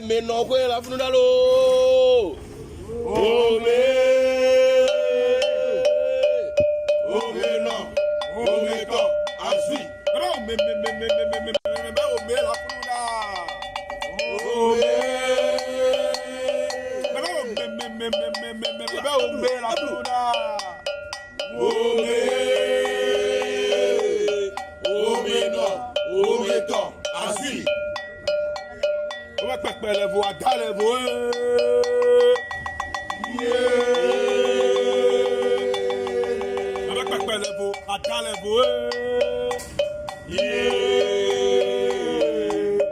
Mais non, quoi, la fnou d'alo. Oh, mais non. Oh, mais quand, assis. Non, mais la fnou d'alo. Oh, mais la fnou d'alo. Oh, mais non. Oh, mais quand, assis. On va pas faire les voix, dans les voix. On va pas faire les voix, dans les voix. Faire les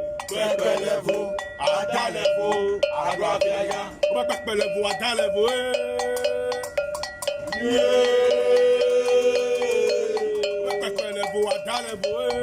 voix, dans les voix. On va pas faire les voix, dans les voix. On va pas faire les voix, dans les voix.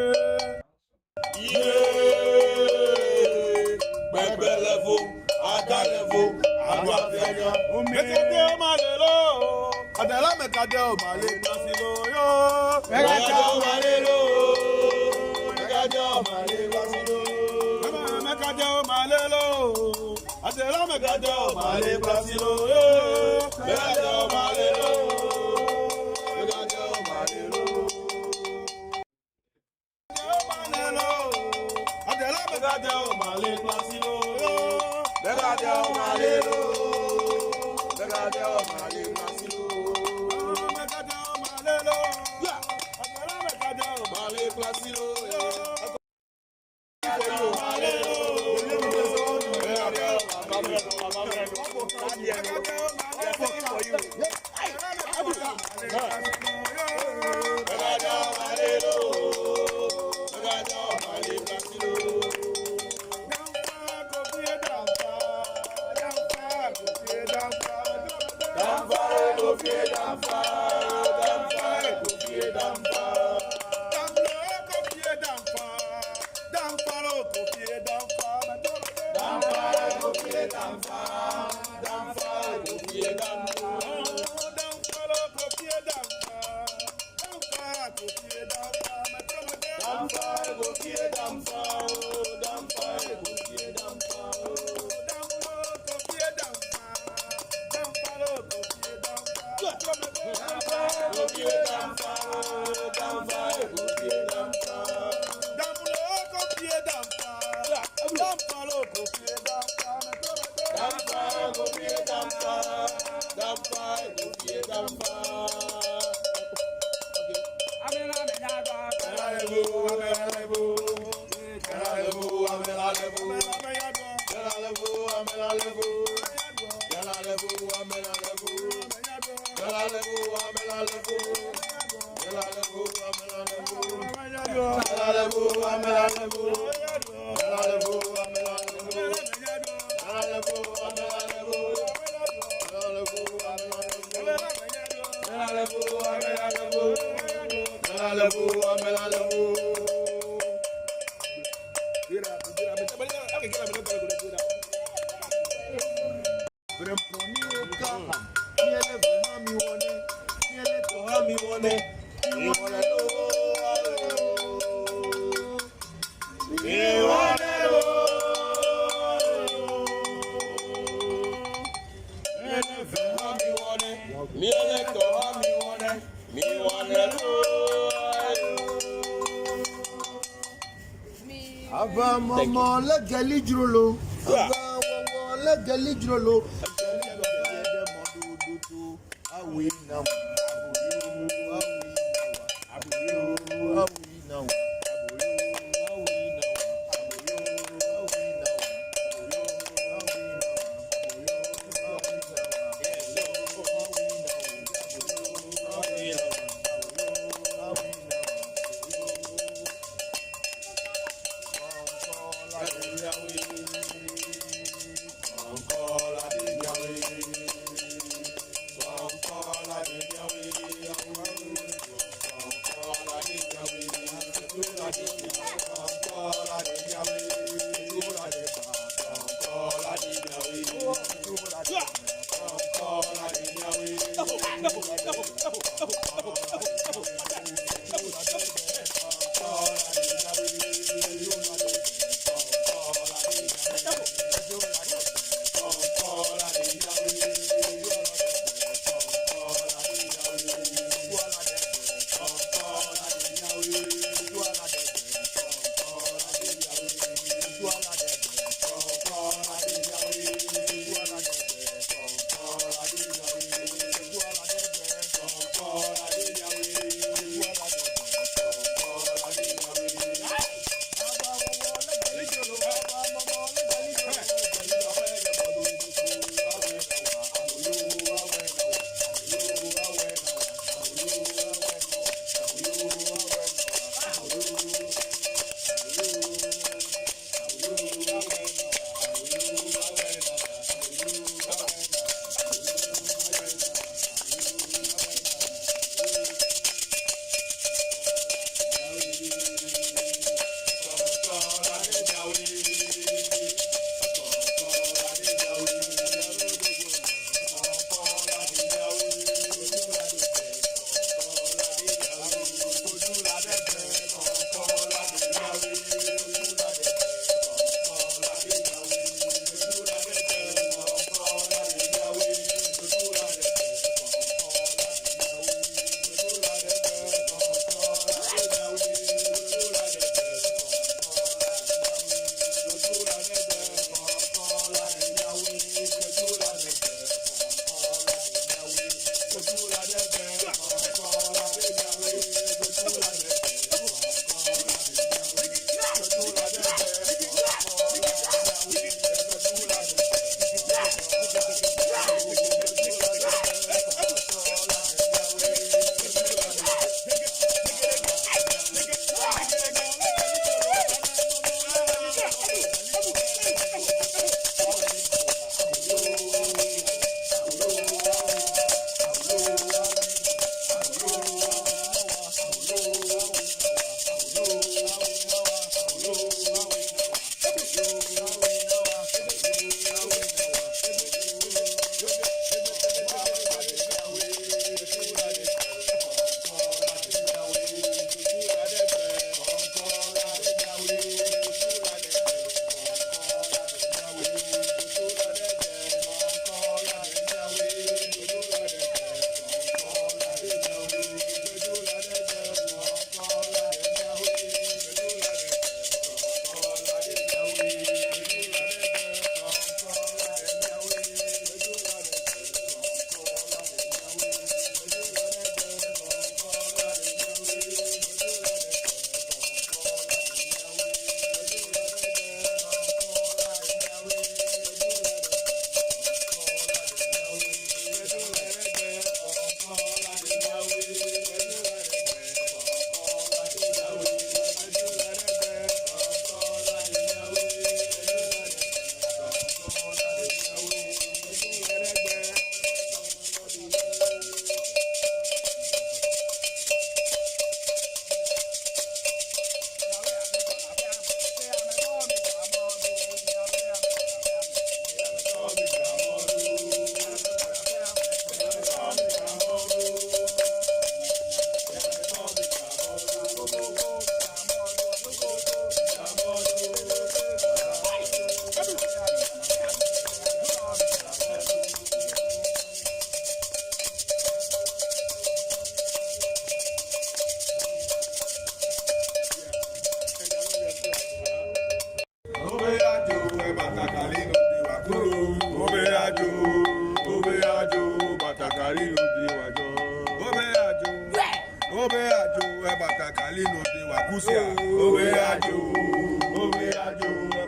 batakali no de wakusia. Obe ajo,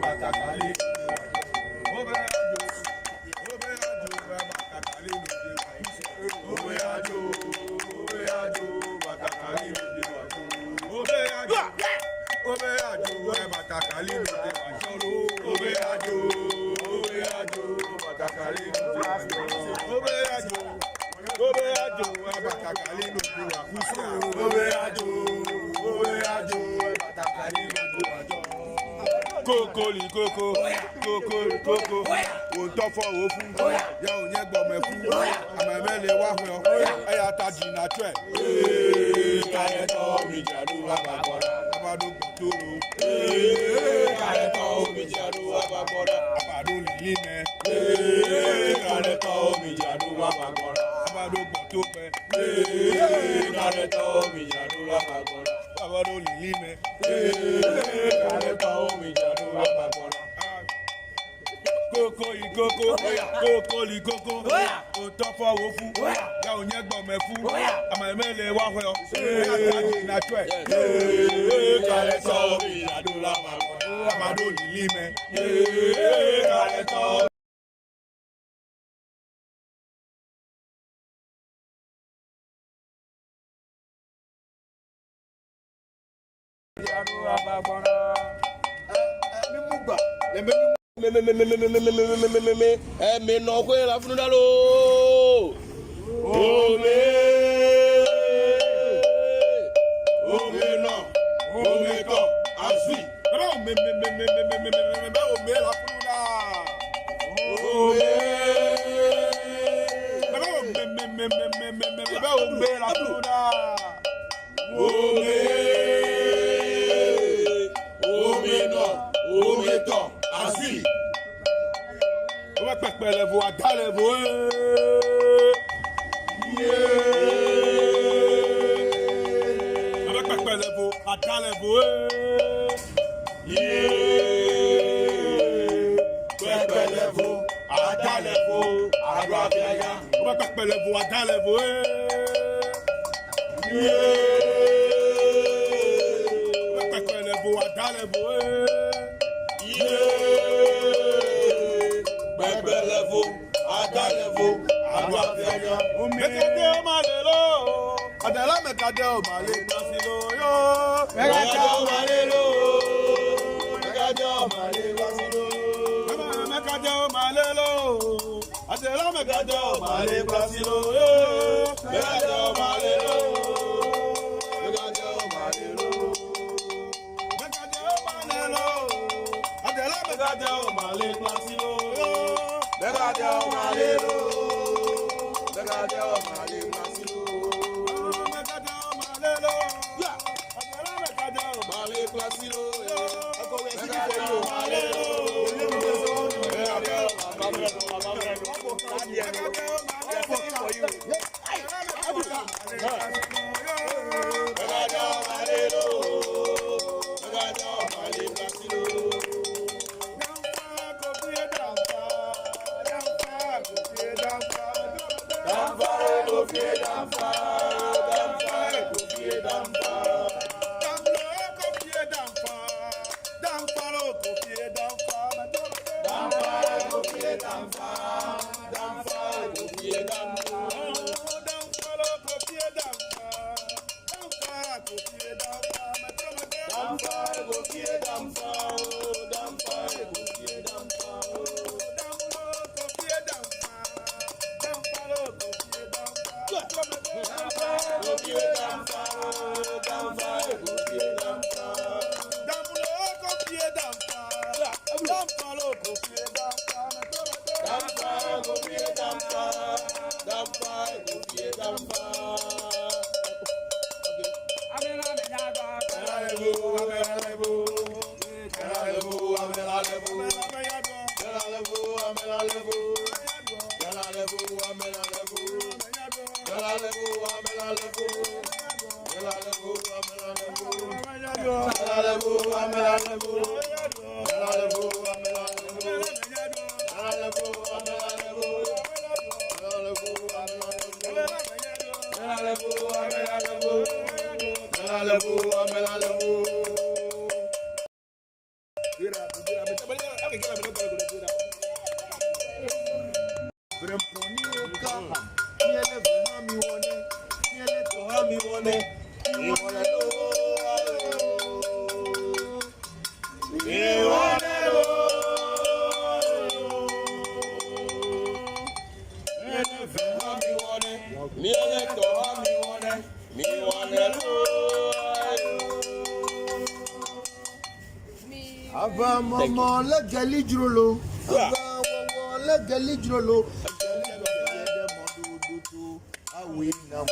batakali. Obe ajo, batakali no de wakusia. Obe ajo, batakali no de wakusia. Obe ajo, batakali no de wakusia. Obe ajo, batakali no de wakusia. Obe ajo. Obe ajo, batakali no de wakusia. Obe ajo, batakali no de wakusia. Koko, on t'en fait au fou. Y'a on y a bon me fou. A ma mère les wa fo. Aya ta jina twe. Kayeto mi jadu abagora. Abado kotoro. Kayeto mi jadu abagora. Abado lime. Kayeto mi jadu abagora. Abado kotope. Kayeto mi jadu abagora. Abado lime. Kayeto mi jadu abagora. Koko, o tọfọ wo fún, ya o nyẹ gbọmọ fún, àmọ ẹmẹlẹ wà fẹ ọ, àtàjì nà tẹ. Kàlẹ́ tọ́ mi ìyàdúrà màgbọ́, àmàdó lìlí mẹ́. Kàlẹ́ tọ́. Ìyàdúrà màgbọ́ náà. Ẹ̀mí mú gbà, ẹ̀mí mú. Me no kwe la funudalo. Ome no, ome ko, asui. Me la funula. Ome la funula. Ome no, ome to, asui. On va pas les voix, dans les voix. On va pas les voix, dans les voix. Les voix, dans les voix, on va pas les voix, dans les voix. On va pas les voix, dans les voix. Level, Mekade o malelo, adala mekade o male pasilo yo. Mekade o malelo, mekade o male pasilo. Mekade o malelo, adala mekade o male pasilo yo. Mekade o malelo, mekade o malelo. Mekade o malelo, adala mekade o male pasilo yo. Mekade o malelo. Mekade o male pasilo. Mekade o malelo. Mekade o male pasilo. Mekade o malelo. Amela Ava mama la gali jrolo. Ava mama la gali jrolo. Awi now.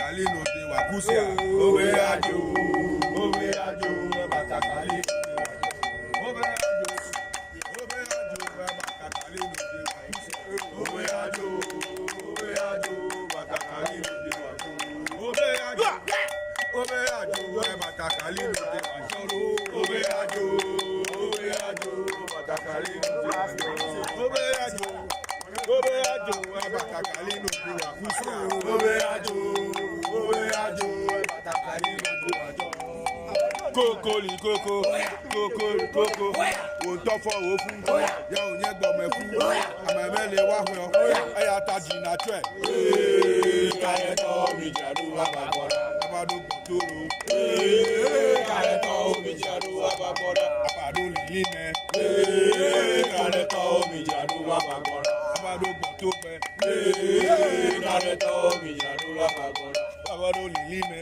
batakali no de wakusia. Owe ajo, batakali. Owe ajo, batakali no de wakusia. Owe ajo, batakali no de wakusia. Owe ajo, batakali no de wakusia. Owe ajo, batakali no de wakusia. Owe ajo, batakali no de wakusia. Owe ajo, batakali no de wakusia. Koko, o tofo o fu, ya o nye gbo me fu, amemele wa ho, eya taji na twe. Kale to mi jadu abagora, abadu toro. Kale to mi jadu abagora, abadu lime. Kale to mi jadu abagora, abadu tope. Kale to mi jadu abagora, abadu lime.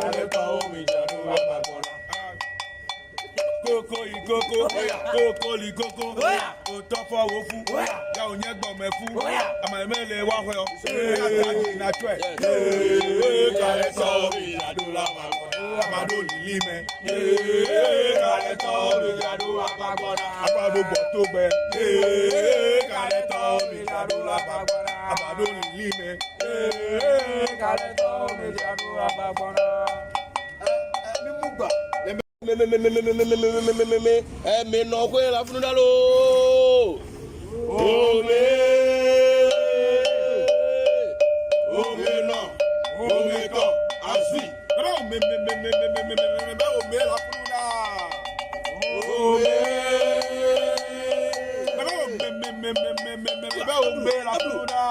Kale to mi jadu abagora. Koko, o tofo o fu, ya o nye gbo me fu, amemele wa ho, eya taji na twe. Kale to mi jadu abagora, abadu lime. Kale to mi jadu abagora, abadu tope. Kale to mi jadu abagora, abadu lime. Kale to mi jadu abagora. Me no kwe la funudalo. Ome no, ome to, asi. Me la funda. Me la funda.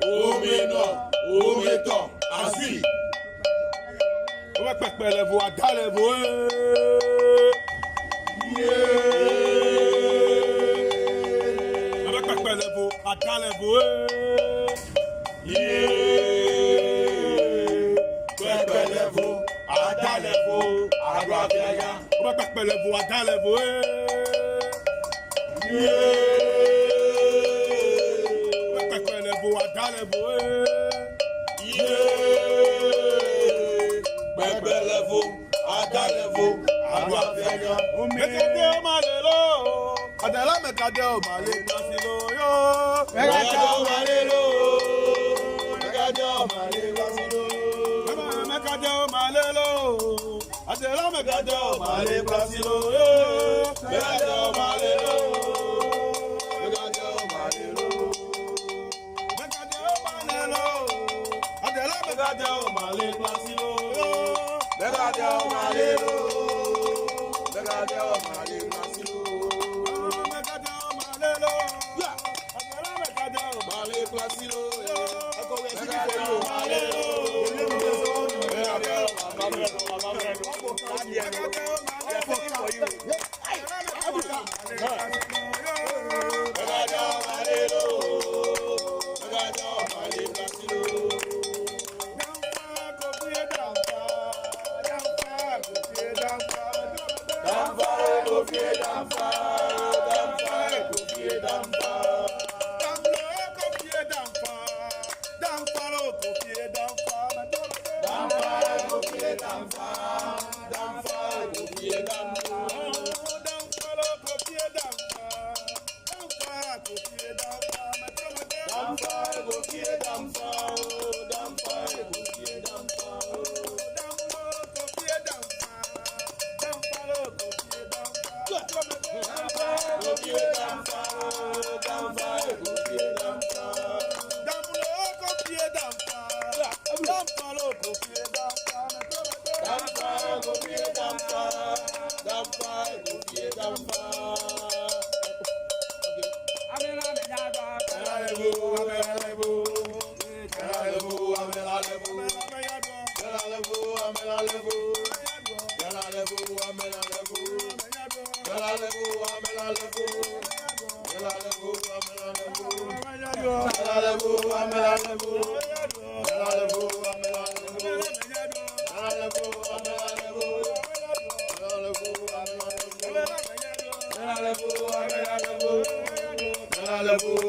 Ome no, ome to, asi. Ome pepe levo, ada levo. Ome pepe levo, ada levo. Pepe levo, ada levo, agua fiaya. Ome pepe levo, ada levo. Ome pepe levo, ada levo. Pepe levo, ada levo, agua fiaya. Mekade o malelo, adela mekade o male nasilo yo. Mekade o malelo, mekade o male nasilo. Mekade o malelo, adela mekade o male nasilo yo. Mekade o malelo, mekade o malelo. Mekade o malelo, adela mekade o male nasilo yo. Mekade o malelo, mekade o male nasilo. Mekade o malelo, adela mekade o Male nasilo. mekade o malelo.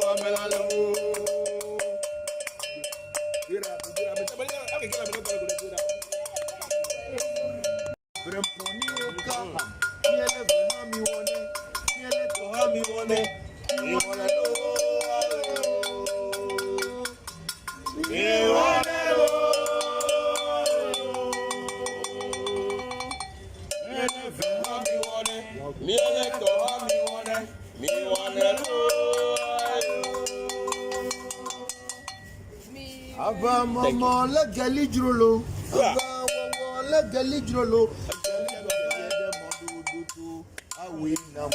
Amela Ava mama legali drolo. Ava wawa legali drolo. Awi now.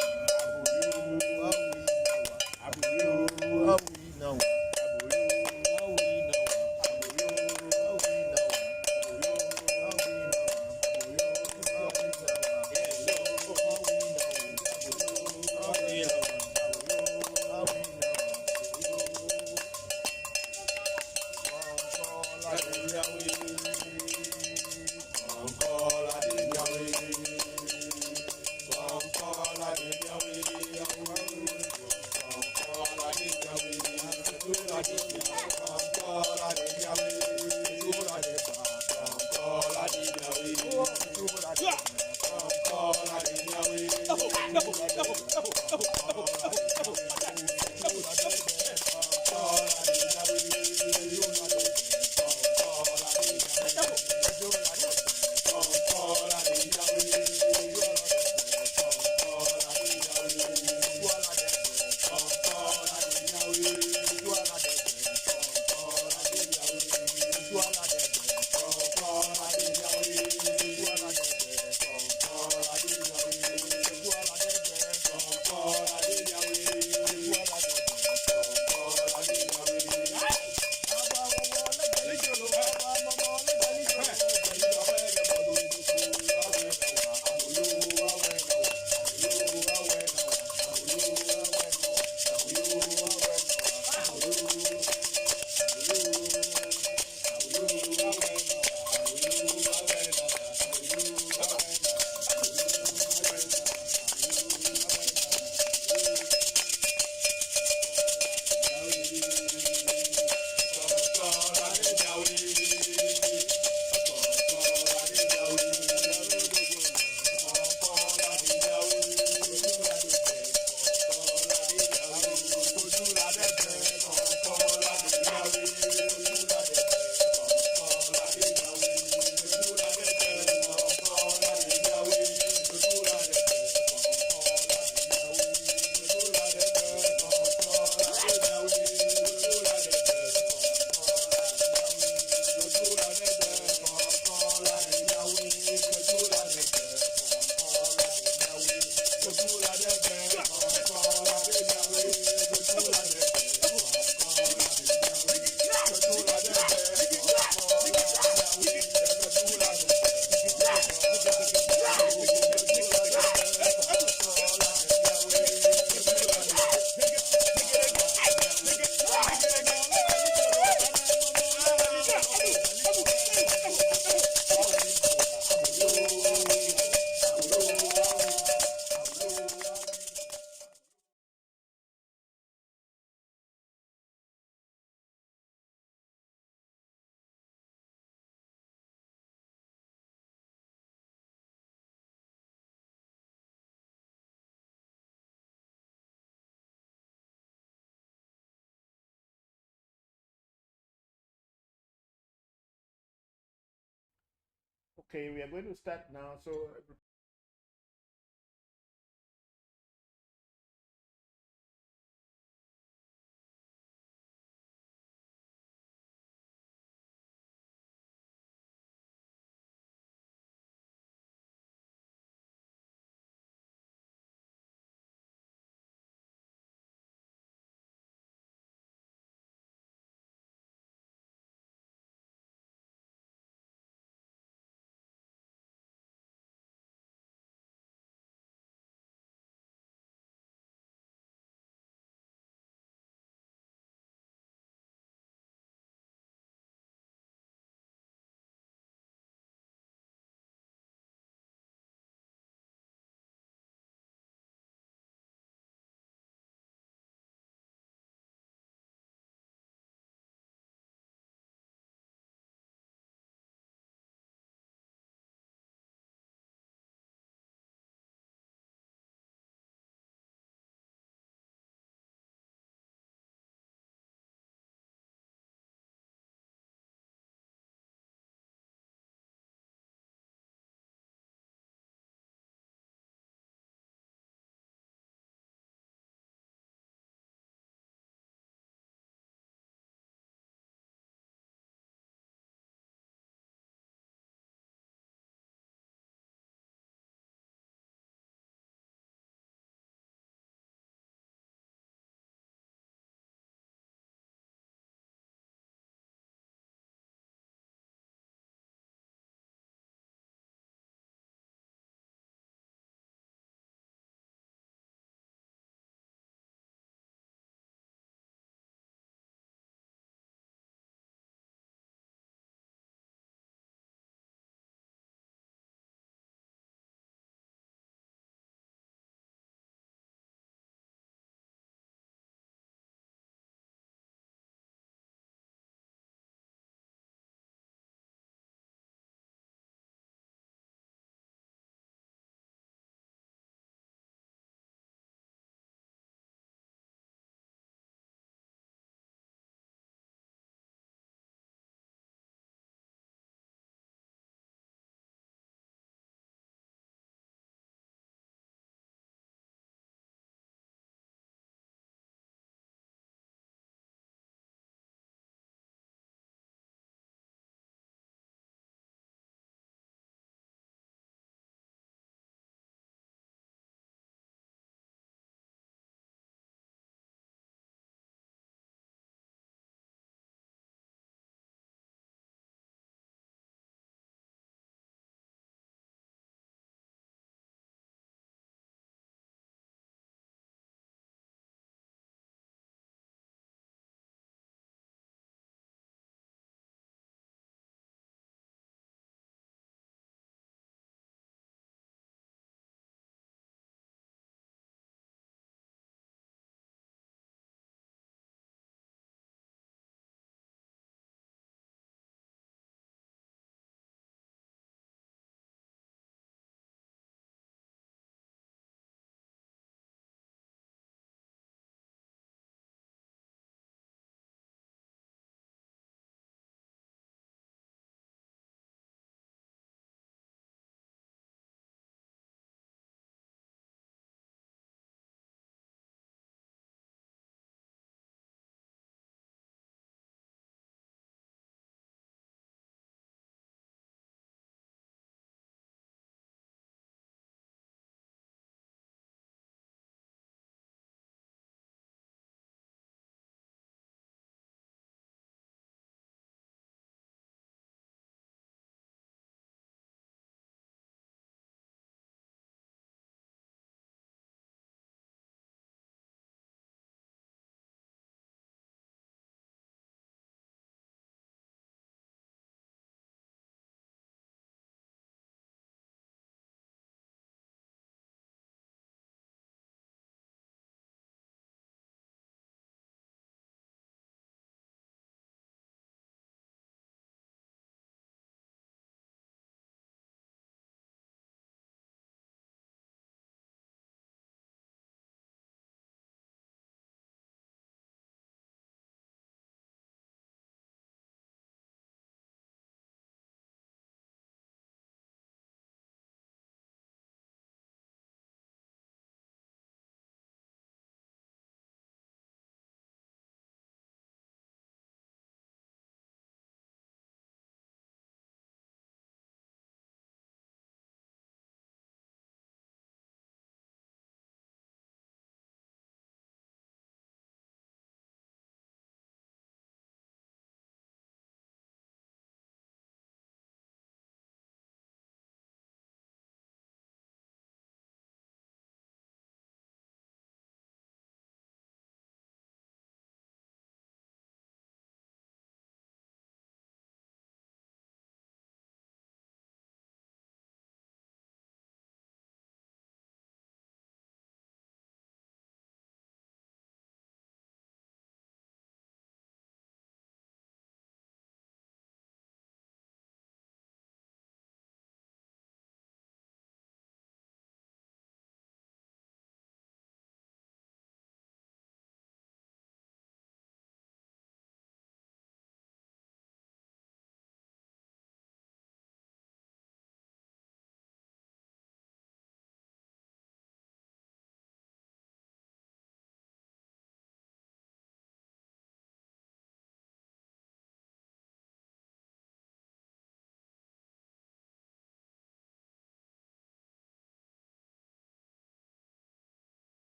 Okay, we are going to start now. So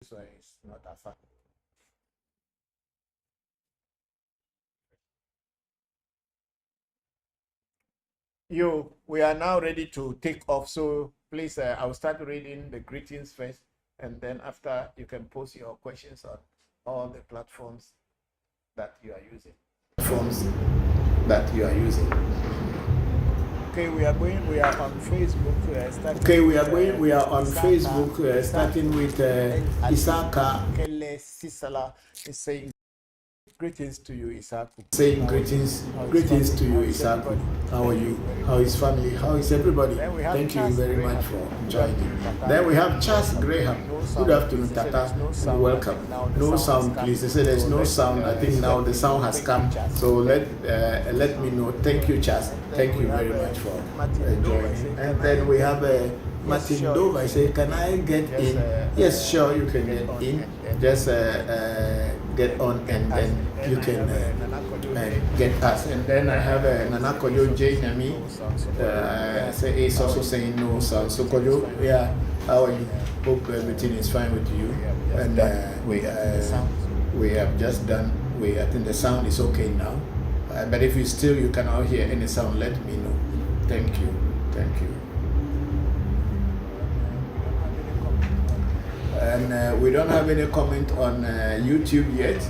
So it's not a fact. We are now ready to take off. So please, I'll start reading the greetings first, and then after you can post your questions on all the platforms that you are using. Okay, we are on Facebook. We are on Facebook, starting with Isaka. Kele Sisala is saying greetings to you, Isaku. Saying greetings to you, Isaku. How are you? How is family? How is everybody? Thank you very much for joining. Then we have Charles Graham. Good afternoon, Tata. Welcome. No sound, please. They say there's no sound. I think now the sound has come. So let me know. Thank you, Charles. Thank you very much for joining. And then we have Martin Dove. I say, can I get in? Yes, sure, you can get in. Just get on, and then you can get us. And then I have Nana Koyo J. Nami. Is also saying no sound. So Koyo, yeah, how are you? Hope everything is fine with you. And we have just done. I think the sound is okay now. But if you cannot hear any sound, let me know. Thank you. And we don't have any comment on YouTube yet.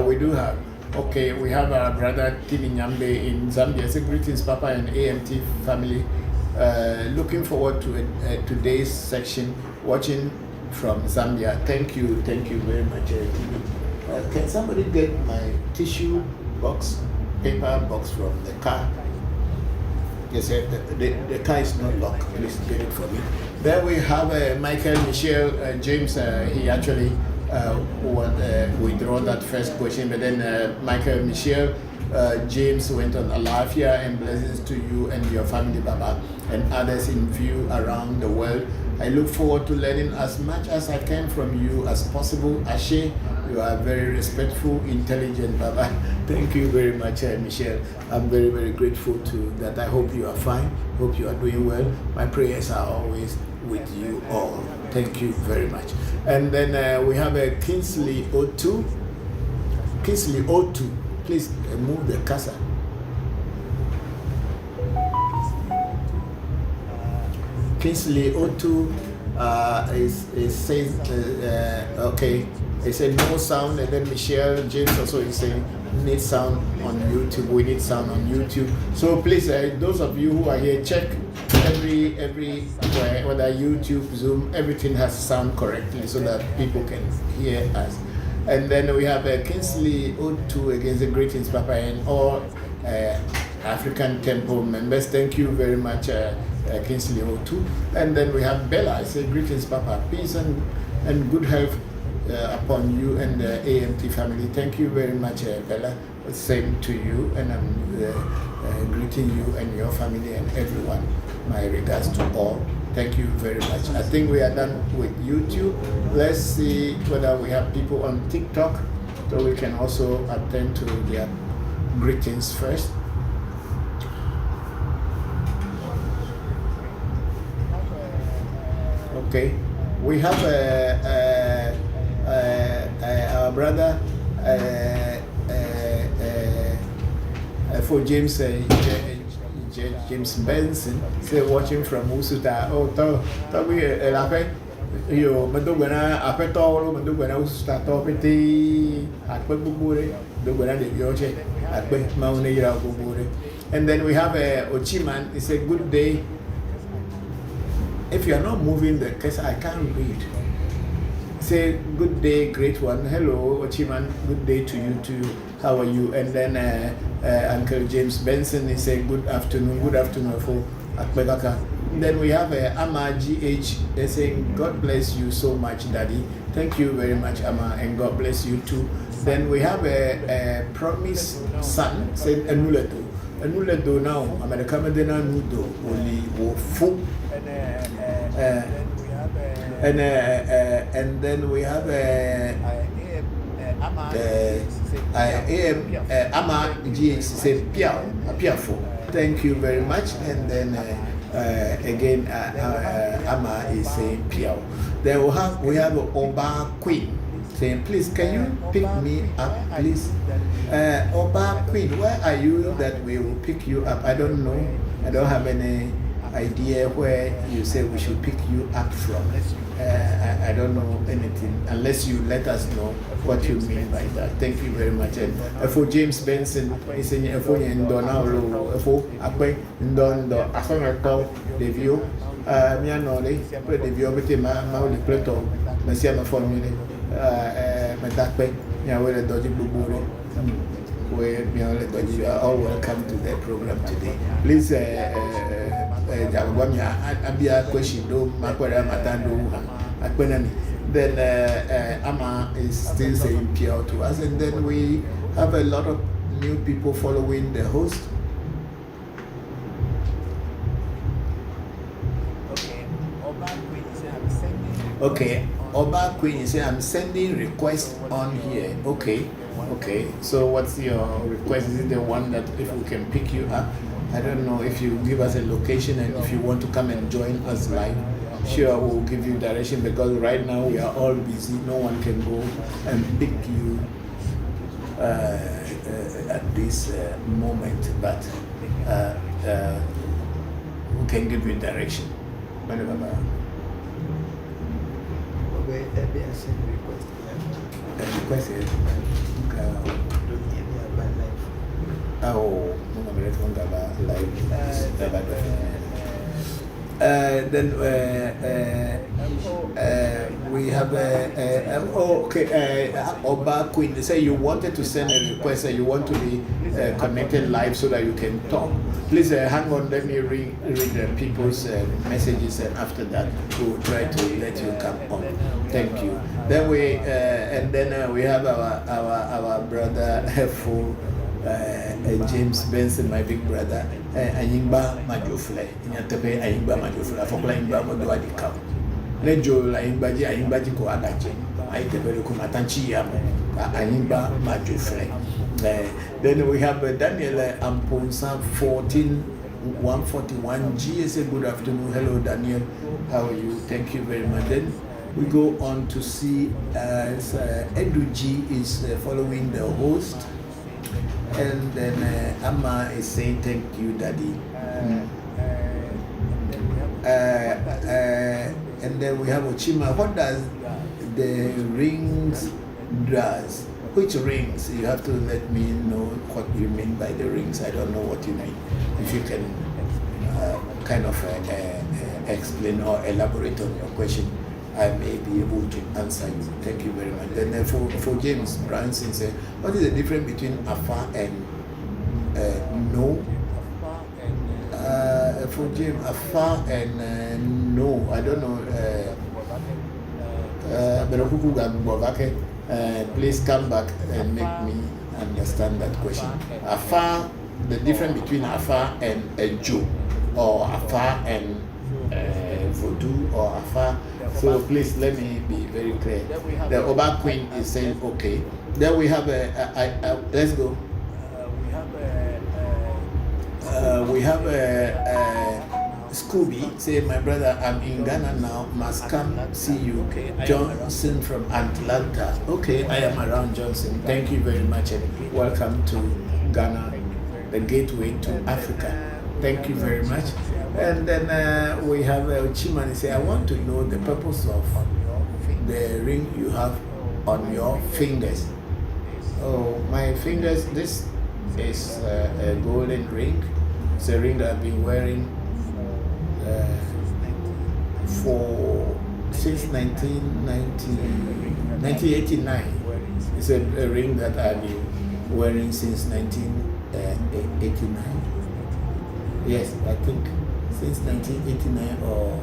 We do have. Okay, we have our brother Tini Nyambe in Zambia. Say greetings, Papa and AMT family. Looking forward to today's section. Watching from Zambia. Thank you very much, Tini. Can somebody get my tissue paper box from the car? Yes, the car is not locked. Please get it for me. Then we have Michael Michel James. He actually withdraw that first question, but then Michael Michel James went on Alafia and blessings to you and your family, Baba, and others in view around the world. I look forward to learning as much as I can from you as possible. Ashe, you are very respectful, intelligent, Baba. Thank you very much, Michelle. I'm very, very grateful to that. I hope you are fine. Hope you are doing well. My prayers are always with you all. Thank you very much. And then we have a Kingsley O2. Kingsley O2. Please move the cursor. Kingsley O2 is saying, okay, he said no sound, and then Michelle James also is saying need sound on YouTube. We need sound on YouTube. So please, those of you who are here, check everywhere, whether YouTube, Zoom, everything has sound correctly so that people can hear us. And then we have Kingsley O2 against the greetings, Papa, and all African Temple members. Thank you very much, Kingsley O2. And then we have Bella. I say greetings, Papa. Peace and good health upon you and the AMT family. Thank you very much, Bella. Same to you, and I'm greeting you and your family and everyone. My regards to all. Thank you very much. I think we are done with YouTube. Let's see whether we have people on TikTok, so we can also attend to their greetings first. Okay, we have our brother for James James Benson, say watching from Usuta. Oh, we yo madogana apeto madogana Usuta topeti akpe bubure dogana de yoche akpe maune ira bubure. And then we have Ochiman. It's a good day. If you are not moving the case, I can't read. Say good day, great one. Hello, Ochiman. Good day to you too. How are you? And then Uncle James Benson is saying good afternoon. Good afternoon for Akbegaka. Then we have Ama GH. They're saying God bless you so much, Daddy. Thank you very much, Ama, and God bless you too. Then we have a Promise Son saying Anuleto. Anuleto now. America Medina Nudo. Only Wofu. And then we have Ama GH say Piafo. Thank you very much. And then again Ama is saying Piao. Then we have Oba Queen saying, please, can you pick me up, please? Oba Queen, where are you that we will pick you up? I don't know. I don't have any idea where you say we should pick you up from. I don't know anything unless you let us know what you mean by that. Thank you very much. And for James Benson, is in a phone and Donald, for Ape, Dondo, Afanato, the view. Mianoli, the view of the Mauli Plato, Messiama Formula, Matape, Yaway Dodgy Buburi. Where you are all welcome to the program today. Please, Abia question do Makwara Matando Akwenani. Then Ama is still saying pure to us, and then we have a lot of new people following the host. Okay, Oba Queen is saying I'm sending requests on here. Okay. Okay, so what's your request? Is it the one that if we can pick you up? I don't know if you give us a location and if you want to come and join us live. Sure, we'll give you direction because right now we are all busy. No one can go and pick you at this moment, but we can give you direction. Then we have Oba Queen. They say you wanted to send a request and you want to be connected live so that you can talk. Please hang on, let me read the people's messages, and after that we'll try to let you come on. Thank you. Then we have our brother for James Benson, my big brother, Ayimba Majofle. Inyatepe Ayimba Majofle. Afokla Ayimba Modoadika. Nejo Ayimba Jiko Agache. Ayitepe Kumatanchi Yamo. Ayimba Majofle. Then we have Daniel Amponsa 141 GSA. Good afternoon. Hello, Daniel. How are you? Thank you very much. Then we go on to see Edu G is following the host. And then Amma is saying thank you, Daddy. And then we have Ochima. What does the rings does? Which rings? You have to let me know what you mean by the rings. I don't know what you mean. If you can kind of explain or elaborate on your question, I may be able to answer you. Thank you very much. Then for James Branson said, what is the difference between Afa and no? For James, Afa and no, I don't know. Please come back and make me understand that question. Afa, the difference between Afa and a Jew, or Afa and Voodoo, or Afa. So please let me be very clear. The Oba Queen is saying okay. Then we have let's go. We have Scooby say, my brother, I'm in Ghana now, must come see you. Johnson from Atlanta. Okay, I am around Johnson. Thank you very much and welcome to Ghana, the gateway to Africa. Thank you very much. And then we have Chimani say, I want to know the purpose of the ring you have on your fingers. Oh, my fingers, this is a golden ring. It's a ring that I've been wearing since 1989. It's a ring that I've been wearing since 1989. Yes, I think since 1989 or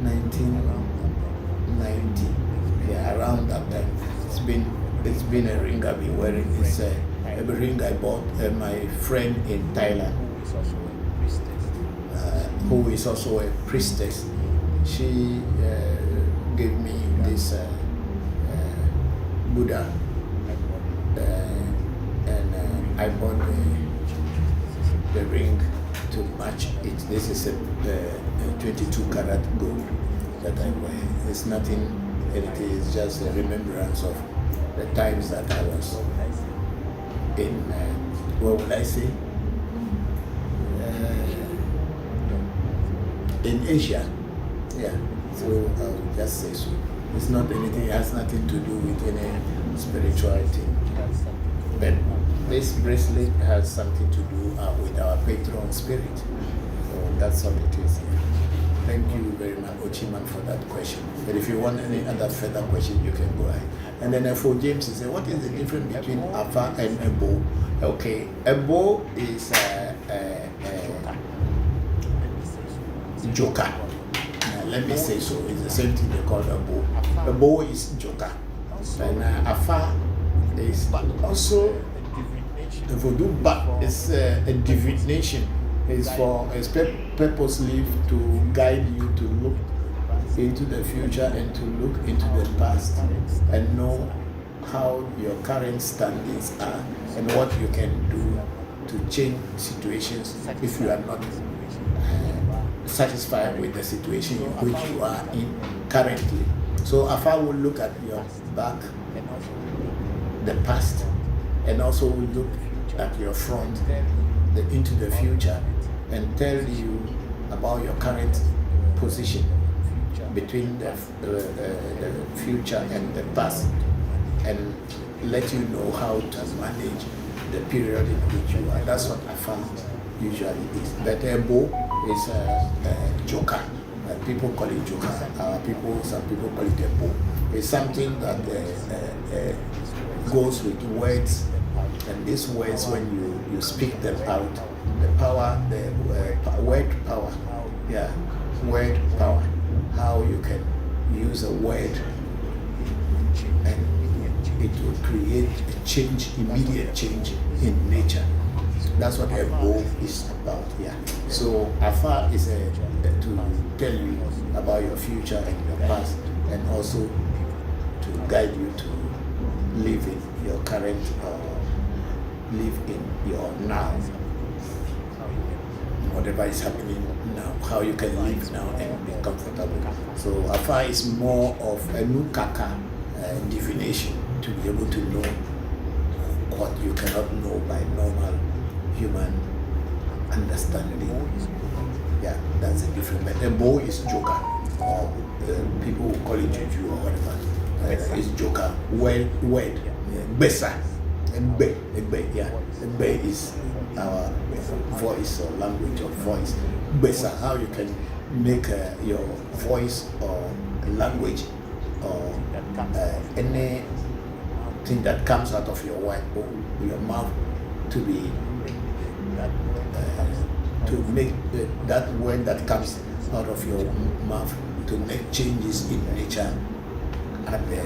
1990. Yeah, around that time. It's been a ring I've been wearing. It's a ring I bought my friend in Thailand, who is also a priestess. She gave me this Buddha, and I bought the ring to match it. This is a 22 karat gold. that I wear. It's nothing, it is just a remembrance of the times that I was in, what would I say? In Asia. Yeah, so I'll just say so. It's not anything, it has nothing to do with any spirituality. But this bracelet has something to do with our patron spirit. So that's all it is. Thank you very much, Ochiman, for that question. But if you want any other further question, you can go ahead. And then for James, he said, what is the difference between Afa and Ebo? Okay, Ebo is Joker. Let me say so. It's the same thing they call Ebo. Ebo is Joker. And Afa is also a voodoo, but it's a divination. It's purposely to guide you to look into the future and to look into the past and know how your current standings are and what you can do to change situations if you are not satisfied with the situation in which you are in currently. So Afa will look at your back, the past, and also will look at your front, into the future, and tell you about your current position between the future and the past, and let you know how to manage the period in which you are. That's what Afa usually is. But Ebo is a joker. People call it joker. Some people call it Ebo. It's something that goes with words, and these words, when you speak them out, the power, word power, yeah, word power, how you can use a word and it will create a change, immediate change in nature. That's what Ebo is about, yeah. So Afa is to tell you about your future and your past, and also to guide you to live in your current, live in your now. Whatever is happening now, how you can live now and be comfortable. So Afa is more of a nukaka divination, to be able to know what you cannot know by normal human understanding. Yeah, that's a different. But Ebo is joker, or people who call it juju or whatever. It's joker. Word. Besa. Ebe. Yeah. Ebe is our voice or language of voice. Besa, how you can make your voice or language or anything that comes out of your mouth to be to make that word that comes out of your mouth to make changes in nature at the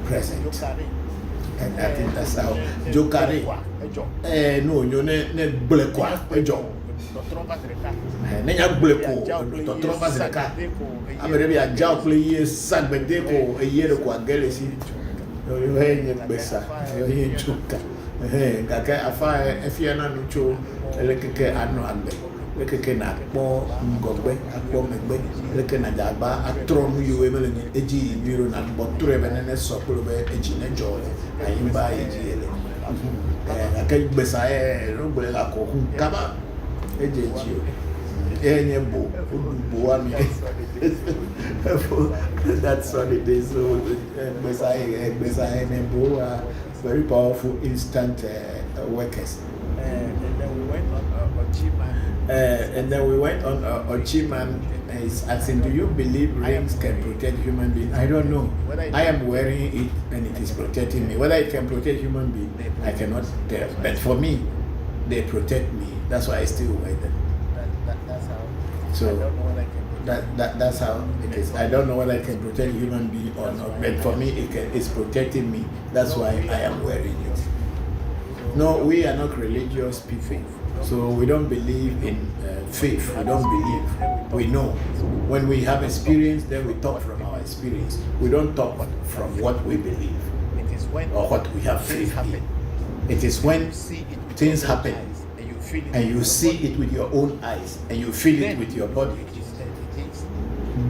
present. And I think that's how Jokare. No, you ne blekwa ejo. Nenya bleko to trompa zeka. Amere bi aja okle ye sagbedeko eyere kwa gelesi. Yo henye besa. Yo henye chuka. Kaka Afa efiana nucho elekeke anu agbe. Lekeke na akpo ngogbe, akpo megbe, leke na dagba atrom yu emele ni eji miro na boture benene sokolo be eji ne joy ayimba eji ele. Akai besa rogbe la ko hun kama eji enye bo ami. That's what it is. So besa ene bo are very powerful instant workers. And then we went on Ochiman is asking, do you believe rings can protect human beings? I don't know. I am wearing it and it is protecting me. Whether it can protect human beings, I cannot tell. But for me, they protect me. That's why I still wear them. That's how. So that's how it is. I don't know whether I can protect human being or not. But for me, it's protecting me. That's why I am wearing it. No, we are not religious people. So we don't believe in faith. We don't believe. We know. When we have experience, then we talk from our experience. We don't talk from what we believe or what we have faith in. It is when things happen and you see it with your own eyes and you feel it with your body.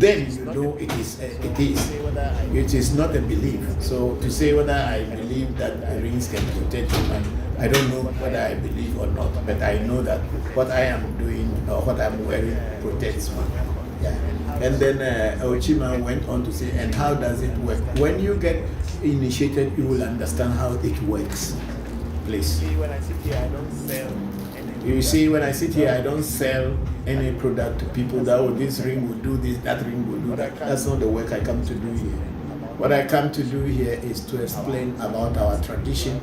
then you know it is. It is not a belief. So to say whether I believe that rings can protect human, I don't know whether I believe or not, but I know that what I am doing or what I'm wearing protects me. Yeah. And then Ochima went on to say, and how does it work? When you get initiated, you will understand how it works. Please. When I sit here, I don't sell anything. You see, when I sit here, I don't sell any product to people that, oh, this ring will do this, that ring will do that. That's not the work I come to do here. What I come to do here is to explain about our tradition,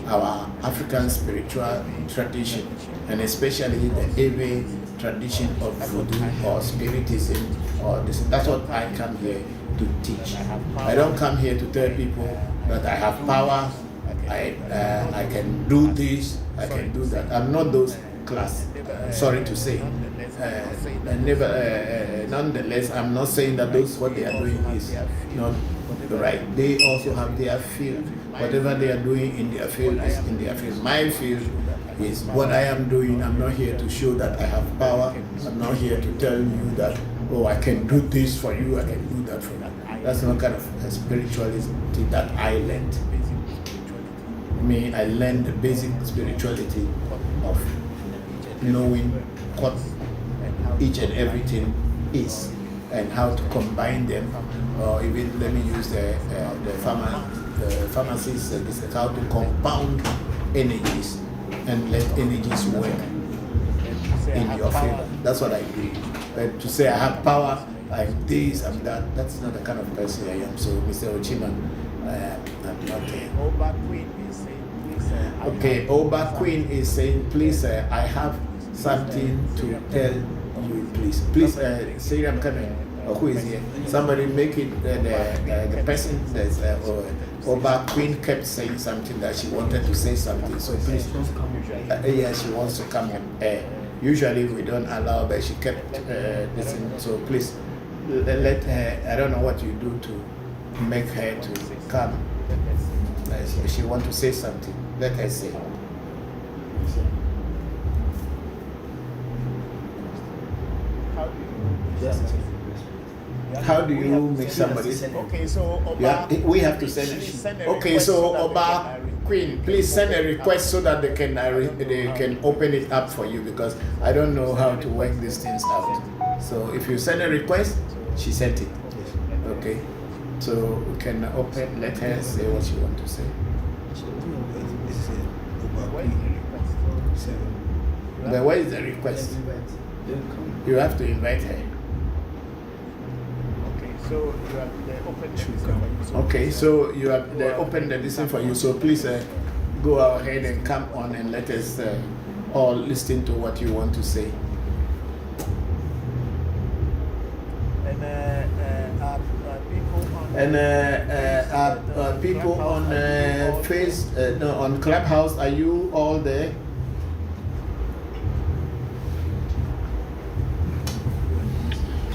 our African spiritual tradition, and especially the Ewe tradition of voodoo or spiritism, or this. That's what I come here to teach. I don't come here to tell people that I have power, I can do this, I can do that. I'm not those class, sorry to say. Nonetheless, I'm not saying that those what they are doing is not right. They also have their field. Whatever they are doing in their field is in their field. My field is what I am doing. I'm not here to show that I have power. I'm not here to tell you that, oh, I can do this for you, I can do that for you. That's not kind of a spirituality that I learned. I learned the basic spirituality of knowing what each and everything is and how to combine them, or even let me use the pharmacist is how to compound energies and let energies work in your favor. That's what I do. But to say I have power, I'm this, I'm that, that's not the kind of person I am. So Mr. Ochima, I'm not there. Okay, Oba Queen is saying, please, I have something to tell you, please. Please, say I'm coming. Who is here? Somebody make it, the person that's, Oba Queen kept saying something that she wanted to say something. So please, yeah, she wants to come on air. Usually we don't allow, but she kept listening. So please, let her, I don't know what you do to make her to come. She want to say something. Let her say. How do you make somebody? Okay, so Oba, we have to send it. Okay, so Oba Queen, please send a request so that they can open it up for you, because I don't know how to work these things out. So if you send a request, she sent it. Okay, so we can open. Let her say what she want to say. But where is the request? You have to invite her. So you have the open the listen for you. Okay, so you have the open the listen for you. So please go ahead and come on and let us all listen to what you want to say. And people on on Clubhouse, are you all there?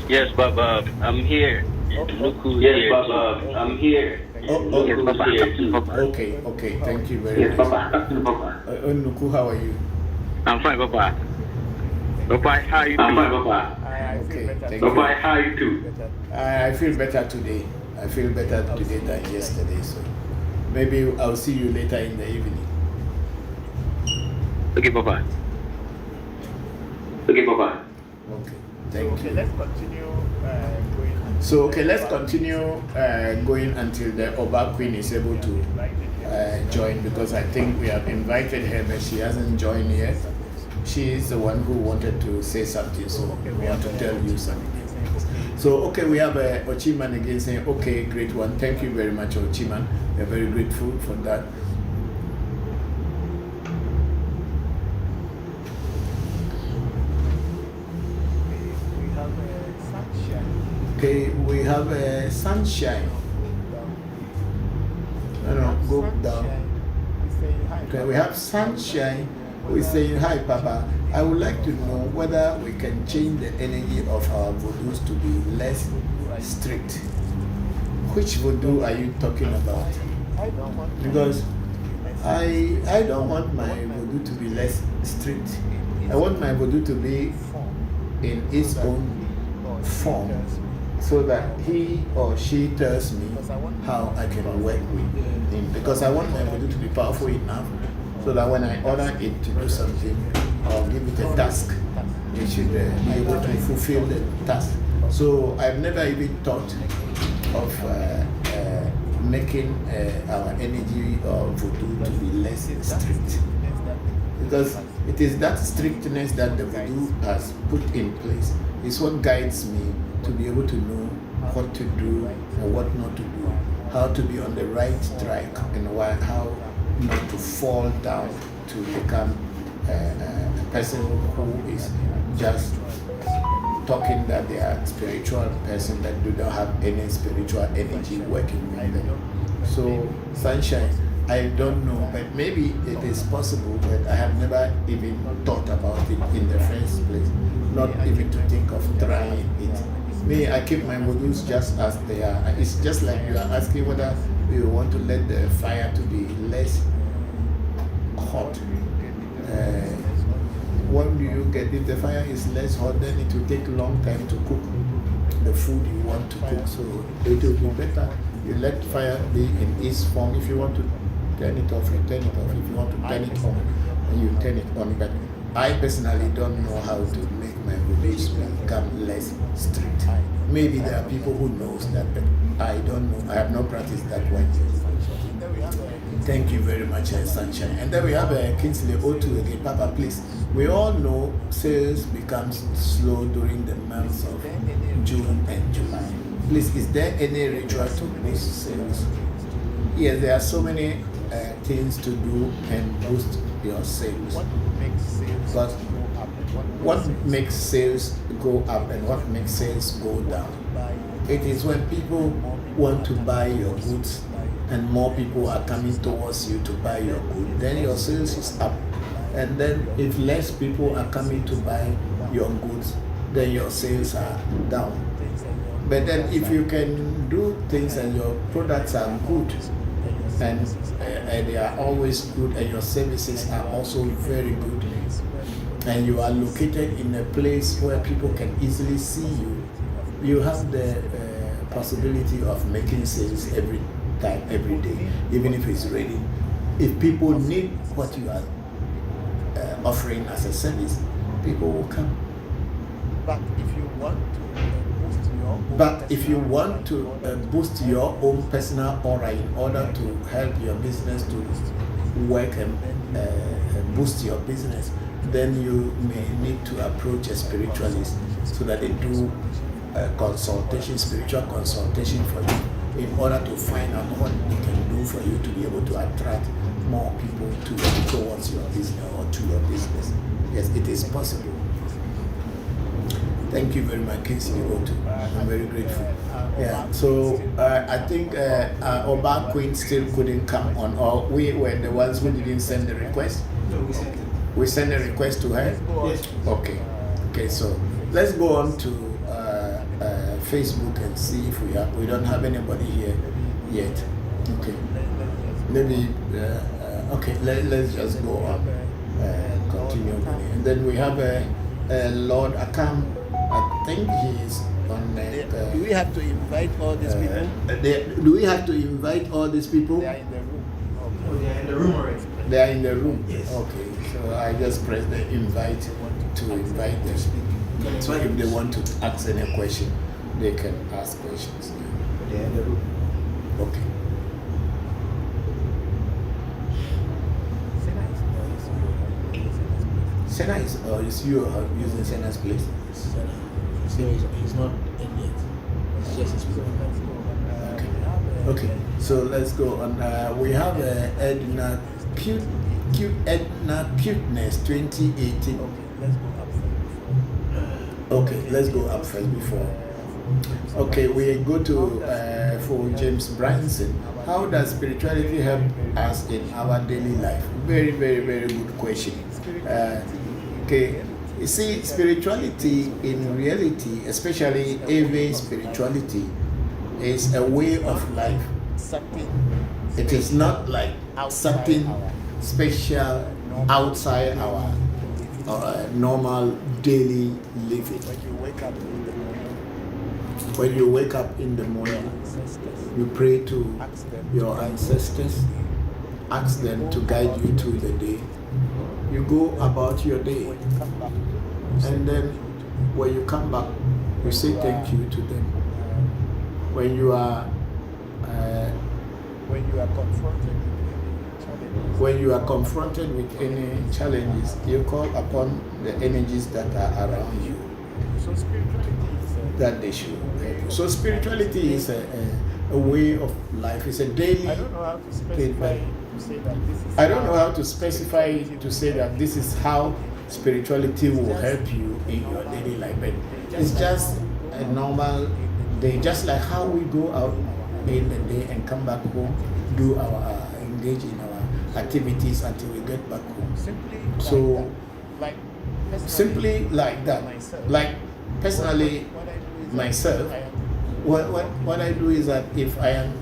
Yes, Baba, I'm here. Nuku Yes, here. Baba, I'm here. Yes, Baba. Okay, thank you very much. Nuku, how are you? I'm fine, Baba. Baba, how are you I'm fine, doing? Baba. Okay, thank Baba, you. how are you too? I feel better today. I feel better today than yesterday. So maybe I'll see you later in the evening. Okay, Baba. Okay, Baba. Okay, thank you. Let's continue going. So let's continue going until the Oba Queen is able to join, because I think we have invited her, but she hasn't joined yet. She is the one who wanted to say something, so we want to tell you something. So we have Ochiman again saying, okay, great one. Thank you very much, Ochiman. We're very grateful for that. Okay, we have sunshine. No, go down. Okay, we have sunshine. We're saying, hi, Papa. I would like to know whether we can change the energy of our voodoos to be less strict. Which voodoo are you talking about? Because I don't want my voodoo to be less strict. I want my voodoo to be in its own form, so that he or she tells me how I can work with him. Because I want my voodoo to be powerful enough so that when I order it to do something or give it a task, it should be able to fulfill the task. So I've never even thought of making our energy or voodoo to be less strict. Because it is that strictness that the voodoo has put in place is what guides me to be able to know what to do and what not to do, how to be on the right track and how not to fall down to become a person who is just talking that they are a spiritual person that do not have any spiritual energy working with them. So, Sunshine, I don't know, but maybe it is possible, but I have never even thought about it in the first place, not even to think of trying it. Me, I keep my modules just as they are. It's just like you are asking whether you want to let the fire to be less hot. When do you get, if the fire is less hot, then it will take a long time to cook the food you want to cook. So it will be better you let fire be in its form. If you want to turn it off, you turn it off. If you want to turn it on, then you turn it on. But I personally don't know how to make my beliefs become less strict. Maybe there are people who knows that, but I don't know. I have not practiced that one. Thank you very much, Sunshine. And then we have Kingsley O2 again. Papa, please. We all know sales becomes slow during the months of June and July. Please, is there any ritual to boost sales? Yes, there are so many things to do and boost your sales. But what makes sales go up and what makes sales go down? It is when people want to buy your goods and more people are coming towards you to buy your goods, then your sales is up. And then if less people are coming to buy your goods, then your sales are down. But then if you can do things and your products are good and they are always good and your services are also very good and you are located in a place where people can easily see you, you have the possibility of making sales every time, every day, even if it's raining. If people need what you are offering as a service, people will come. But if you want to boost your own personal aura in order to help your business to work and boost your business, then you may need to approach a spiritualist so that they do consultation, spiritual consultation for you in order to find out what they can do for you to be able to attract more people towards your business or to your business. Yes, it is possible. Thank you very much, Casey. I'm very grateful. Yeah, so I think Oba Queen still couldn't come on, or we were the ones who didn't send the request. We sent a request to her? Yes. Okay, so let's go on to Facebook and see if we don't have anybody here yet. Okay. Maybe, okay, let's just go on, continue. And then we have Lord Akam. I think he's on. Do we have to invite all these people? Do we have to invite all these people? They are in the room. Okay. They are in the room already. They are in the room? Yes. Okay, so I just press the invite to invite them. So if they want to ask any question, they can ask questions. They are in the room. Okay. Senna is you using Senna's place? He's not in yet. It's just his program. Okay, so let's go on. We have Edna Cuteness 2018. Okay, let's go up first before. Okay, we go to for James Branson. How does spirituality help us in our daily life? Very, very, very good question. Okay, you see, spirituality in reality, especially AV spirituality, is a way of life. It is not like something special outside our When you wake up in the morning, you pray to your ancestors, ask them to guide you through the day. You go about your day, and then when you come back, you say thank you to them. When you are confronted with any challenges, you call upon the energies that are around you, that they should help you. So spirituality is a way of life. It's a daily. I don't know how to specify to say that this is how spirituality will help you in your daily life. But it's just a normal day, just like how we go out in the day and come back home, do our engage in our activities until we get back home. So simply like that. Like personally, myself, what I do is that if I am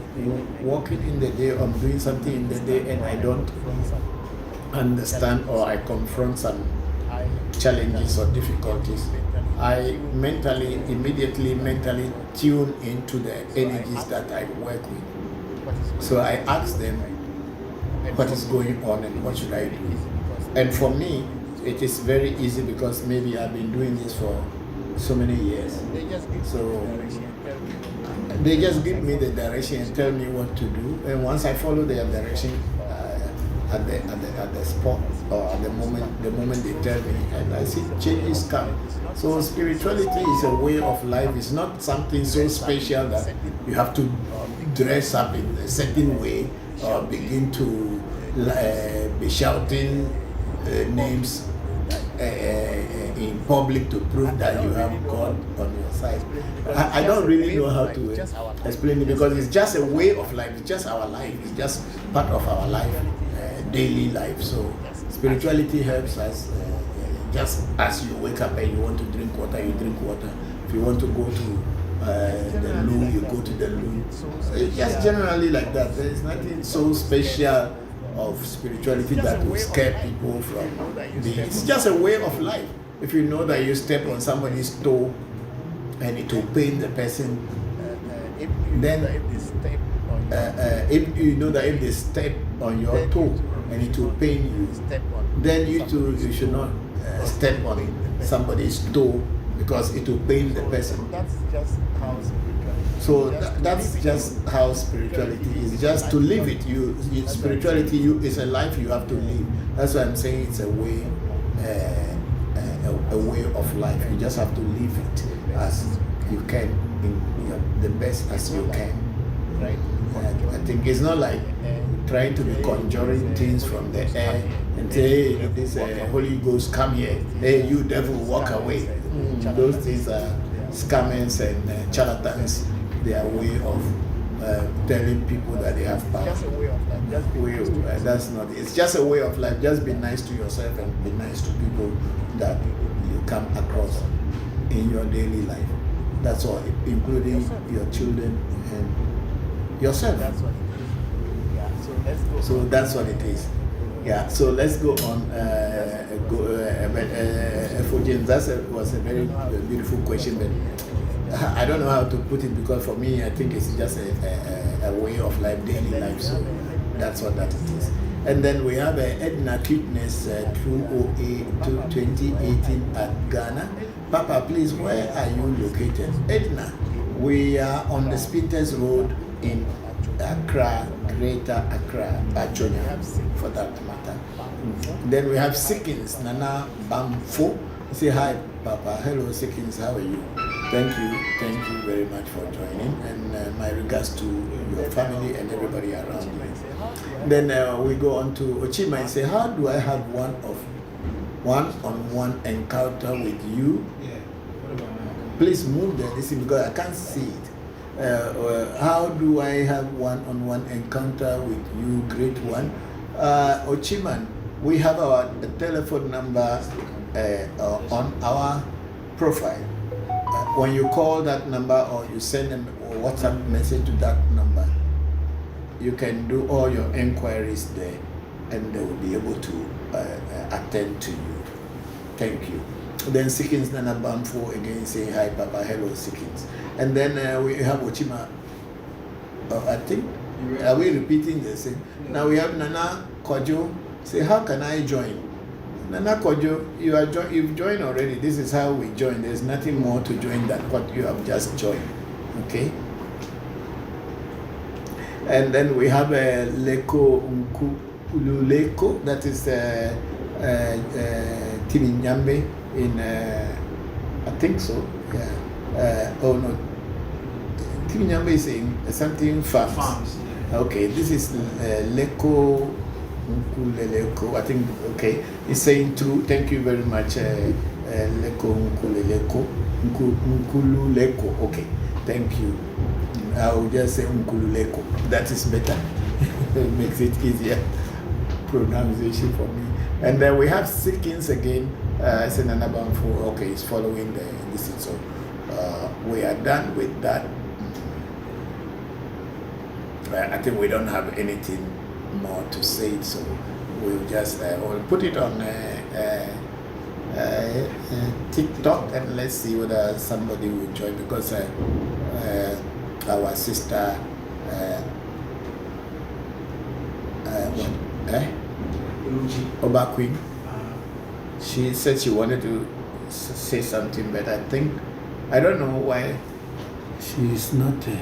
walking in the day or I'm doing something in the day and I don't understand or I confront some challenges or difficulties, I immediately mentally tune into the energies that I work with. So I ask them what is going on and what should I do. And for me, it is very easy because maybe I've been doing this for so many years. So they just give me the direction and tell me what to do. And once I follow their direction at the spot or at the moment they tell me, and I see changes come. So spirituality is a way of life. It's not something so special that you have to dress up in a certain way or begin to be shouting names in public to prove that you have God on your side. I don't really know how to explain it because it's just a way of life. It's just our life. It's just part of our life, daily life. So spirituality helps us. Just as you wake up and you want to drink water, you drink water. If you want to go to the loo, you go to the loo. It's just generally like that. There is nothing so special of spirituality that will scare people from being. It's just a way of life. If you know that you step on somebody's toe and it will pain the person, then if you know that if they step on your toe and it will pain you, then you should not step on somebody's toe because it will pain the person. That's just how spirituality. That's just how spirituality is. Just to live it. Spirituality is a life you have to live. That's why I'm saying it's a way of life. You just have to live it as you can, the best as you can. Right? I think it's not like trying to be conjuring things from the air and say, hey, this Holy Ghost, come here. Hey, you devil, walk away. Those things are scammers and charlatans. They are a way of telling people that they have power. Just a way of life. That's not it. It's just a way of life. Just be nice to yourself and be nice to people that you come across in your daily life. That's all, including your children and yourself. That's what it is. Yeah. So let's go. So that's what it is. Yeah. So let's go on. That was a very beautiful question, but I don't know how to put it because for me, I think it's just a way of life, daily life. So that's what that it is. And then we have Edna Cuteness 2018 at Ghana. Papa, please, where are you located? Edna, we are on the Spinters Road in Accra, Greater Accra, Bajonia, for that matter. Then we have Sickins, Nana Bamfo. Say hi, Papa. Hello, Sickins, how are you? Thank you very much for joining, and my regards to your family and everybody around you. Then we go on to Ochima and say, how do I have one-on-one encounter with you? Please move there, listen, because I can't see it. How do I have one-on-one encounter with you, great one? Ochiman, we have our telephone number on our profile. When you call that number or you send a WhatsApp message to that number, you can do all your inquiries there and they will be able to attend to you. Thank you. Then Sikins Nana Bamfo again saying hi Papa, hello Sikins. And then we have Ochima. I think, are we repeating the same? Now we have Nana Kojo. Say, how can I join? Nana Kojo, you've joined already. This is how we join. There's nothing more to join than what you have just joined. Okay? And then we have Leko Nkululeko, that is Timinyambe in, I think so, yeah. Oh no, Timinyambe is in something farms. Okay, this is Leko Nkululeko, I think, okay. He's saying true. Thank you very much, Leko Nkululeko, okay. Thank you. I will just say Nkululeko. That is better. It makes it easier pronunciation for me. And then we have Sikins again. It's an Anabamfo. Okay, it's following the this. So we are done with that. I think we don't have anything more to say. So we'll just we'll put it on TikTok and let's see whether somebody will join, because our sister Oba Queen, she said she wanted to say something, but I think I don't know why she is not I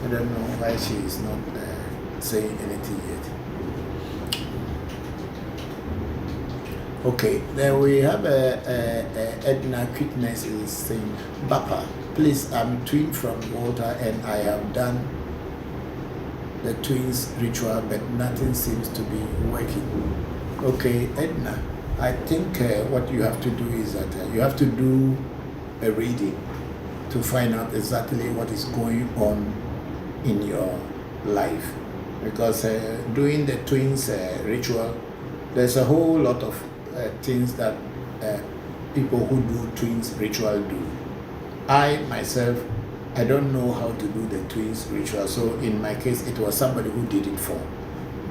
don't know why she is not saying anything yet. Okay, then we have Edna Quickness is saying, Papa, please, I'm twin from Walter and I have done the twins ritual, but nothing seems to be working. Okay, Edna, I think what you have to do is that you have to do a reading to find out exactly what is going on in your life, because doing the twins ritual, there's a whole lot of things that people who do twins ritual do. I myself, I don't know how to do the twins ritual, so in my case it was somebody who did it for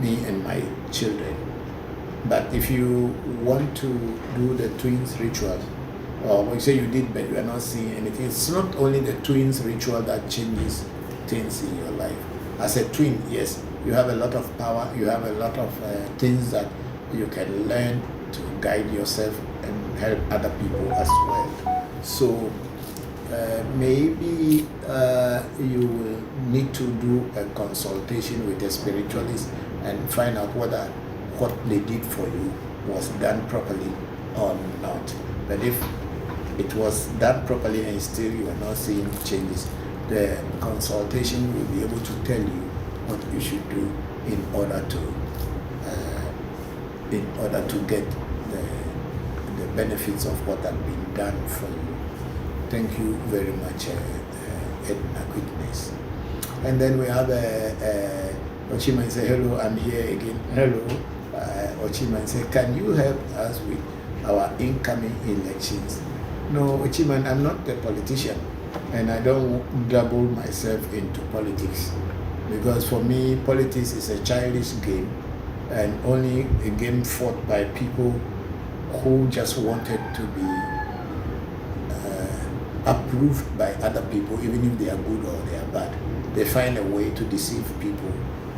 me and my children. But if you want to do the twins ritual, or you say you did but you are not seeing anything, it's not only the twins ritual that changes things in your life. As a twin, yes, you have a lot of power, you have a lot of things that you can learn to guide yourself and help other people as well. So maybe you will need to do a consultation with a spiritualist and find out whether what they did for you was done properly or not. But if it was done properly and still you are not seeing changes, the consultation will be able to tell you what you should do in order to get the benefits of what has been done for you. Thank you very much, Edna Quickness. And then we have Ochima say, hello, I'm here again. Hello. Ochima say, can you help us with our incoming elections? No, Ochima, I'm not a politician, and I don't double myself into politics, because for me, politics is a childish game, and only a game fought by people who just wanted to be approved by other people, even if they are good or they are bad. They find a way to deceive people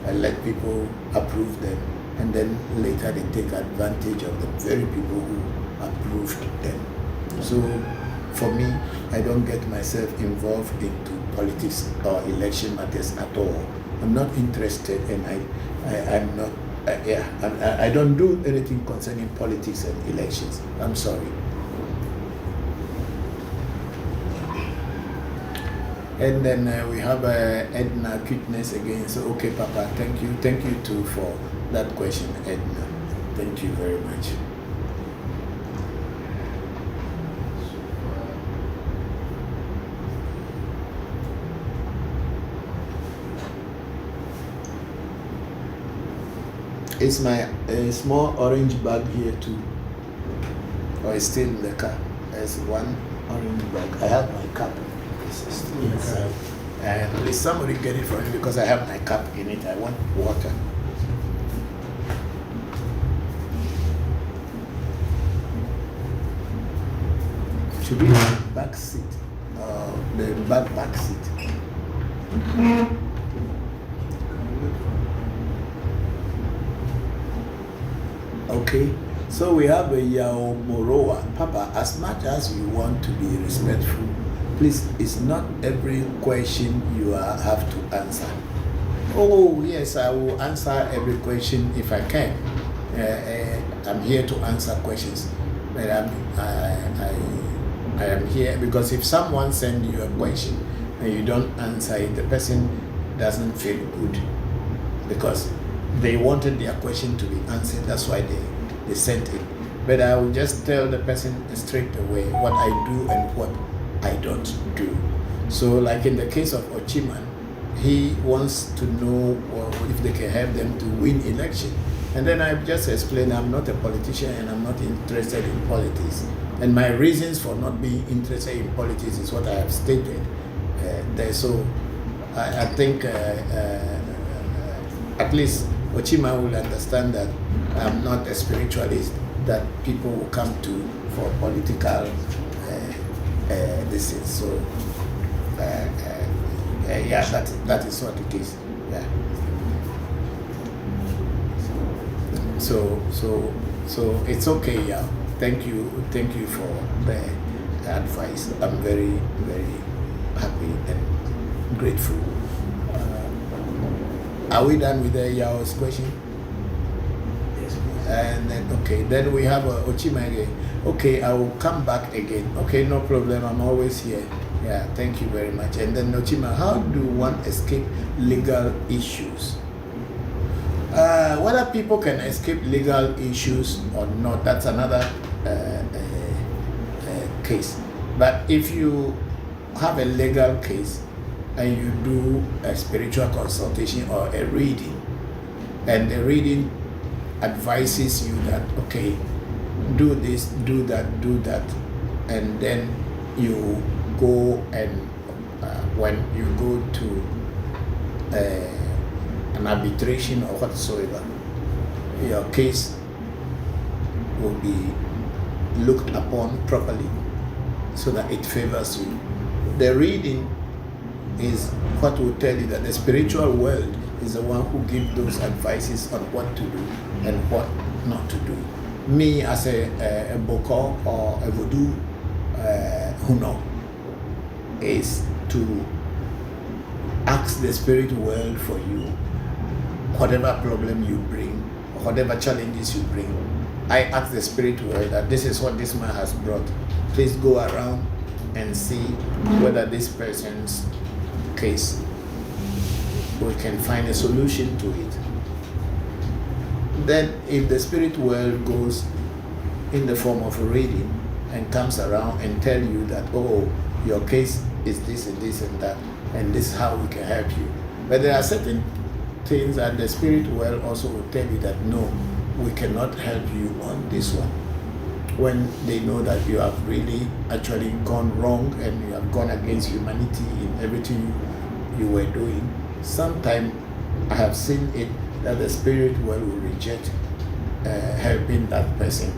and let people approve them, and then later they take advantage of the very people who approved them. So for me, I don't get myself involved into politics or election matters at all. I'm not interested, and I'm not. I don't do anything concerning politics and elections. I'm sorry. And then we have Edna Quickness again. So, okay, Papa, thank you. Thank you too for that question, Edna. Thank you very much. It's my small orange bag here too. Or it's still in the car. There's one orange bag. I have my cup. It's still inside. And please somebody get it for me, because I have my cup in it. I want water. should be the back seat, the back seat. Okay, so we have a Yao Moroa. Papa, as much as you want to be respectful, please, it's not every question you have to answer. Oh, yes, I will answer every question if I can. I'm here to answer questions. But I am here because if someone sends you a question and you don't answer it, the person doesn't feel good because they wanted their question to be answered. That's why they sent it. But I will just tell the person straight away what I do and what I don't do. So like in the case of Ochiman, he wants to know if they can help them to win election. And then I've just explained I'm not a politician and I'm not interested in politics. And my reasons for not being interested in politics is what I have stated there. So I think at least Ochima will understand that I'm not a spiritualist that people will come to for political this is. So yeah, that is what it is. Yeah. So it's okay. Yeah. Thank you for the advice. I'm very, very happy and grateful. Are we done with the Yao's question? Yes, please. And then then we have Ochima again. Okay, I will come back again. Okay, no problem. I'm always here. Yeah, thank you very much. And then Ochima, how do one escape legal issues? Whether people can escape legal issues or not, that's another case. But if you have a legal case and you do a spiritual consultation or a reading, and the reading advises you that, okay, do this, do that, and then you go and when you go to an arbitration or whatsoever, your case will be looked upon properly so that it favors you. The reading is what will tell you that the spiritual world is the one who gives those advices on what to do and what not to do. Me as a Bokor or a Voodoo Huno is to ask the spirit world for you, whatever problem you bring, whatever challenges you bring. I ask the spirit world that this is what this man has brought. Please go around and see whether this person's case, we can find a solution to it. Then if the spirit world goes in the form of a reading and comes around and tell you that, oh, your case is this and this and that, and this is how we can help you. But there are certain things that the spirit world also will tell you that, no, we cannot help you on this one. When they know that you have really actually gone wrong and you have gone against humanity in everything you were doing, sometimes I have seen it that the spirit world will reject helping that person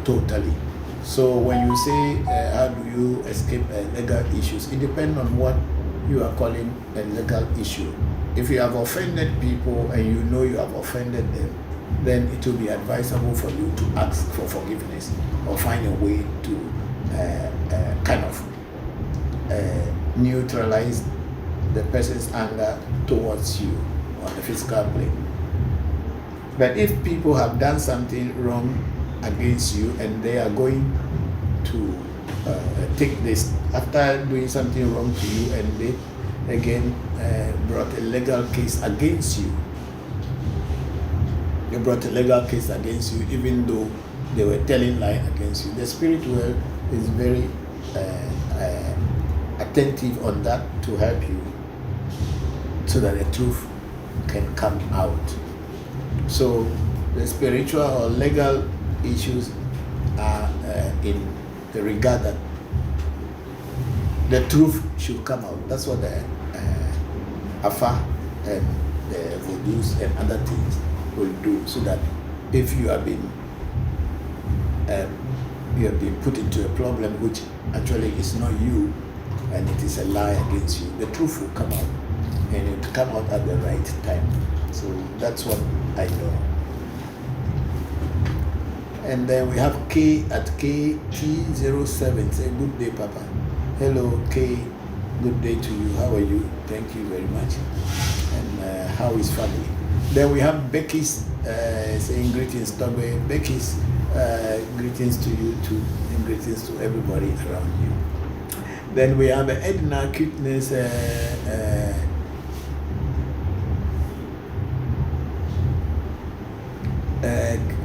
totally. So when you say how do you escape legal issues, it depends on what you are calling a legal issue. If you have offended people and you know you have offended them, then it will be advisable for you to ask for forgiveness or find a way to kind of neutralize the person's anger towards you on the physical plane. But if people have done something wrong against you and they are going to take this after doing something wrong to you, and they again brought a legal case against you, they brought a legal case against you even though they were telling lies against you. The spirit world is very attentive on that to help you so that the truth can come out. So the spiritual or legal issues are in the regard that the truth should come out. That's what the Afa and the Voodoos and other things will do, so that if you have been you have been put into a problem which actually is not you, and it is a lie against you. The truth will come out, and it will come out at the right time. So that's what I know. And then we have K at KT07. Say good day, Papa. Hello, K. Good day to you. How are you? Thank you very much. And how is family? Then we have Becky's saying greetings, Tobe. Becky's greetings to you too, and greetings to everybody around you. Then we have Edna Cuteness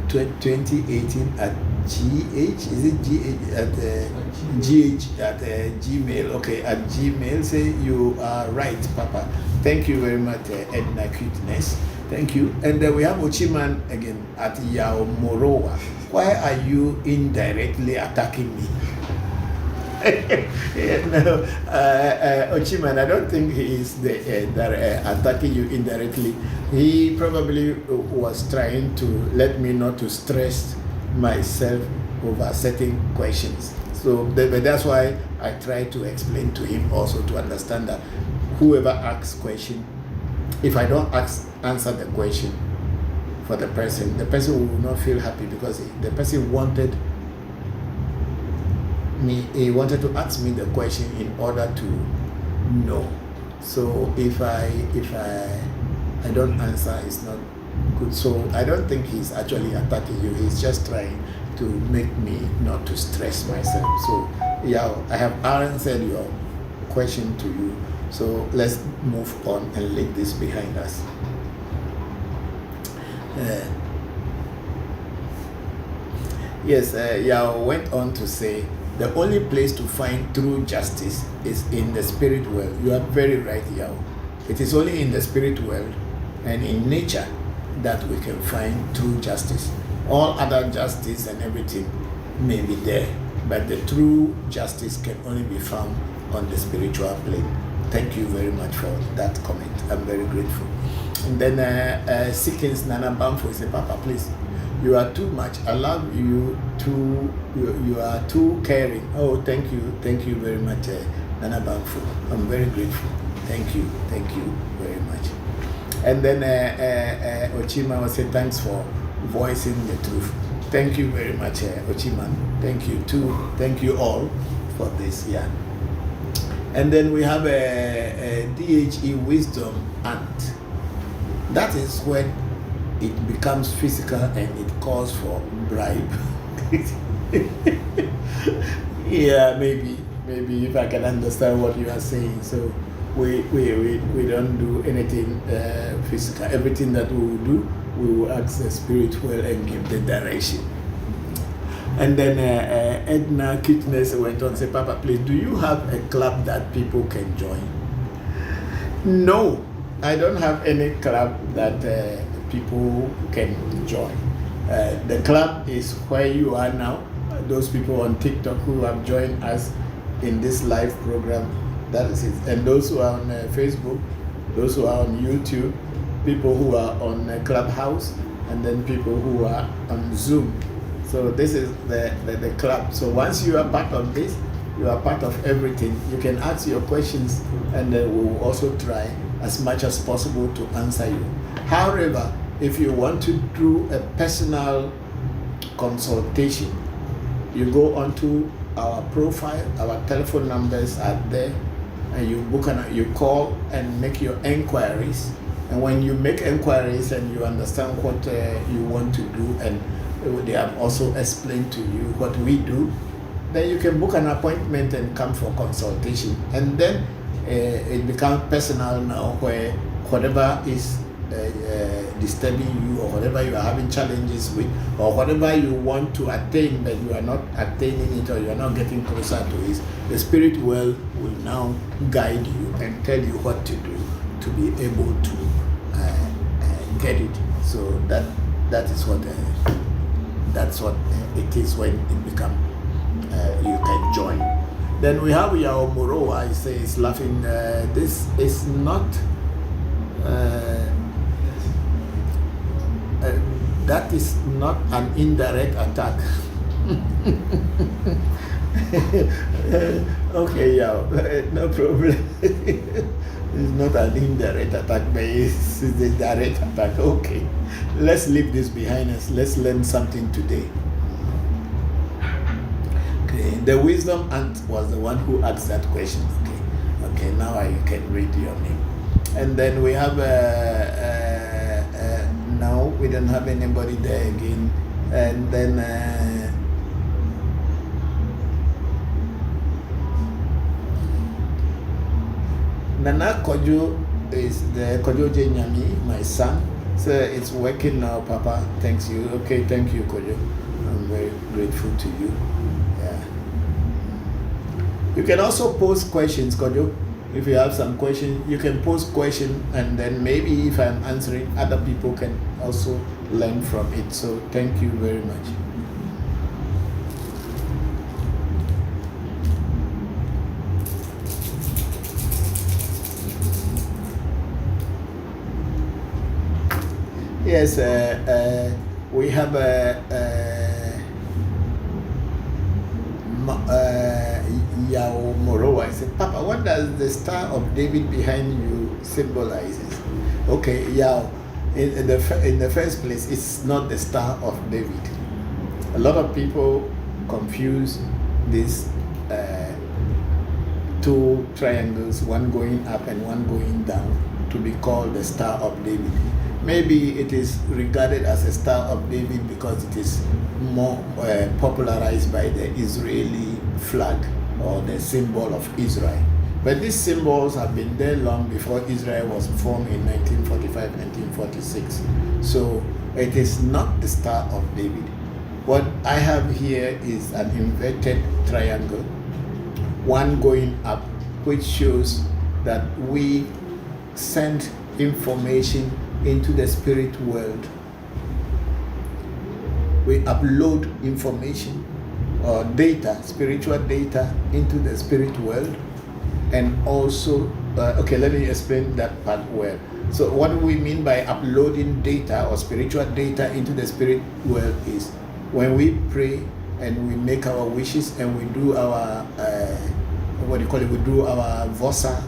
2018 at GH, is it GH at GH at Gmail? Okay, at Gmail. Say you are right, Papa. Thank you very much, Edna Cuteness. Thank you. And then we have Ochiman again at Yao Morowa. Why are you indirectly attacking me? No, Ochiman, I don't think he is attacking you indirectly. He probably was trying to let me not to stress myself over certain questions. So but that's why I try to explain to him also to understand that whoever asks question, if I don't answer the question for the person will not feel happy, because the person wanted to ask me the question in order to know. So if I don't answer, it's not good. So I don't think he's actually attacking you. He's just trying to make me not to stress myself. So yeah, I have answered your question to you. So let's move on and leave this behind us. Yes, Yao went on to say, the only place to find true justice is in the spirit world. You are very right, Yao. It is only in the spirit world and in nature that we can find true justice. All other justice and everything may be there, but the true justice can only be found on the spiritual plane. Thank you very much for that comment. I'm very grateful. And then Seekins Nana Bamfo said, Papa, please, you are too much. I love you too. You are too caring. Oh, thank you very much, Nana Bamfo. I'm very grateful. Thank you very much. And then Ochima was saying, thanks for voicing the truth. Thank you very much, Ochima. Thank you too. Thank you all for this. Yeah. And then we have a DHE wisdom ant. That is when it becomes physical and it calls for bribe. Yeah, maybe if I can understand what you are saying. So we don't do anything physical. Everything that we will do, we will ask the spirit well and give the direction. And then Edna Cuteness went on and said, Papa, please, do you have a club that people can join? No, I don't have any club that people can join. The club is where you are now. Those people on TikTok who have joined us in this live program, that is it. And those who are on Facebook, those who are on YouTube, people who are on Clubhouse, and then people who are on Zoom. So this is the club. So once you are part of this, you are part of everything. You can ask your questions, and we will also try as much as possible to answer you. However, if you want to do a personal consultation, you go onto our profile, our telephone numbers are there, and you call and make your enquiries. And when you make enquiries and you understand what you want to do, and they have also explained to you what we do, then you can book an appointment and come for consultation. And then it becomes personal now, where whatever is disturbing you, or whatever you are having challenges with, or whatever you want to attain but you are not attaining it, or you are not getting closer to it, the spirit world will now guide you and tell you what to do to be able to get it. So that is what that's what it is when it becomes you can join. Then we have Yao Morowa. He says, laughing, this is not that is not an indirect attack. Okay, yeah, no problem. It's not an indirect attack, but it's a direct attack. Okay, let's leave this behind us. Let's learn something today. Okay, the wisdom ant was the one who asked that question. Okay, now I can read your name. And then we have now we don't have anybody there again. And then Nana Kojo is the Kojo Jenyami, my son. So it's working now, Papa. Thanks you. Okay, thank you, Kojo. I'm very grateful to you. Yeah. You can also post questions, Kojo. If you have some questions, you can post questions, and then maybe if I'm answering, other people can also learn from it. So thank you very much. Yes, we have Yao Moroa. I said, Papa, what does the Star of David behind you symbolizes? Okay, Yao, in the first place, it's not the Star of David. A lot of people confuse these two triangles, one going up and one going down, to be called the Star of David. Maybe it is regarded as a Star of David because it is more popularized by the Israeli flag or the symbol of Israel. But these symbols have been there long before Israel was formed in 1945, 1946. So it is not the Star of David. What I have here is an inverted triangle, one going up, which shows that we send information into the spirit world. We upload information or data, spiritual data, into the spirit world. And also, okay, let me explain that part well. So what do we mean by uploading data or spiritual data into the spirit world is when we pray and we make our wishes and we do our, we do our vosa,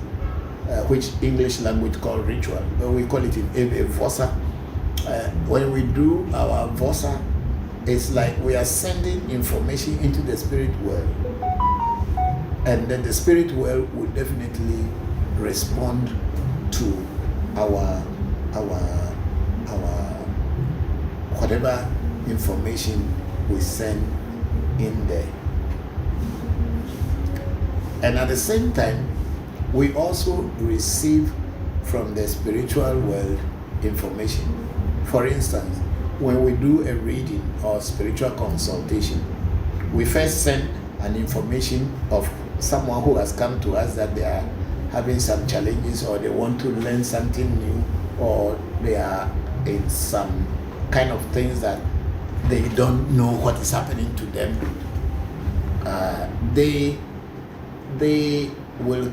which English language call ritual, but we call it in a vosa. When we do our vosa, it's like we are sending information into the spirit world, and then the spirit world will definitely respond to our whatever information we send in there. And at the same time, we also receive from the spiritual world information. For instance, when we do a reading or spiritual consultation, we first send an information of someone who has come to us that they are having some challenges or they want to learn something new, or they are in some kind of things that they don't know what is happening to them. They will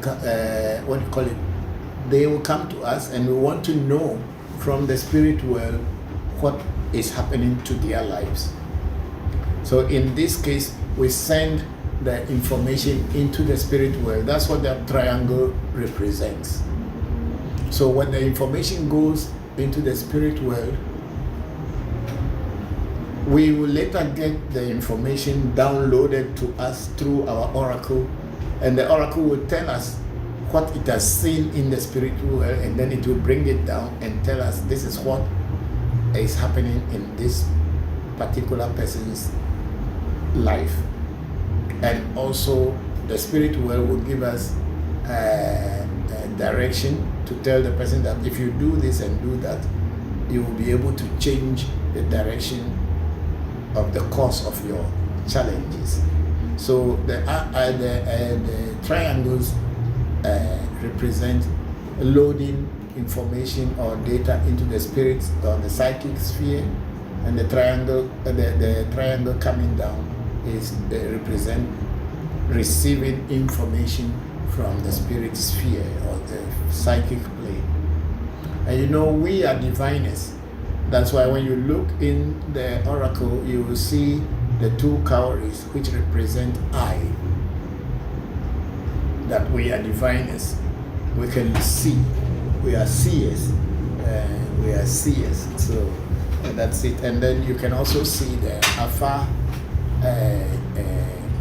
they will come to us, and we want to know from the spirit world what is happening to their lives. So in this case, we send the information into the spirit world. That's what that triangle represents. So when the information goes into the spirit world, we will later get the information downloaded to us through our oracle, and the oracle will tell us what it has seen in the spiritual world, and then it will bring it down and tell us this is what is happening in this particular person's life. And also the spirit world will give us a direction to tell the person that if you do this and do that, you will be able to change the direction of the course of your challenges. So the triangles represent loading information or data into the spirit or the psychic sphere, and the triangle coming down is represent receiving information from the spirit sphere or the psychic plane. And you know, we are diviners. That's why when you look in the oracle, you will see the two cowries which represent I, that we are diviners. We can see. We are seers. We are seers. So that's it. And then you can also see the Afa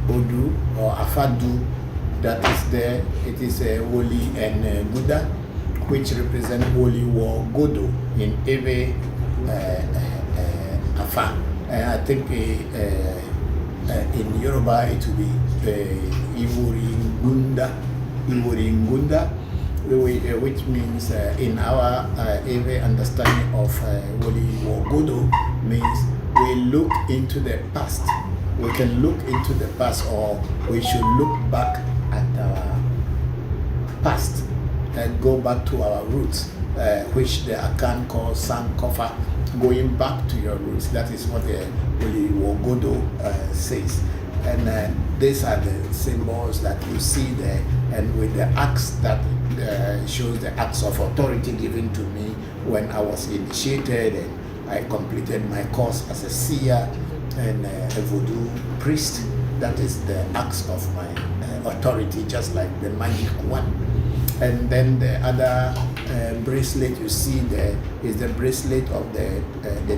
Odu or Afadu that is there. It is Woli and Buddha, which represent Woli War Godo in Ewe Afa. I think in Yoruba it will be Iwori Ngunda, which means in our Ewe understanding of Woli Wogodo means we look into the past. We can look into the past, or we should look back at our past and go back to our roots, which the Akan calls Sankofa, going back to your roots. That is what the Woli Wogodo says. And these are the symbols that you see there, and with the axe that shows the acts of authority given to me when I was initiated and I completed my course as a seer and a voodoo priest. That is the acts of my authority, just like the magic one. And then the other bracelet you see there is the bracelet of the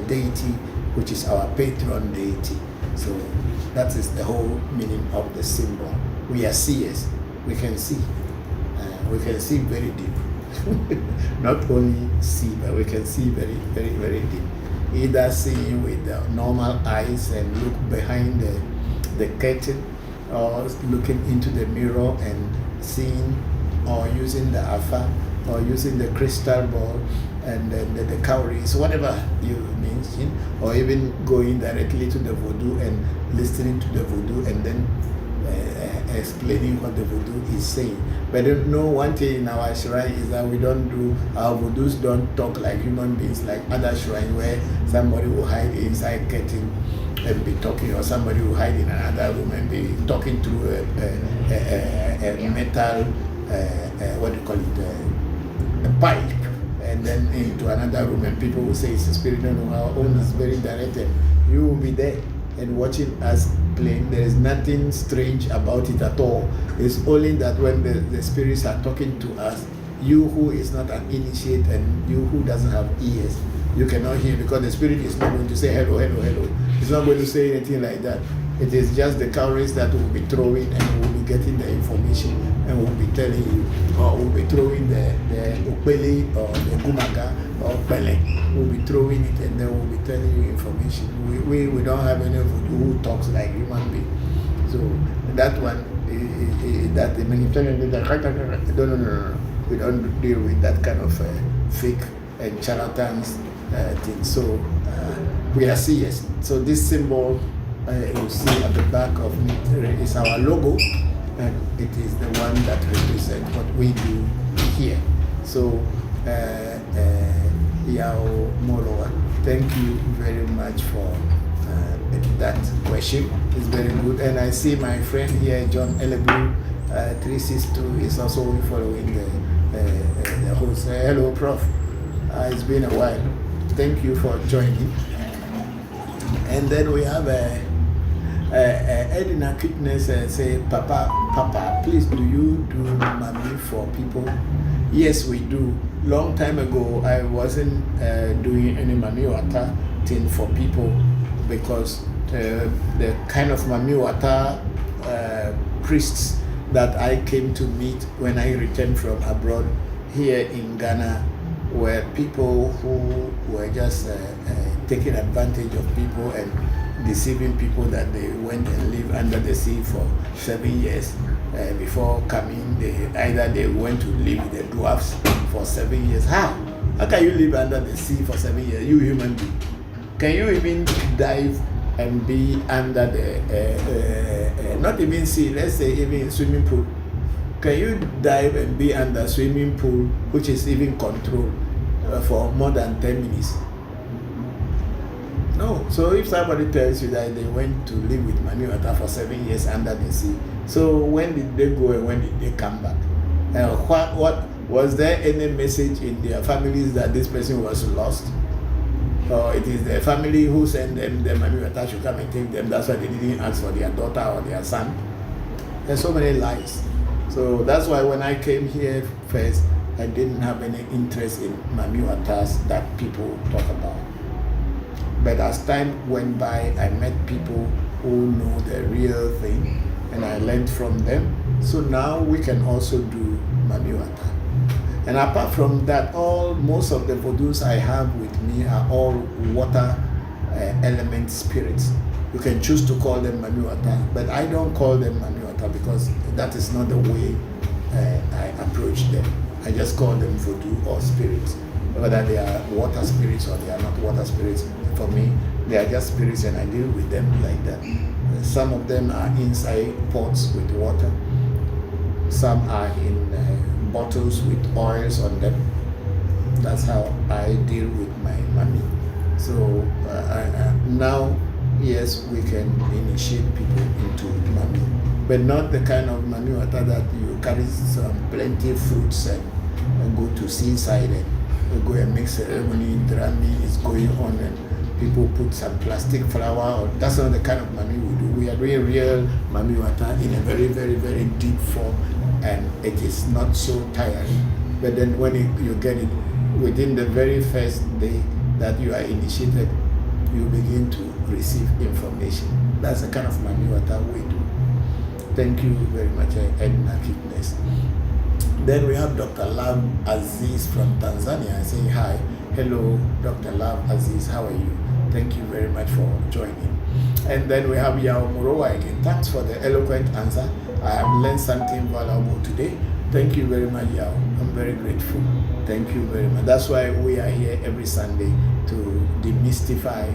deity, which is our patron deity. So that is the whole meaning of the symbol. We are seers. We can see. We can see very deep. Not only see, but we can see very, very, very deep. Either seeing with the normal eyes and look behind the curtain, or looking into the mirror and seeing, or using the Afa, or using the crystal ball and the cowries, whatever you mention, or even going directly to the voodoo and listening to the voodoo and then explaining what the voodoo is saying. But one thing in our shrine is that our voodoos don't talk like human beings, like other shrines where somebody will hide inside curtain and be talking, or somebody will hide in another room and be talking through a metal, what do you call it, a pipe, and then into another room, and people will say it's a spirit. No, our own is very direct, and you will be there and watching us playing. There is nothing strange about it at all. It's only that when the spirits are talking to us, you who is not an initiate and you who doesn't have ears, you cannot hear, because the spirit is not going to say hello, hello, hello. It's not going to say anything like that. It is just the cowries that will be throwing, and will be getting the information and will be telling you, or will be throwing the Opele or the Gumaga or Pele, will be throwing it and they will be telling you information. We don't have any who talks like human being. So that one, that the manipulation, no. We don't deal with that kind of fake and charlatans thing. So we are serious. So this symbol you see at the back of me is our logo, and it is the one that represents what we do here. So Yao Moroa, thank you very much for that question. It's very good. And I see my friend here, John Elebu, 362, is also following the host. Hello, Prof. It's been a while. Thank you for joining. And then we have Edina Quickness say, Papa, please, do you do mami for people? Yes, we do. Long time ago, I wasn't doing any mami wata thing for people, because the kind of mami wata priests that I came to meet when I returned from abroad here in Ghana were people who were just taking advantage of people and deceiving people that they went and lived under the sea for 7 years. Before coming, they went to live with the dwarfs for 7 years. How can you live under the sea for 7 years, you human being? Can you even dive and be under the, not even sea, let's say even swimming pool? Can you dive and be under swimming pool, which is even controlled, for more than 10 minutes? No. So if somebody tells you that they went to live with Mami Wata for 7 years under the sea, so when did they go and when did they come back? What was there any message in their families that this person was lost? or it is the family who send them the Mami Wata should come and take them. That's why they didn't ask for their daughter or their son. There's so many lies. So that's why when I came here first, I didn't have any interest in Mami Watas that people talk about. But as time went by, I met people who know the real thing, and I learned from them. So now we can also do Mami Wata. And apart from that, most of the voodoos I have with me are all water element spirits. You can choose to call them Mami Wata, but I don't call them Mami Wata because that is not the way I approach them. I just call them voodoo or spirits. Whether they are water spirits or they are not water spirits, for me, they are just spirits and I deal with them like that. Some of them are inside pots with water. Some are in bottles with oils on them. That's how I deal with my Mami. So now, yes, we can initiate people into Mami, but not the kind of Mami Wata that you carry some plenty fruits and go to seaside and go and make ceremony, drama is going on and people put some plastic flower. Or, that's not the kind of Mami we do. We are doing real Mami Wata in a very, very, very deep form, and it is not so tiring. But then when you get it, within the very first day that you are initiated, you begin to receive information. That's the kind of Mami Wata we do. Thank you very much, Edna Kipnes. Then we have Dr. Love Aziz from Tanzania saying hi. Hello, Dr. Love Aziz, how are you? Thank you very much for joining. And then we have Yao Murowa again. Thanks for the eloquent answer. I have learned something valuable today. Thank you very much, Yao. I'm very grateful. Thank you very much. That's why we are here every Sunday to demystify,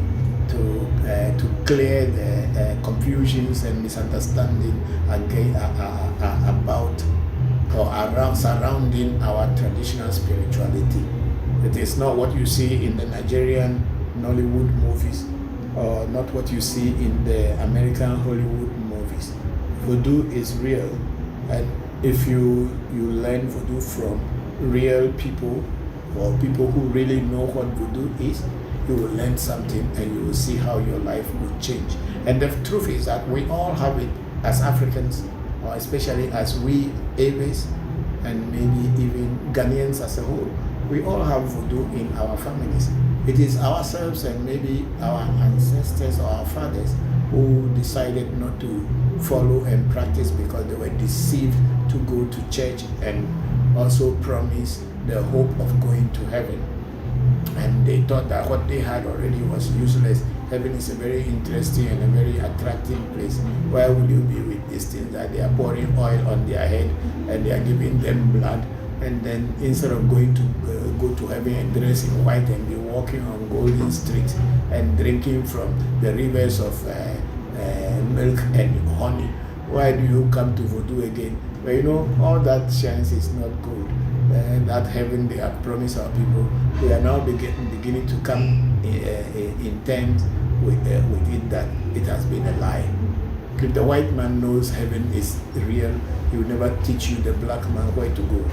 to clear the confusions and misunderstanding again about or around surrounding our traditional spirituality. It is not what you see in the Nigerian Nollywood movies or not what you see in the American Hollywood movies. Voodoo is real, and if you learn voodoo from real people or people who really know what voodoo is, you will learn something and you will see how your life will change. And the truth is that we all have it as Africans, or especially as we Aves and maybe even Ghanaians as a whole. We all have voodoo in our families. It is ourselves and maybe our ancestors or our fathers who decided not to follow and practice because they were deceived to go to church and also promised the hope of going to heaven. And they thought that what they had already was useless. Heaven is a very interesting and a very attractive place. Why would you be with these things that they are pouring oil on their head and they are giving them blood? And then instead of going to go to heaven and dress in white and be walking on golden streets and drinking from the rivers of milk and honey, why do you come to voodoo again? But you know, all that chance is not good. And that heaven they have promised our people, we are now beginning to come in terms with it that it has been a lie. If the white man knows heaven is real, he will never teach you, the black man, where to go.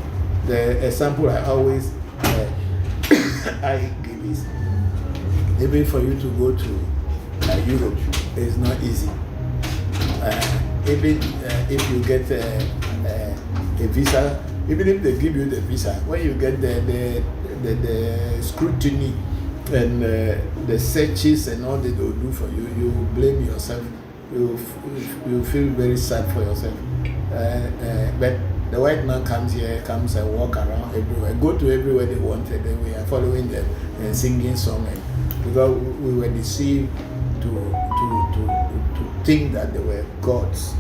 The example I always I give is, even for you to go to Europe, it's not easy. Even if you get a visa, even if they give you the visa, when you get the scrutiny and the searches and all that they'll do for you, you blame yourself. You feel very sad for yourself. But the white man comes here, comes and walk around everywhere, go to everywhere they wanted, and we are following them and singing songs. Because we were deceived to think that they were gods.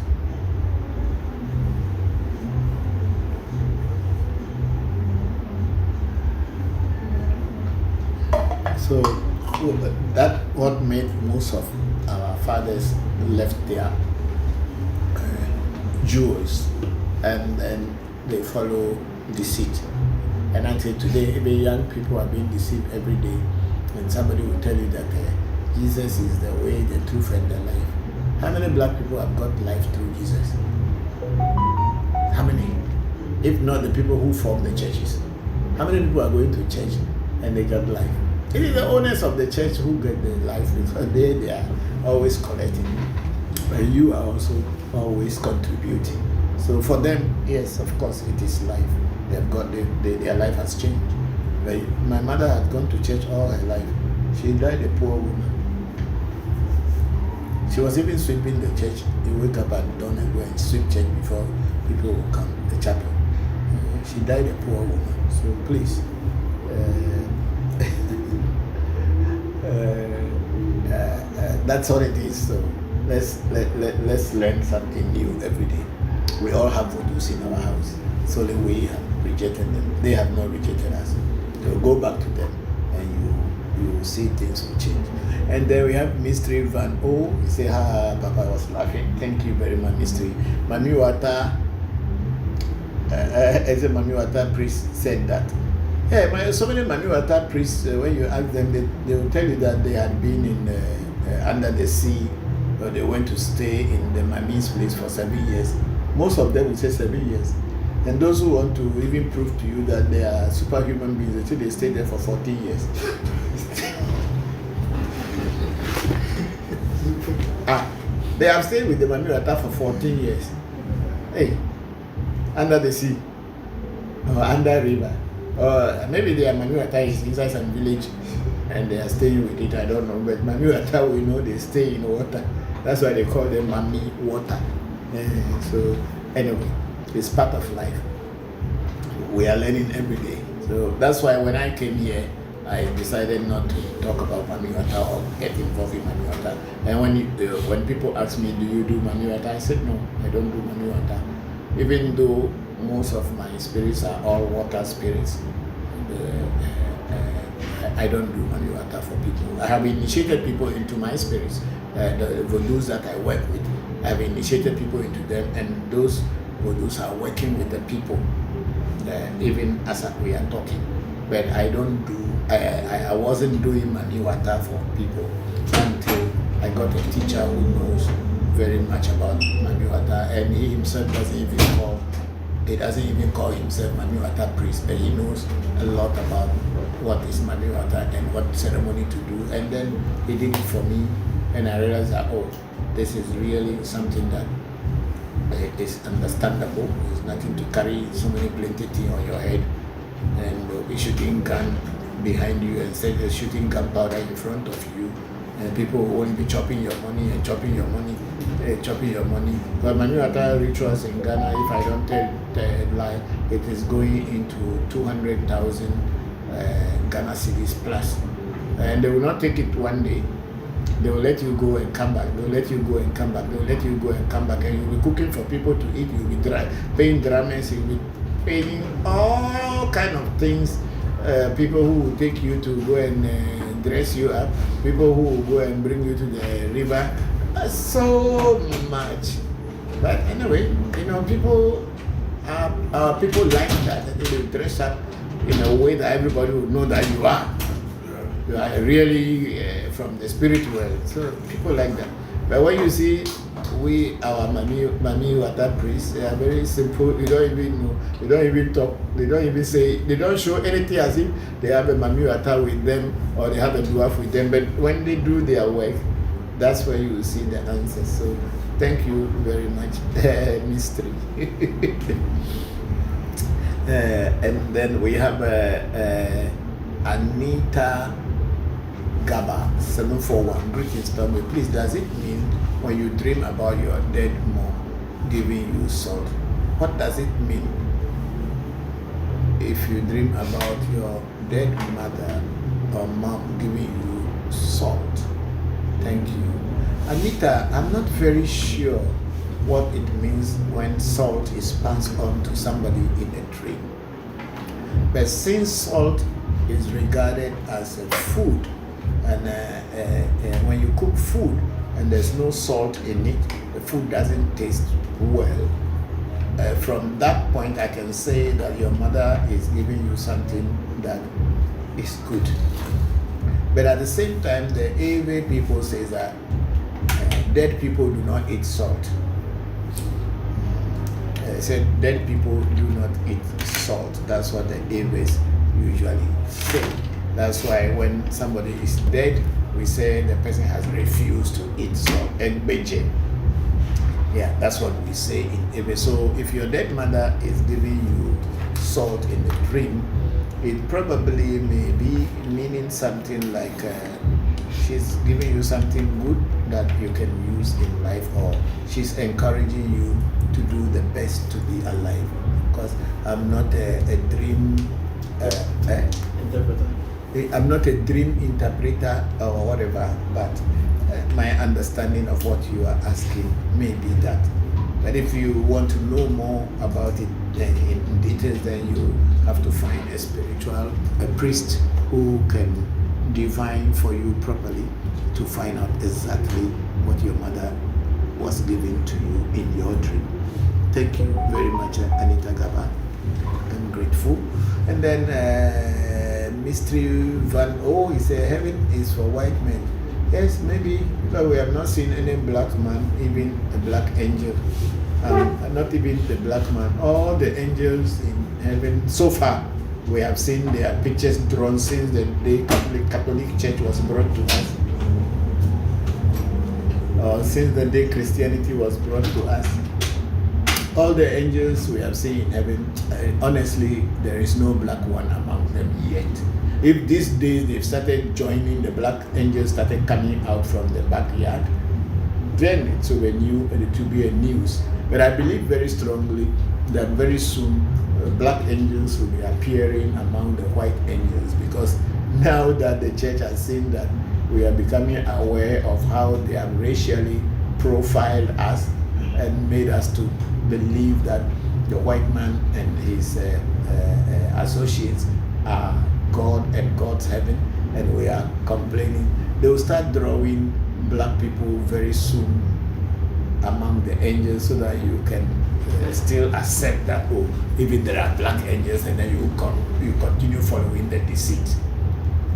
So that's what made most of our fathers left their jewels and then they follow deceit. And until today, even young people are being deceived every day. And somebody will tell you that Jesus is the way, the truth, and the life. How many black people have got life through Jesus? How many? If not the people who form the churches. How many people are going to church and they got life? It is the owners of the church who get the life because they are always collecting. And you are also always contributing. So for them, yes, of course, it is life. They've got their life has changed. But my mother had gone to church all her life. She died a poor woman. She was even sweeping the church. You wake up at dawn and go and sweep church before people will come, the chapel. She died a poor woman. So please, that's all it is. So let's learn something new every day. We all have vodus in our house. So we have rejected them. They have not rejected us. So go back to them, and you will see things will change. And then we have Mystery Van O. You say, Papa was laughing. Thank you very much, Mystery. Mami Wata, as a Mami Wata priest said that. Yeah, so many Mami Wata priests, when you ask them, they will tell you that they had been in under the sea, or they went to stay in the Mami's place for 7 years. Most of them will say 7 years. And those who want to even prove to you that they are superhuman beings, until they stay there for 14 years. They have stayed with the Mami Wata for 14 years. Hey, under the sea, or under river, or maybe their Mami Wata is inside some village and they are staying with it, I don't know. But Mami Wata, we know they stay in water. That's why they call them Mami Water. So anyway, it's part of life. We are learning every day. So that's why when I came here, I decided not to talk about Mami Wata or get involved in Mami Wata. And when people ask me, do you do Mami Wata? I said, no, I don't do Mami Wata. Even though most of my spirits are all water spirits, I don't do Mami Wata for people. I have initiated people into my spirits. The vodus that I work with, I have initiated people into them, and those vodus are working with the people, even as we are talking. But I don't do, I wasn't doing Mami Wata for people until I got a teacher who knows very much about Mami Wata, and he himself doesn't even call himself Mami Wata priest, but he knows a lot about what is Mami Wata and what ceremony to do. And then he did it for me, and I realized that, oh, this is really something that is understandable. There's nothing to carry so many plenty things on your head, and a shooting gun behind you and say a shooting gun powder in front of you, and people will only be chopping your money and chopping your money. But Mami Wata rituals in Ghana, if I don't tell the lie, it is going into 200,000 Ghana cedis plus, and they will not take it one day. They will let you go and come back. They will let you go and come back. They will let you go and come back. And you'll be cooking for people to eat. You'll be paying dramas. You'll be paying all kind of things. People who will take you to go and dress you up. People who will go and bring you to the river. So much. But anyway, people like that. They will dress up in a way that everybody will know that you are. You are really from the spirit world. So people like that. But when you see our Mami Wata priests, they are very simple. You don't even know. They don't even talk. They don't even say. They don't show anything as if they have a Mami Wata with them or they have a dwarf with them. But when they do their work, that's where you will see the answer. So thank you very much, Mystery. And then we have Anita Gaba 741. Greetings, tell me, please, does it mean when you dream about your dead mom giving you salt? What does it mean if you dream about your dead mother or mom giving you salt? Thank you. Anita, I'm not very sure what it means when salt is passed on to somebody in a dream. But since salt is regarded as a food, and when you cook food and there's no salt in it, the food doesn't taste well. From that point, I can say that your mother is giving you something that is good. But at the same time, the AV people say that dead people do not eat salt. They said dead people do not eat salt. That's what the AVs usually say. That's why when somebody is dead, we say the person has refused to eat salt. Yeah, that's what we say in Ebe. So if your dead mother is giving you salt in the dream, it probably may be meaning something like she's giving you something good that you can use in life, or she's encouraging you to do the best to be alive. Because I'm not a dream Interpreter. I'm not a dream interpreter or whatever, but my understanding of what you are asking may be that. But if you want to know more about it in details, then you have to find a priest who can divine for you properly to find out exactly what your mother was giving to you in your dream. Thank you very much, Anita Gaba. I'm grateful. And then Mystery Van O, he said, heaven is for white men. Yes, maybe, because we have not seen any black man, even a black angel. Not even the black man. All the angels in heaven, so far, we have seen their pictures drawn since the day Catholic Church was brought to us. Or since the day Christianity was brought to us. All the angels we have seen in heaven, honestly, there is no black one among them yet. If these days they've started joining, the black angels started coming out from the backyard, then it will be a news. But I believe very strongly that very soon black angels will be appearing among the white angels, because now that the church has seen that we are becoming aware of how they have racially profiled us and made us to believe that the white man and his associates are God and God's heaven, and we are complaining. They will start drawing black people very soon among the angels, so that you can still accept that, oh, even there are black angels, and then you continue following the deceit.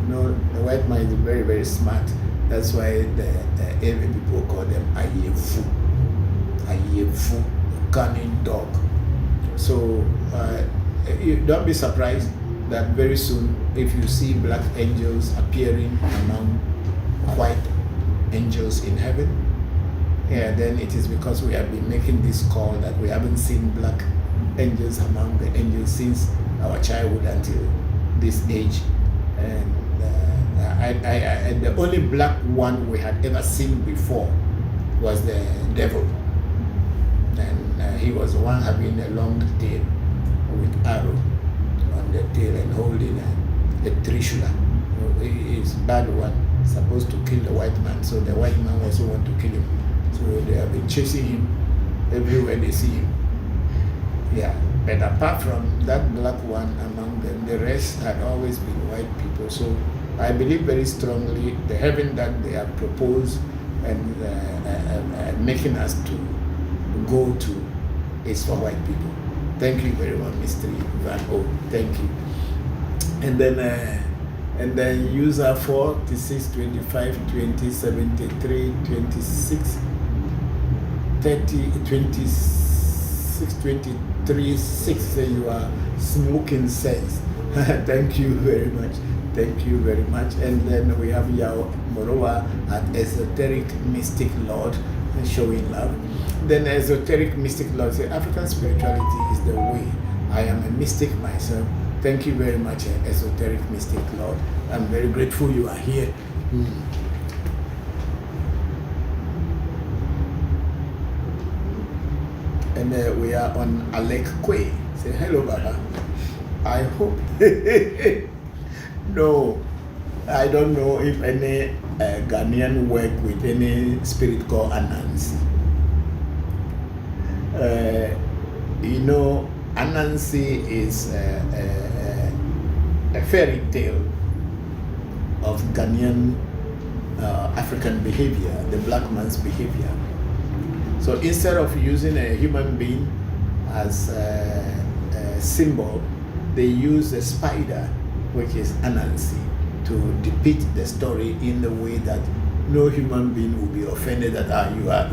You know, the white man is very, very smart. That's why the Ewe people call them Ayefu. Ayefu, cunning dog. So you don't be surprised that very soon, if you see black angels appearing among white angels in heaven, yeah, then it is because we have been making this call that we haven't seen black angels among the angels since our childhood until this age. And the only black one we had ever seen before was the devil. And he was the one having a long tail with arrow on the tail and holding a trishula. He's a bad one, supposed to kill the white man, so the white man also want to kill him. So they have been chasing him everywhere they see him. Yeah, but apart from that black one among them, the rest had always been white people. So I believe very strongly the heaven that they have proposed and making us to go to is for white people. Thank you very much, Mr. Van O. Thank you. And then user 46 25 20 73 26 30 26 23 6 say you are smoking sense. Thank you very much. Thank you very much. And then we have Yao Morowa at Esoteric Mystic Lord showing love. Then Esoteric Mystic Lord say African spirituality is the way. I am a mystic myself. Thank you very much, Esoteric Mystic Lord. I'm very grateful you are here. And we are on Alec Kwe. Say hello, Baba. I hope. No, I don't know if any Ghanaian work with any spirit called Anansi. You know, Anansi is a fairy tale of Ghanaian African behavior, the black man's behavior. So instead of using a human being as a symbol, they use a spider, which is Anansi, to depict the story in the way that no human being will be offended that you are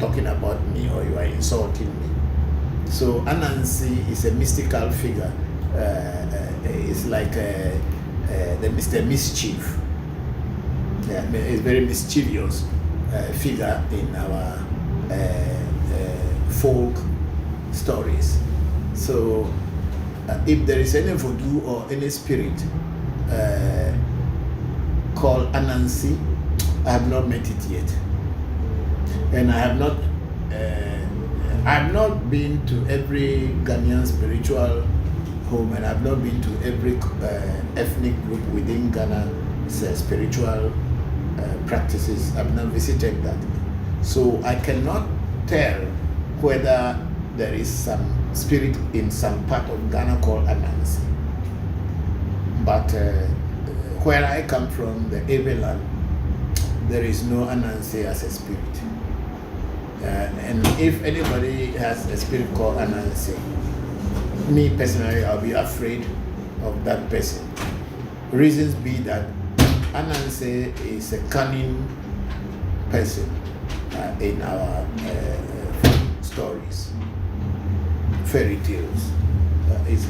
talking about me or you are insulting me. So Anansi is a mystical figure. It's like the Mr. Mischief. Yeah, is very mischievous figure in our folk stories. So if there is any voodoo or any spirit called Anansi, I have not met it yet, and I have not been to every Ghanaian spiritual home, and I've not been to every ethnic group within Ghana's spiritual practices. I've not visited that, so I cannot tell whether there is some spirit in some part of Ghana called Anansi. But where I come from, the Ewe land, there is no Anansi as a spirit. And if anybody has a spirit called Anansi, me personally, I'll be afraid of that person. Reasons be that Anansi is a cunning person in our stories, fairy tales. Is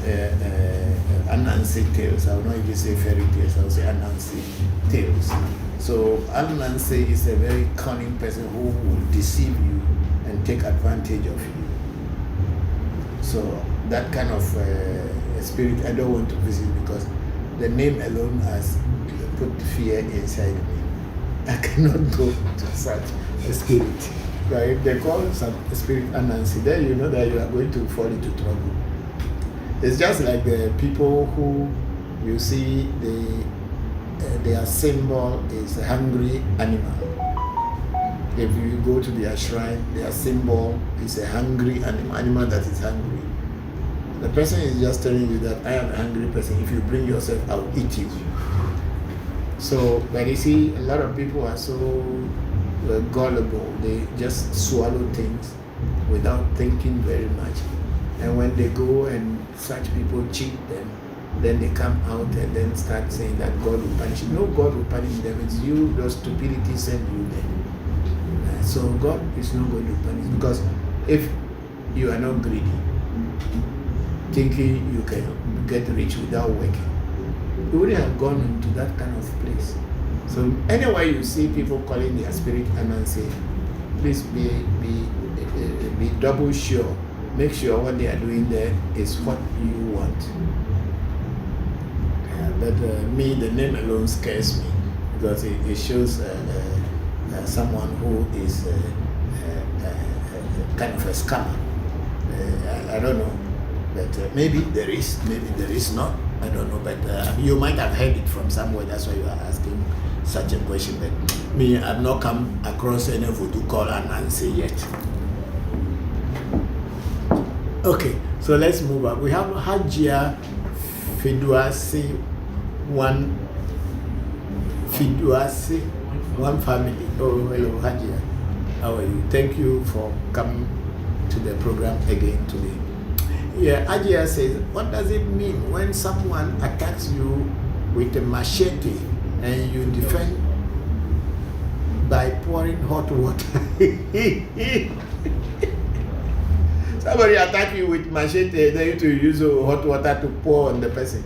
Anansi tales. I will not even say fairy tales, I will say Anansi tales. So Anansi is a very cunning person who will deceive you and take advantage of you. So that kind of spirit I don't want to visit, because the name alone has put fear inside me. I cannot go to such a spirit. Right? If they call some spirit Anansi, then you know that you are going to fall into trouble. It's just like the people who you see their symbol is a hungry animal. If you go to their shrine, their symbol is a hungry animal that is hungry. The person is just telling you that I am a hungry person. If you bring yourself, I will eat you. So, but you see, a lot of people are so gullible. They just swallow things without thinking very much. And when they go and such people cheat them, then they come out and then start saying that God will punish them. No, God will punish them. It's you, your stupidity sent you there. So God is not going to punish, because if you are not greedy, thinking you can get rich without working, you wouldn't have gone into that kind of place. So anyway, you see people calling their spirit Anansi, please be double sure. Make sure what they are doing there is what you want. But me, the name alone scares me, because it shows someone who is kind of a scammer. I don't know, but maybe there is not. I don't know, but you might have heard it from somewhere. That's why you are asking such a question. But me, I've not come across any voodoo called Anansi yet. Okay, so let's move on. We have Hajia Fiduasi, one family. Oh, hello, Hajia. How are you? Thank you for coming to the program again today. Yeah, Hajia says, what does it mean when someone attacks you with a machete and you defend by pouring hot water? Somebody attack you with machete, then you use hot water to pour on the person.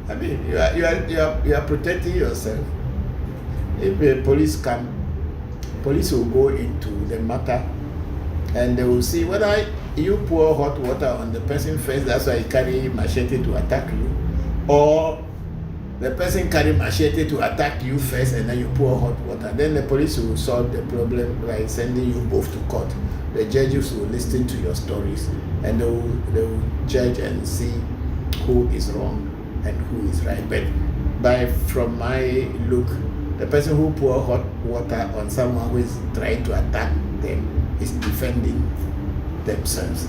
I mean, you are protecting yourself. If the police come, police will go into the matter, and they will see whether you pour hot water on the person first. That's why he carry machete to attack you, or the person carry machete to attack you first, and then you pour hot water. Then the police will solve the problem by sending you both to court. The judges will listen to your stories, and they will judge and see who is wrong and who is right. But from my look, the person who pour hot water on someone who is trying to attack them is defending themselves.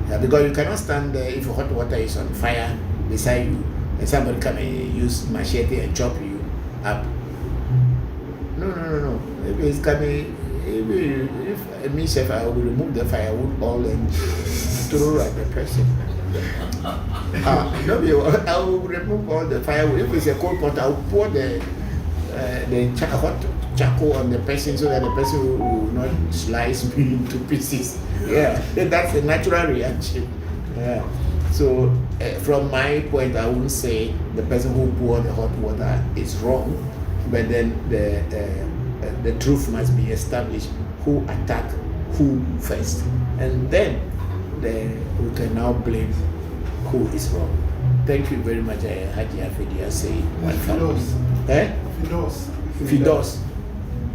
Yeah, because you cannot stand there if hot water is on fire beside you and somebody come and use machete and chop you up. No. If it's coming. If myself, I will remove the firewood all and throw at the person. I will remove all the firewood. If it's a cold pot, I will pour the hot charcoal on the person so that the person will not slice me into pieces. Yeah, that's a natural reaction. Yeah. So from my point, I wouldn't say the person who poured the hot water is wrong, but then the truth must be established. Who attacked who first, and then we can now blame who is wrong. Thank you very much, Haji Afedia. Say Fidos. Fidos. Fidos.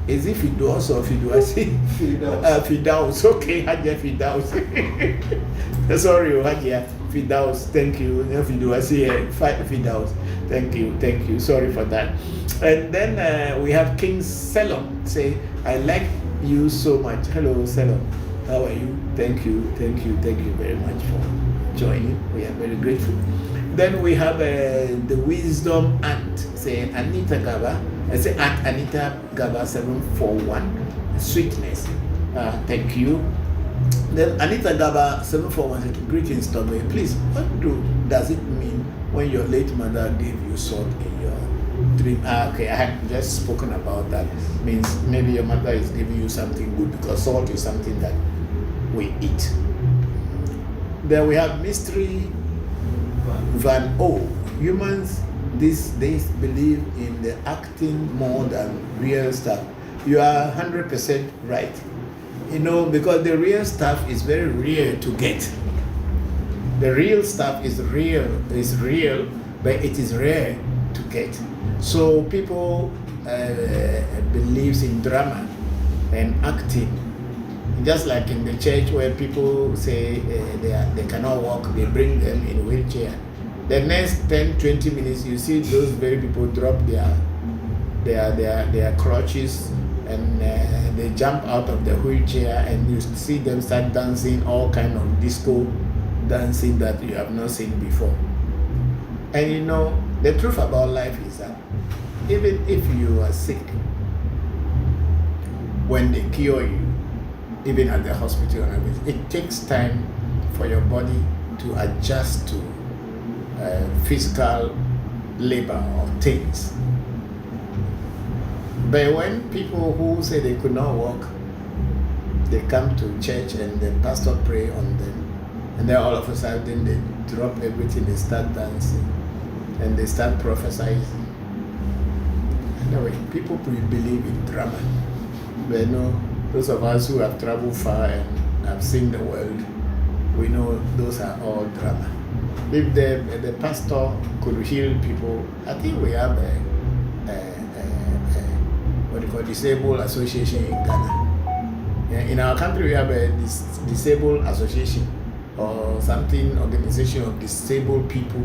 Is it Fidos or Fiduasi? Fidos. Fidaus. Okay, Haji Fidaus. Sorry, Haji Fidaus. Thank you. Fiduasi. Fidaus. Thank you. Sorry for that. And then we have King Selon. Say, I like you so much. Hello, Selon. How are you? Thank you very much for joining. We are very grateful. Then we have the wisdom aunt. Say Anita Gaba. I say Aunt Anita Gaba 741. Sweetness. Thank you. Then Anita Gaba 741 said, greetings, Tommy. Please, what does it mean when your late mother gave you salt in your dream? Okay, I had just spoken about that. Means maybe your mother is giving you something good, because salt is something that we eat. Then we have Mystery Van O. Humans these days believe in the acting more than real stuff. You are 100% right. Because the real stuff is very rare to get. The real stuff is real, but it is rare to get. So people believes in drama and acting. Just like in the church where people say they cannot walk, they bring them in a wheelchair. The next 10-20 minutes, you see those very people drop their crutches, and they jump out of the wheelchair, and you see them start dancing all kind of disco dancing that you have not seen before. And the truth about life is that even if you are sick, when they cure you, even at the hospital and everything, it takes time for your body to adjust to physical labor or things. But when people who say they could not walk, they come to church and the pastor pray on them, and then all of a sudden they drop everything, they start dancing, and they start prophesying. Anyway, people believe in drama. But those of us who have traveled far and have seen the world, we know those are all drama. If the pastor could heal people, I think we have what you call disabled association in Ghana. In our country, we have a disabled association or something, organization of disabled people.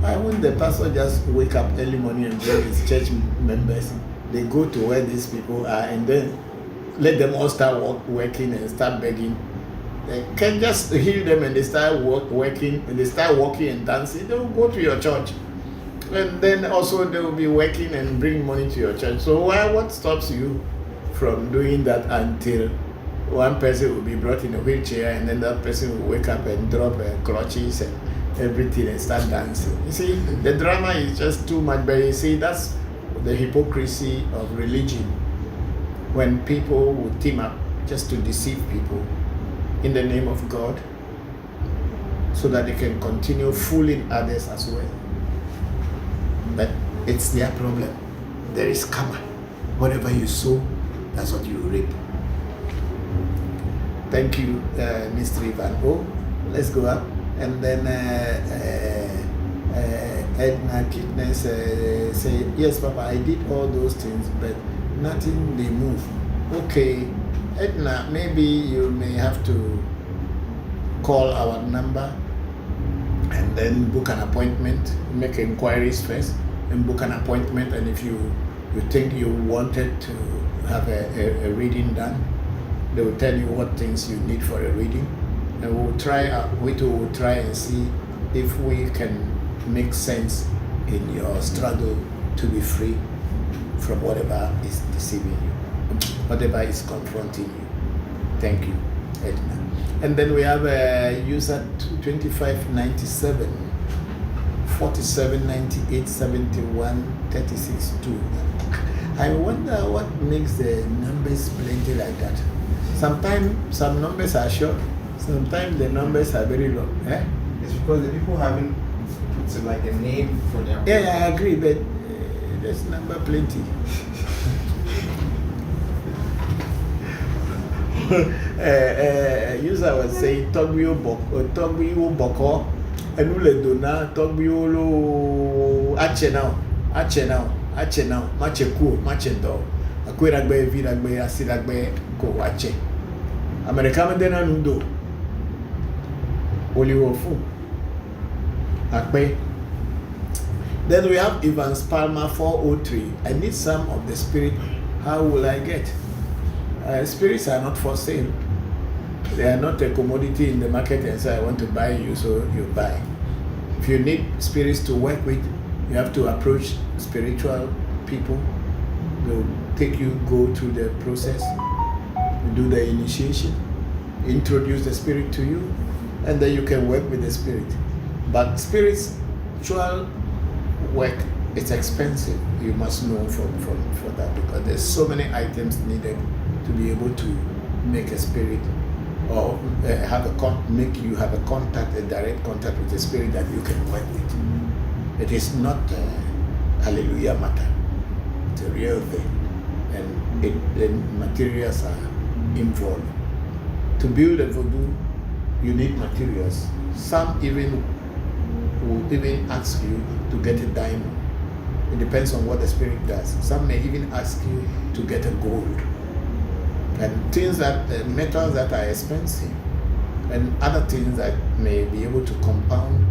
Why wouldn't the pastor just wake up early morning and bring his church members? They go to where these people are and then let them all start working and start begging. They can just heal them and they start working and they start walking and dancing. They will go to your church. And then also they will be working and bring money to your church. So what stops you from doing that until one person will be brought in a wheelchair and then that person will wake up and drop clutches and everything and start dancing? You see, the drama is just too much. But you see, that's the hypocrisy of religion. When people would team up just to deceive people in the name of God so that they can continue fooling others as well. But it's their problem. There is karma. Whatever you sow, that's what you reap. Thank you, Mr. Ivan. Let's go up. And then Edna Kitness say, yes, Papa, I did all those things, but nothing, they move. Okay, Edna, maybe you may have to call our number and then book an appointment, make inquiries first and book an appointment. And if you think you wanted to have a reading done, they will tell you what things you need for a reading, and we will try and see if we can make sense in your struggle to be free from whatever is deceiving you, whatever is confronting you. Thank you, Edna. And then we have a user 2597 4798 71 36 2. I wonder what makes the numbers plenty like that. Sometimes some numbers are short, sometimes the numbers are very long. It's because the people haven't put like a name for their. Yeah, I agree, but there's number plenty. User was saying Togbio Bokor, and Ule Dona, Togbio Achenao, Macheku, Machendo, Aquiragbe, Viragbe, Asiragbe, Ko Ache. American Dena Nudo, Oliwofu, Akbe. Then we have Evans Palmer 403. I need some of the spirit. How will I get? Spirits are not for sale. They are not a commodity in the market and say, I want to buy you, so you buy. If you need spirits to work with, you have to approach spiritual people. They'll take you, go through the process, do the initiation, introduce the spirit to you, and then you can work with the spirit. But spiritual work, it's expensive. You must know for that, because there's so many items needed to be able to make a spirit or make you have a contact, a direct contact with the spirit that you can work with. It is not hallelujah matter. It's a real thing, and the materials are involved. To build a voodoo, you need materials. Some even will even ask you to get a diamond. It depends on what the spirit does. Some may even ask you to get a gold. And things that, metals that are expensive, and other things that may be able to compound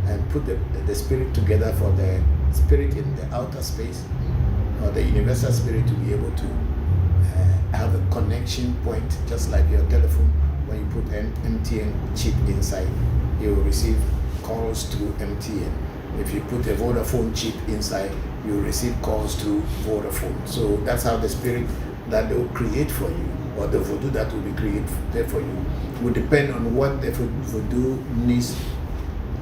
and put the spirit together for the spirit in the outer space, or the universal spirit to be able to have a connection point, just like your telephone. When you put an MTN chip inside, you will receive calls through MTN. If you put a Vodafone chip inside, you will receive calls through Vodafone. So that's how the spirit that they will create for you, or the voodoo that will be created for you, will depend on what the voodoo needs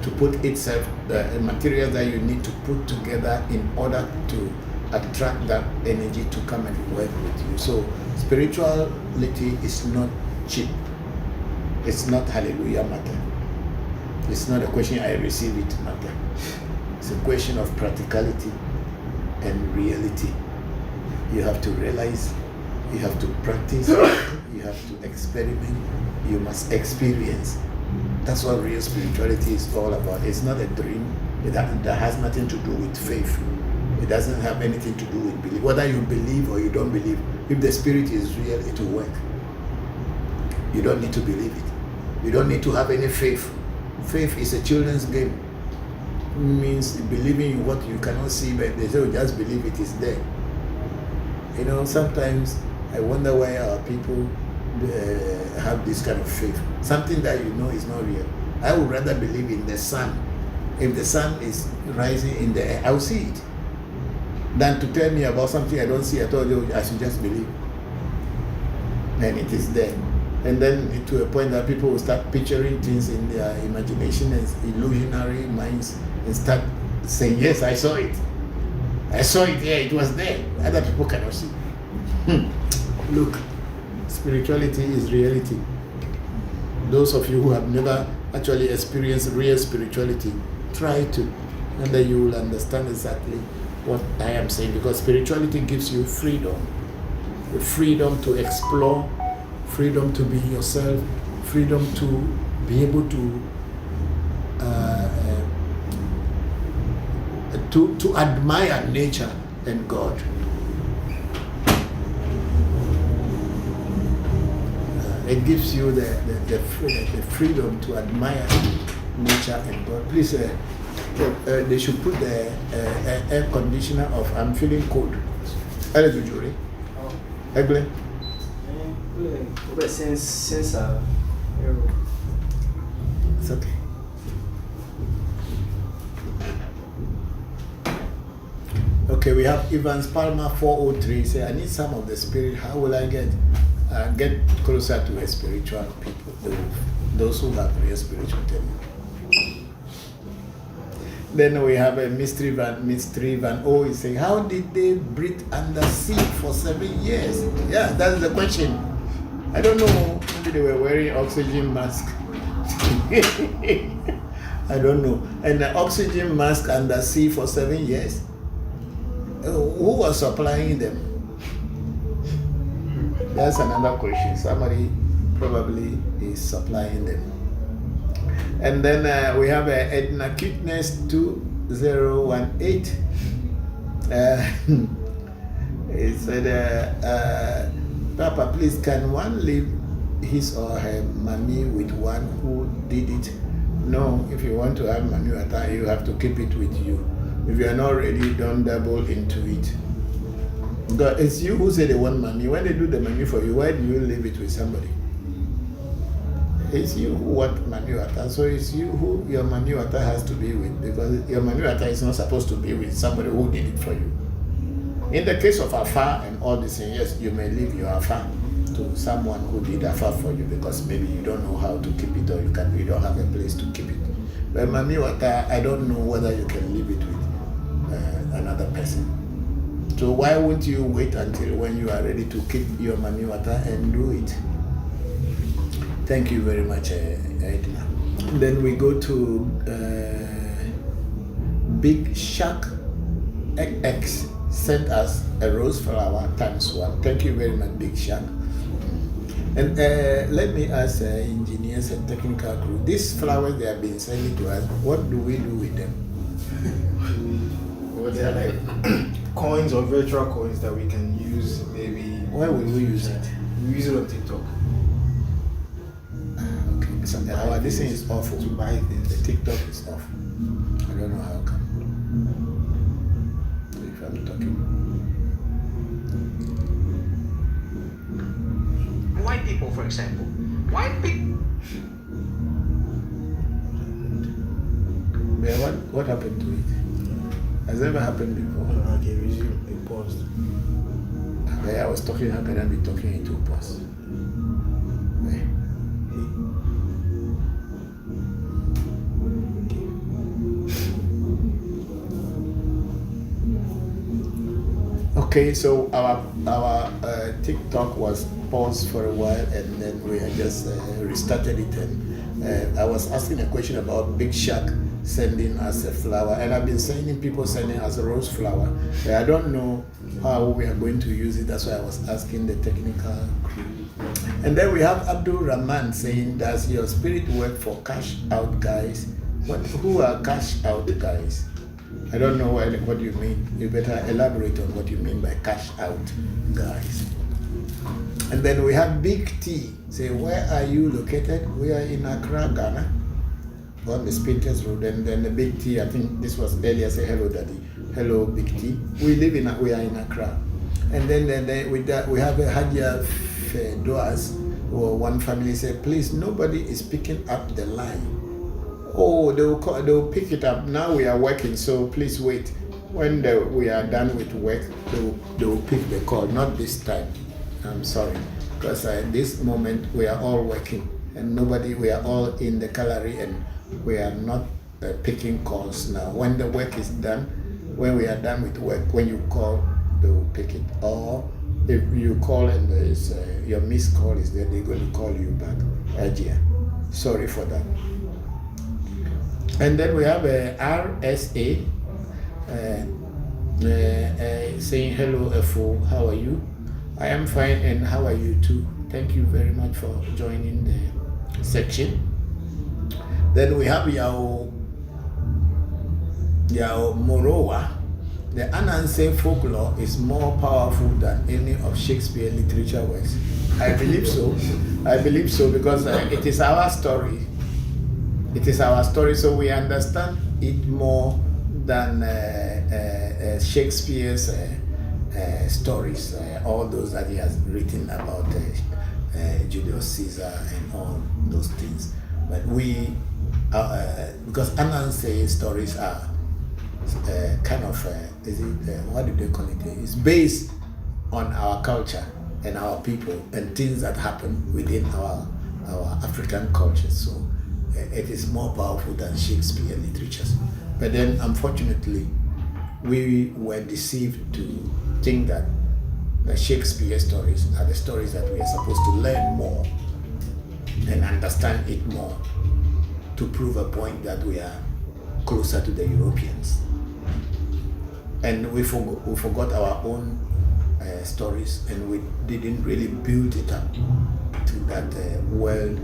to put itself, the material that you need to put together in order to attract that energy to come and work with you. So spirituality is not cheap. It's not hallelujah matter. It's not a question I receive it matter. It's a question of practicality and reality. You have to realize, you have to practice, you have to experiment, you must experience. That's what real spirituality is all about. It's not a dream. That has nothing to do with faith. It doesn't have anything to do with belief. Whether you believe or you don't believe, if the spirit is real, it will work. You don't need to believe it. You don't need to have any faith. Faith is a children's game. It means believing in what you cannot see, but they say, just believe it is there. You know, sometimes I wonder why our people have this kind of faith. Something that you know is not real. I would rather believe in the sun. If the sun is rising in the air, I will see it, than to tell me about something I don't see. I told you I should just believe. And it is there. And then to a point that people will start picturing things in their imagination and illusionary minds and start saying, yes, I saw it. I saw it there, it was there. Other people cannot see. Look, spirituality is reality. Those of you who have never actually experienced real spirituality, try to, and then you will understand exactly what I am saying, because spirituality gives you freedom. The freedom to explore, freedom to be yourself, freedom to be able to admire nature and God. It gives you the freedom to admire nature and God. Please, they should put the air conditioner off. I'm feeling cold. Egle? Since it's okay. Okay, we have Evans Palmer 403. Say, I need some of the spirit. How will I get closer to a spiritual people? Those who have real spiritual temple. Then we have a mystery van. Oh, he's saying, how did they breathe under sea for 7 years? Yeah, that's the question. I don't know. Maybe they were wearing oxygen mask. I don't know. And the oxygen mask under sea for 7 years. Who was supplying them? That's another question. Somebody probably is supplying them. And then we have Edna Cuteness 2018. It said, Papa, please, can one leave his or her mommy with one who did it? No, if you want to have mommy water, you have to keep it with you. If you are not ready, don't dabble into it. But it's you who say they want money. When they do the money for you, why do you leave it with somebody? It's you who want money water, so it's you who your money water has to be with, because your money water is not supposed to be with somebody who did it for you. In the case of afar and all these things, yes, you may leave your afar to someone who did afar for you because maybe you don't know how to keep it or you don't have a place to keep it. But money water, I don't know whether you can leave it with another person. So why won't you wait until when you are ready to keep your money water and do it? Thank you very much, Edna. Then we go to Big Shark X sent us a rose flower ×1. Thank you very much, Big Shark. And let me ask engineers and technical crew, these flowers they have been sending to us, what do we do with them? Well, they are like coins or virtual coins that we can use maybe. Why will we use it? We use it on TikTok. Okay, so this thing is off. To buy things. The TikTok is off. I don't know how come. If I'm talking. White people, for example. White people. Yeah, what happened to it? Has ever happened before? Okay, resume. It paused. Okay, I was talking, how can I be talking into pause? Okay, so our TikTok was paused for a while and then we had just restarted it, and I was asking a question about Big Shark sending us a flower, and I've been seeing people sending us a rose flower. I don't know how we are going to use it. That's why I was asking the technical crew. And then we have Abdul Rahman saying, does your spirit work for cash out guys? Who are cash out guys? I don't know what you mean. You better elaborate on what you mean by cash out guys. And then we have Big T say, where are you located? We are in Accra, Ghana, on the Spinters Road. And then the Big T, I think this was earlier, say hello daddy. Hello Big T. We are in Accra. And then we have a Hadia Doas, or one family said, please, nobody is picking up the line. Oh, they'll pick it up. Now we are working, so please wait. When we are done with work, they'll pick the call. Not this time. I'm sorry, because at this moment we are all working and we are all in the gallery and we are not picking calls now. When the work is done, when we are done with work, when you call, they will pick it. Or if you call and there is your missed call is there, they're going to call you back. Sorry for that. And then we have a RSA saying, hello FO, how are you? I am fine, and how are you too? Thank you very much for joining the section. Then we have Yao Morowa. The Ananse folklore is more powerful than any of Shakespeare literature works. I believe so. Because it is our story. It is our story, so we understand it more than Shakespeare's stories, all those that he has written about Julius Caesar and all those things. But we, because Ananse stories are kind of, what do they call it? It's based on our culture and our people and things that happen within our African culture. So it is more powerful than Shakespeare literatures. But then, unfortunately, we were deceived to think that the Shakespeare stories are the stories that we are supposed to learn more and understand it more to prove a point that we are closer to the Europeans. And we forgot our own stories, and we didn't really build it up to that world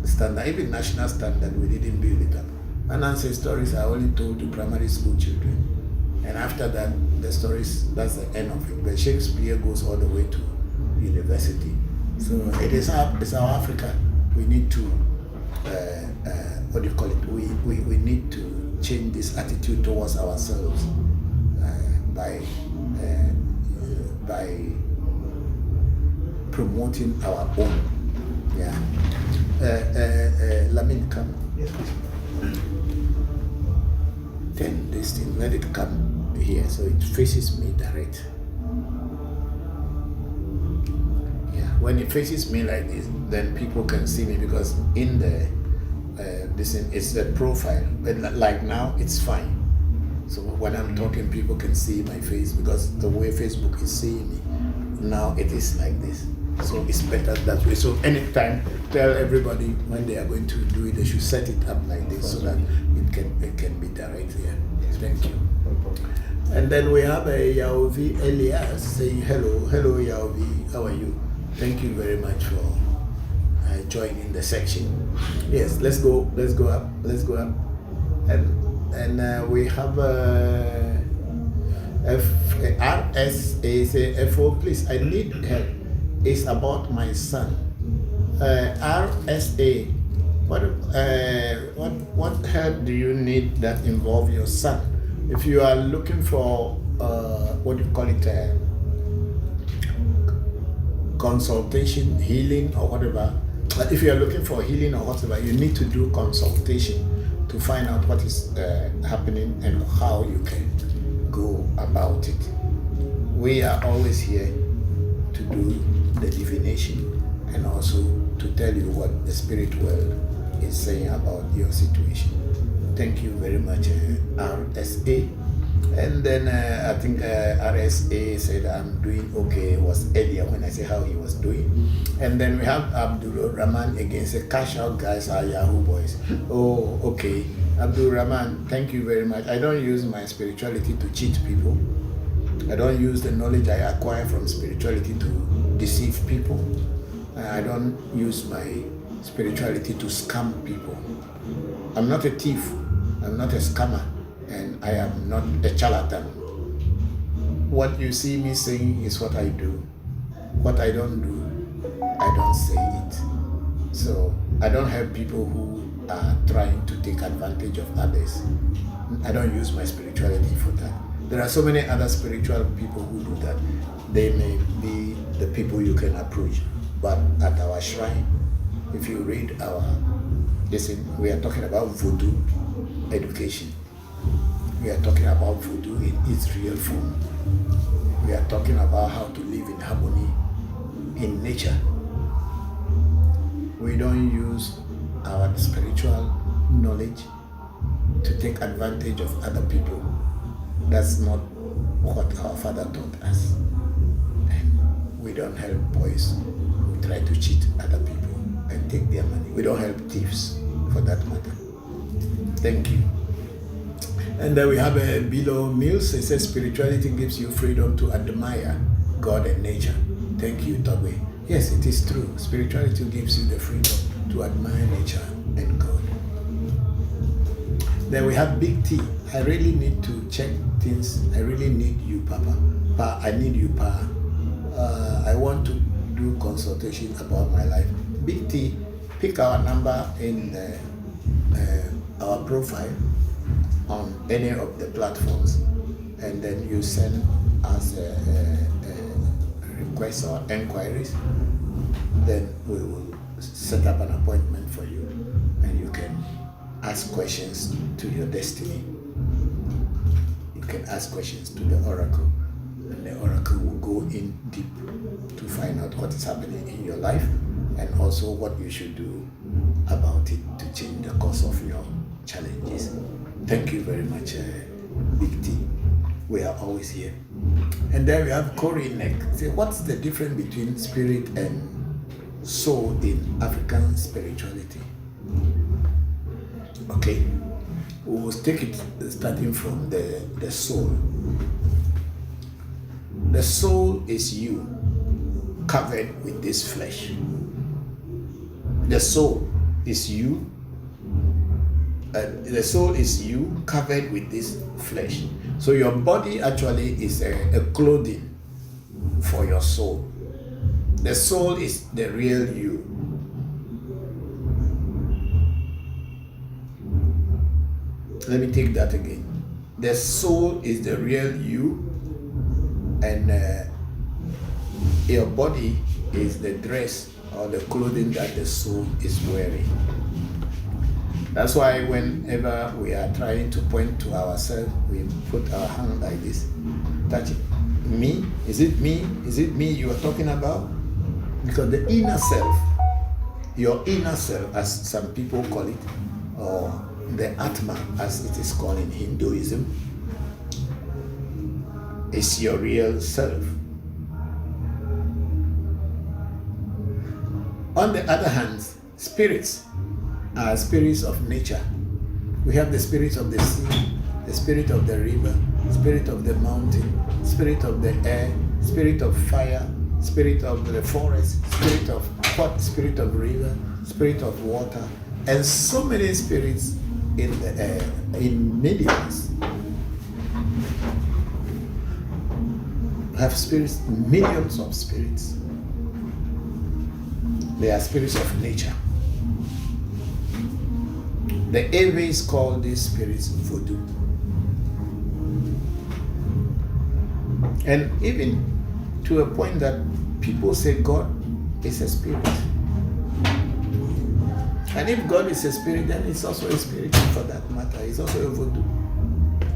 standard, even national standard. We didn't build it up. Anansi stories are only told to primary school children, and after that, the stories, that's the end of it. But Shakespeare goes all the way to university. So it's our Africa. We need to what do you call it? We need to change this attitude towards ourselves by promoting our own. Yeah. Lamin, come. Yes, please. 10 this thing, let it come here so it faces me direct. Yeah, when it faces me like this, then people can see me, because in the this thing, it's a profile, but like now it's fine. So when I'm talking, people can see my face, because the way Facebook is seeing me now, it is like this. So it's better that way. So anytime, tell everybody when they are going to do it, they should set it up like this so that it can be direct here. Thank you. And then we have a Yaovi Elias saying hello. Hello Yaovi, how are you? Thank you very much for joining the section. Yes, let's go up. And we have RSA say FO, please, I need help. It's about my son. RSA, what help do you need that involve your son? If you are looking for what do you call it, consultation, healing, or whatever. If you are looking for healing or whatever, you need to do consultation to find out what is happening and how you can go about it. We are always here to do the divination and also to tell you what the spirit world is saying about your situation. Thank you very much, RSA. And then I think RSA said I'm doing okay, was earlier when I said how he was doing. And then we have Abdul Rahman again, say cash out guys are Yahoo boys. Oh, okay. Abdul Rahman, thank you very much. I don't use my spirituality to cheat people. I don't use the knowledge I acquire from spirituality to deceive people. I don't use my spirituality to scam people. I'm not a thief. I'm not a scammer. And I am not a charlatan. What you see me saying is what I do. What I don't do, I don't say it. So I don't help people who are trying to take advantage of others. I don't use my spirituality for that. There are so many other spiritual people who do that. They may be the people you can approach. But at our shrine, if you read we are talking about voodoo education. We are talking about voodoo in its real form. We are talking about how to live in harmony in nature. We don't use our spiritual knowledge to take advantage of other people. That's not what our father taught us. And we don't help boys who try to cheat other people and take their money. We don't help thieves, for that matter. Thank you. And then we have a Bilo Mills. It says spirituality gives you freedom to admire God and nature. Thank you, Togwe. Yes, it is true. Spirituality gives you the freedom to admire nature and God. Then we have Big T. I really need to check things. I really need you, Papa. Pa, I need you, Pa. I want to do consultation about my life. Big T, pick our number in our profile on any of the platforms, and then you send us requests or inquiries. Then we will set up an appointment for you, and you can ask questions to your destiny. You can ask questions to the oracle, and the oracle will go in deep to find out what is happening in your life and also what you should do about it to change the course of your challenges. Thank you very much, Big T. We are always here. And then we have Corey Neck. Say, what's the difference between spirit and soul in African spirituality? Okay, we will take it starting from the soul. The soul is you covered with this flesh. The soul is you. The soul is you covered with this flesh. So your body actually is a clothing for your soul. The soul is the real you. Let me take that again. The soul is the real you, and your body is the dress or the clothing that the soul is wearing. That's why whenever we are trying to point to ourselves, we put our hand like this, touch it. Me? Is it me? Is it me you are talking about? Because the inner self, your inner self, as some people call it, or the Atma, as it is called in Hinduism, is your real self. On the other hand, spirits are spirits of nature. We have the spirits of the sea, the spirit of the river, spirit of the mountain, spirit of the air, spirit of fire, spirit of the forest, spirit of pot, spirit of river, spirit of water, and so many spirits in the air, in millions. We have spirits, millions of spirits. They are spirits of nature. The Aves call these spirits voodoo. And even to a point that people say God is a spirit. And if God is a spirit, then it's also a spirit for that matter. It's also a voodoo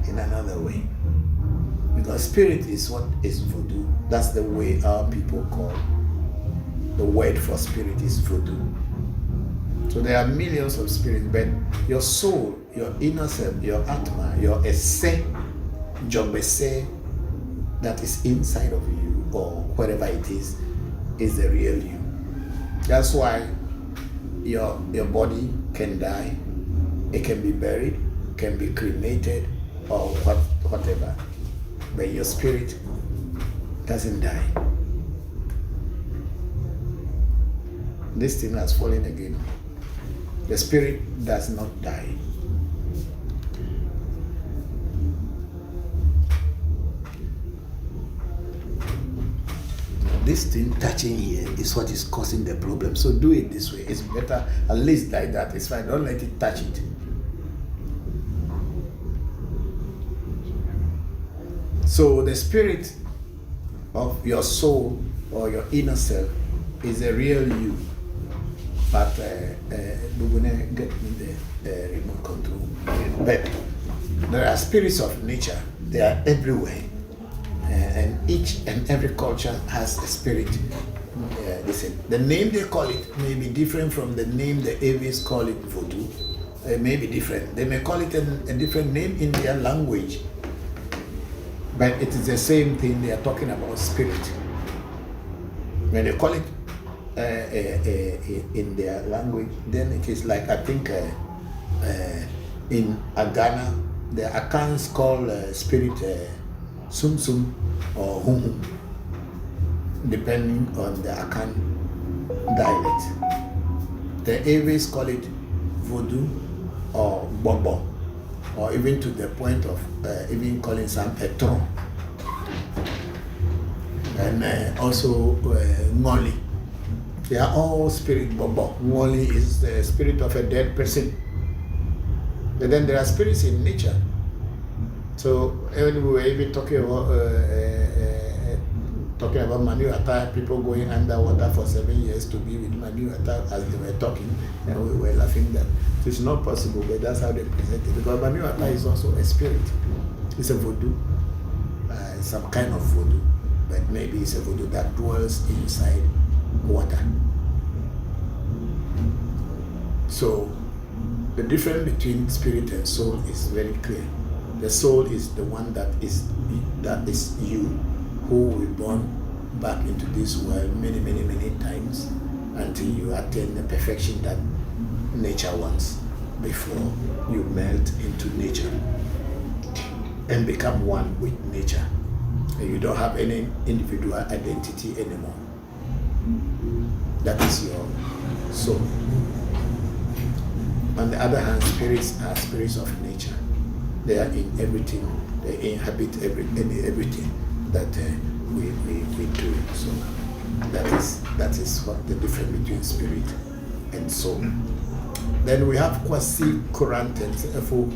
in another way. Because spirit is what is voodoo. That's the way our people call the word for spirit is voodoo. So there are millions of spirits, but your soul, your inner self, your Atma, your esse, jombese, that is inside of you, or whatever it is the real you. That's why your body can die, it can be buried, can be cremated, or whatever, but your spirit doesn't die. This thing has fallen again. The spirit does not die. This thing touching here is what is causing the problem. So do it this way. It's better, at least like that. It's fine. Don't let it touch it. So the spirit of your soul or your inner self is a real you. But we're gonna get me the remote control. But there are spirits of nature. They are everywhere, and each and every culture has a spirit. Listen, the name they call it may be different from the name the Aves call it voodoo. It may be different. They may call it a different name in their language, but it is the same thing. They are talking about spirit. When they call it in their language, then it is like, I think in Ghana, the Akans call spirit Sum Sum or Hum Hum, depending on the Akan dialect. The Aves call it Voodoo or Bobo, or even to the point of even calling some Petron, and also Ngoli. They are all spirit bobo. Ngoli is the spirit of a dead person. But then there are spirits in nature. So when we were even talking about Manu Ata, people going underwater for 7 years to be with Manu Ata as they were talking, and we were laughing that it's not possible, but that's how they present it. Because Manu Ata is also a spirit. It's a voodoo, some kind of voodoo, but maybe it's a voodoo that dwells inside water. So the difference between spirit and soul is very clear. The soul is the one that is you, who will be born back into this world many, many, many times until you attain the perfection that nature wants. before you melt into nature and become one with nature. And you don't have any individual identity anymore. That is your soul. On the other hand, spirits are spirits of nature. They are in everything. They inhabit everything that we do. So that is what the difference between spirit and soul. Then we have quasi current. For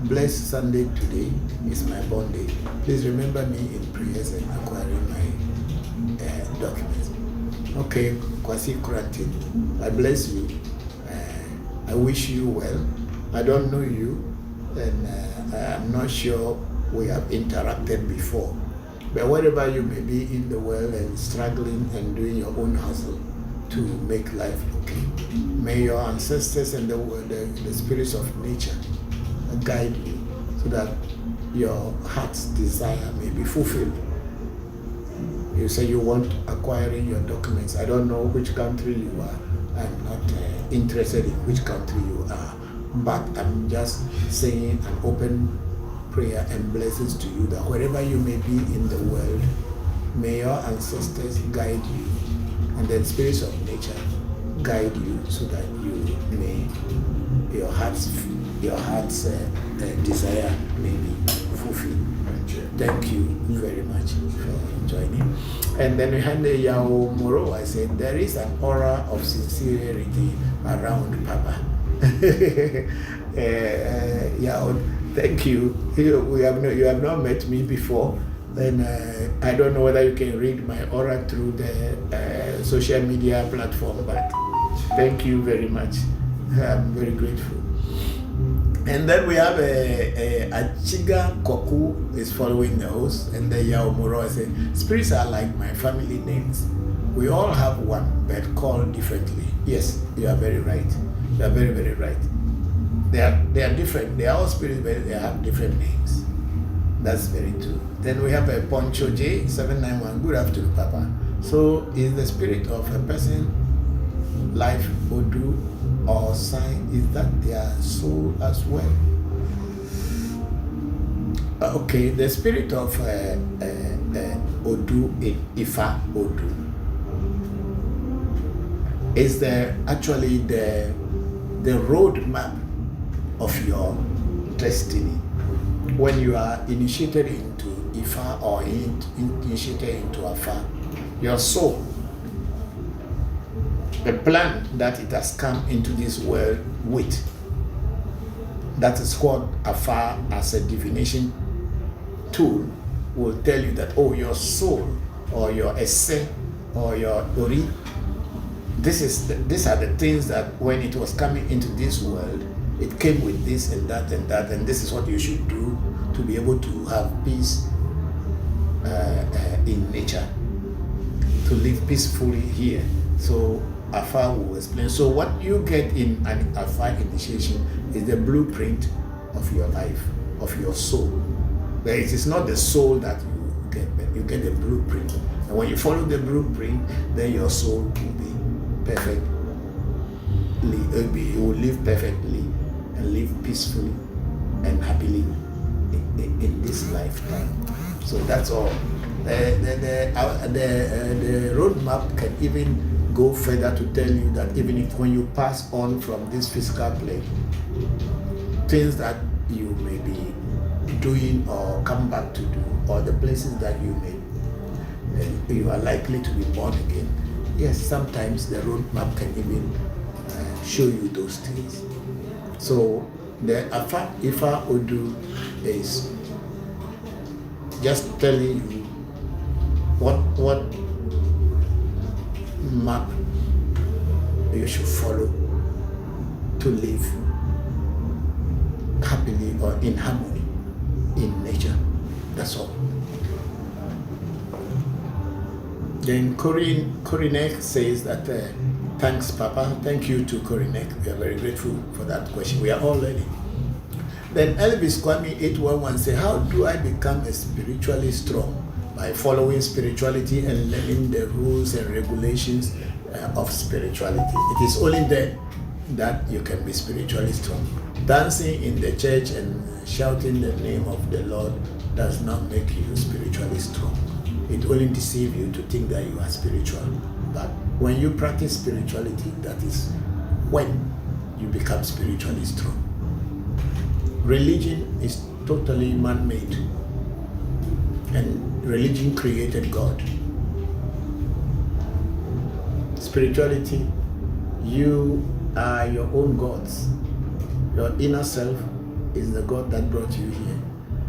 blessed Sunday today is my born day. Please remember me in prayers and acquiring my documents. Okay, quasi current. I bless you. I wish you well. I don't know you, and I'm not sure we have interacted before. But wherever you may be in the world and struggling and doing your own hustle to make life okay, may your ancestors and the spirits of nature guide you so that your heart's desire may be fulfilled. You say you want acquiring your documents. I don't know which country you are. I'm not interested in which country you are, but I'm just saying an open prayer and blessings to you that wherever you may be in the world, may your ancestors guide you and the spirits of nature guide you so that you may, your heart's desire may be fulfilled. Thank you very much for joining. And then we had the Yao Moro. I said, there is an aura of sincerity around Papa. Yao, thank you. You have not met me before. Then I don't know whether you can read my aura through the social media platform, but thank you very much. I'm very grateful. And then we have a Achiga Koku is following the host, and the Yao Moro. I say, spirits are like my family names. We all have one, but called differently. Yes, you are very right. You are very, very right. They are different. They are all spirits, but they have different names. That's very true. Then we have a Voncujovi 791. Good afternoon, Papa. So, is the spirit of a person, life, Odu, or sign, is that their soul as well? Okay, the spirit of Odu in Ifa Odu is actually the road map of your destiny. When you are initiated into Ifa or initiated into Afa, your soul, the plan that it has come into this world with, that is what Afa as a divination tool will tell you that, oh, your soul or your esse or your ori, these are the things that when it was coming into this world, it came with this and that and that, and this is what you should do to be able to have peace in nature, to live peacefully here. So Afa will explain. So what you get in an Afa initiation is the blueprint of your life, of your soul. But it is not the soul that you get, but you get the blueprint. And when you follow the blueprint, then your soul will be perfectly, you will live perfectly and live peacefully and happily in this lifetime. So that's all. The roadmap can even go further to tell you that even if when you pass on from this physical plane, things that you may be doing or come back to do, or the places that you are likely to be born again, yes, sometimes the roadmap can even show you those things. So the Ifa Odu is just telling you what map you should follow to live happily or in harmony in nature. That's all. Then Korinek says that thanks, Papa. Thank you to Korinek. We are very grateful for that question. We are all learning. Then Elvis Kwame 811 says, how do I become spiritually strong? By following spirituality and learning the rules and regulations of spirituality. It is only then that you can be spiritually strong. Dancing in the church and shouting the name of the Lord does not make you spiritually strong. It only deceives you to think that you are spiritual. But when you practice spirituality, that is when you become spiritually strong. Religion is totally man-made, and religion created God. Spirituality, you are your own gods. Your inner self is the God that brought you here,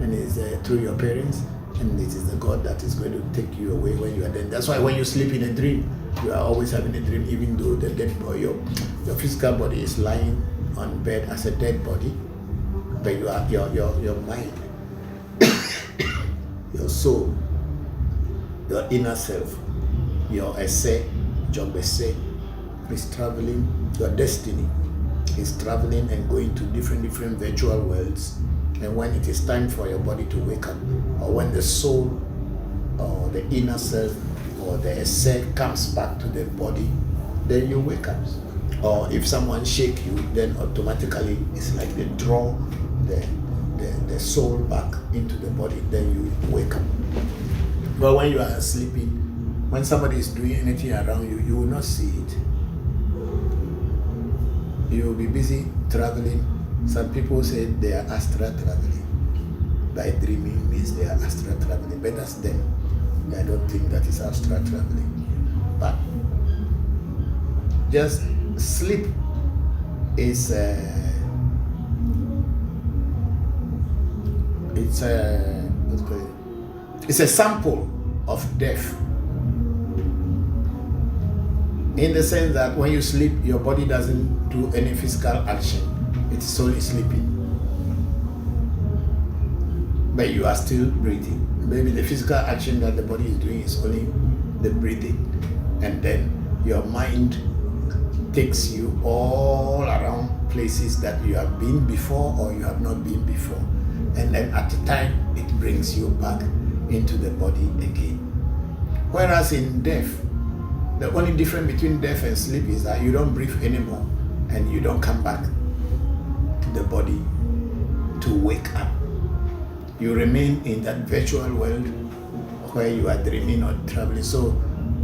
and is through your parents, and it is the God that is going to take you away when you are dead. That's why when you sleep in a dream, you are always having a dream, even though the dead body, your physical body is lying on bed as a dead body, but you are your mind, your soul, your inner self, your essay, job essay, is traveling. Your destiny is traveling and going to different virtual worlds. And when it is time for your body to wake up, or when the soul or the inner self or the essay comes back to the body, then you wake up. Or if someone shake you, then automatically it's like they draw the soul back into the body, then you wake up. But when you are sleeping, when somebody is doing anything around you, you will not see it. You will be busy traveling. Some people say they are astral traveling. By dreaming means they are astral traveling, but that's them. I don't think that is astral traveling. But just sleep is it's a sample of death. In the sense that when you sleep, your body doesn't do any physical action. It's solely sleeping. But you are still breathing. Maybe the physical action that the body is doing is only the breathing. And then your mind takes you all around places that you have been before or you have not been before. And then at the time, it brings you back into the body again. Whereas in death, the only difference between death and sleep is that you don't breathe anymore and you don't come back to the body to wake up. You remain in that virtual world where you are dreaming or traveling. So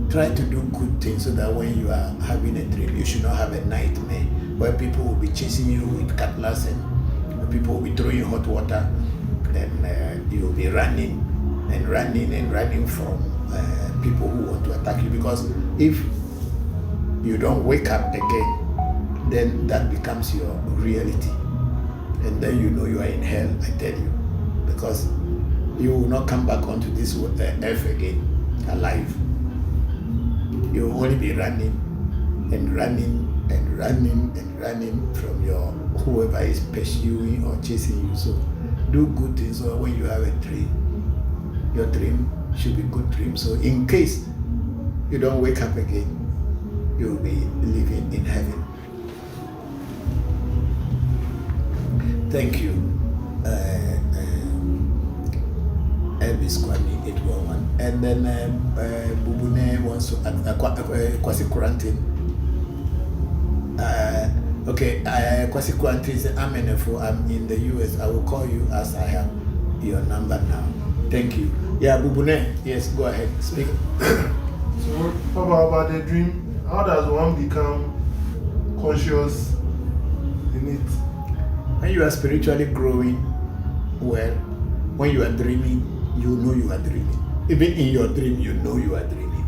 try to do good things so that when you are having a dream, you should not have a nightmare where people will be chasing you with cutlass and people will be throwing hot water, and you will be running from people who want to attack you. Because if you don't wake up again, then that becomes your reality, and then you know you are in hell, I tell you, because you will not come back onto this earth again alive. You will only be running from your whoever is pursuing or chasing you. So do good things. So when you have a dream, your dream should be good dream. So in case you don't wake up again, you will be living in heaven. Thank you, Elvis Kwame 811. And then Bubune wants to Kwasi Quarantine. Okay, Kwasi Quarantine says, I'm in the US. I will call you as I have your number now. Thank you. Yeah, Bubune, yes, go ahead, speak. So, about the dream, how does one become conscious in it? When you are spiritually growing, well, when you are dreaming, you know you are dreaming. Even in your dream, you know you are dreaming.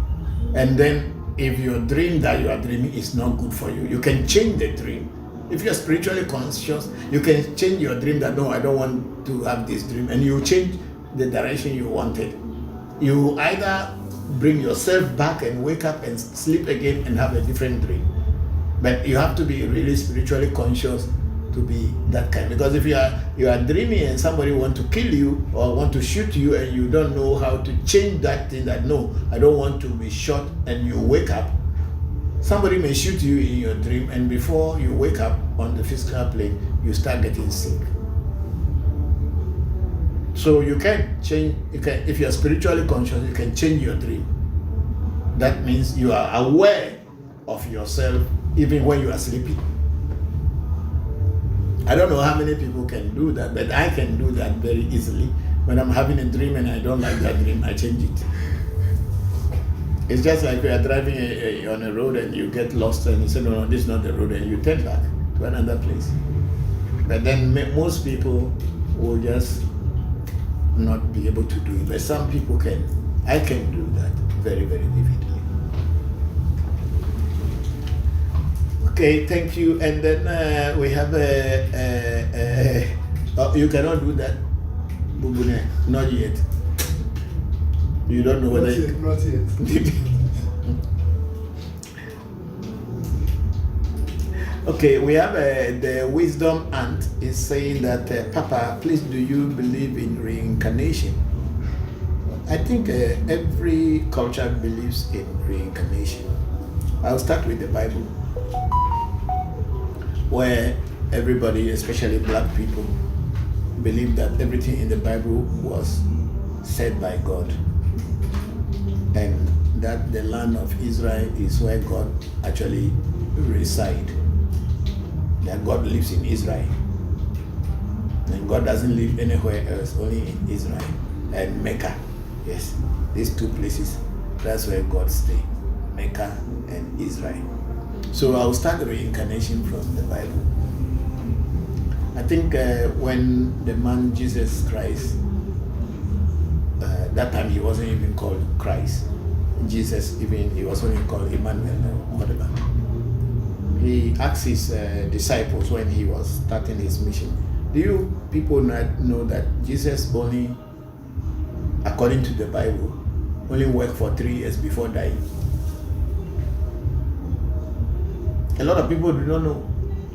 And then, if your dream that you are dreaming is not good for you, you can change the dream. If you are spiritually conscious, you can change your dream that, no, I don't want to have this dream. And you change the direction you wanted. You either bring yourself back and wake up and sleep again and have a different dream. But you have to be really spiritually conscious to be that kind. Because if you are dreaming and somebody want to kill you or want to shoot you and you don't know how to change that thing, that no, I don't want to be shot, and you wake up, somebody may shoot you in your dream, and before you wake up on the physical plane, you start getting sick. So you can change, if you are spiritually conscious, you can change your dream. That means you are aware of yourself even when you are sleeping. I don't know how many people can do that, but I can do that very easily. When I'm having a dream and I don't like that dream, I change it. It's just like we are driving on a road and you get lost and you say, no, this is not the road, and you turn back to another place. But then most people will just not be able to do it. But some people can. I can do that very, very vividly. Okay, thank you. And then we have oh, you cannot do that, Bubune, not yet. You don't know whether Not yet. Okay, we have the wisdom aunt is saying that, Papa, please, do you believe in reincarnation? I think every culture believes in reincarnation. I'll start with the Bible, where everybody, especially black people, believe that everything in the Bible was said by God, and that the land of Israel is where God actually resides. That God lives in Israel, and God doesn't live anywhere else, only in Israel and Mecca. Yes, these two places, that's where God stays, Mecca and Israel. So I'll start the reincarnation from the Bible. I think when the man Jesus Christ, that time he wasn't even called Christ. Jesus, even he was only called Emmanuel or whatever. He asked his disciples when he was starting his mission, do you people not know that Jesus only, according to the Bible, only worked for 3 years before dying? A lot of people do not know.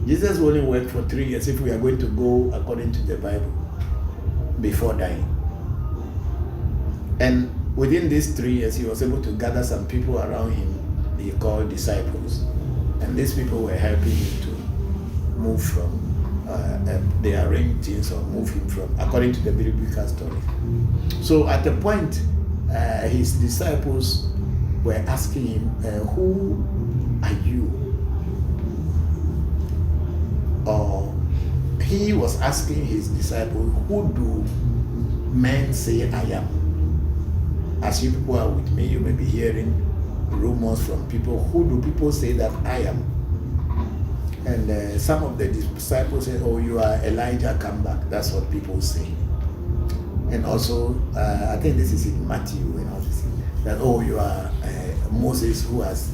Jesus only worked for 3 years, if we are going to go according to the Bible, before dying. And within these 3 years, he was able to gather some people around him he called disciples. And these people were helping him to move from, they arranged things or move him from, according to the biblical story. So at the point, his disciples were asking him, who are you? Or he was asking his disciples, who do men say I am? As you people are with me, you may be hearing rumors from people. Who do people say that I am? And some of the disciples say, oh, you are Elijah, come back. That's what people say. And also, I think this is in Matthew and all this, that, oh, you are Moses who has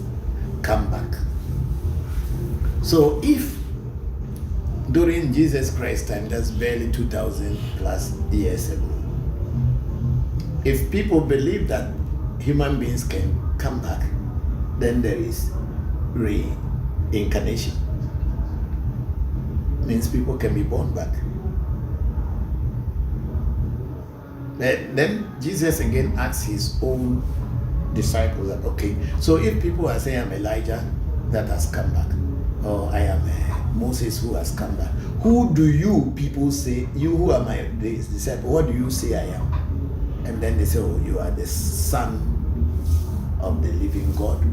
come back. So if during Jesus Christ's time, that's barely 2,000 plus years ago, if people believe that human beings can come back, then there is reincarnation. Means people can be born back. Then Jesus again asks his own disciples that, okay, so if people are saying I'm Elijah that has come back, or I am Moses who has come back, who do you people say, you who are my disciples, what do you say I am? And then they say, oh, you are the Son of the living God,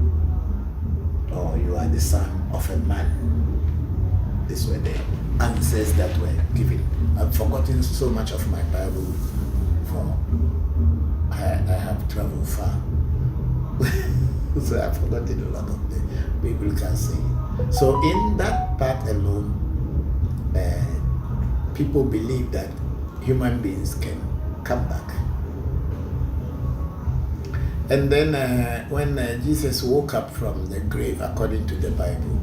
or you are the son of a man. These were the answers that were given. I've forgotten so much of my Bible, for I have traveled far. So I've forgotten a lot of the biblical saying. So in that part alone, people believe that human beings can come back. And then when Jesus woke up from the grave, according to the Bible,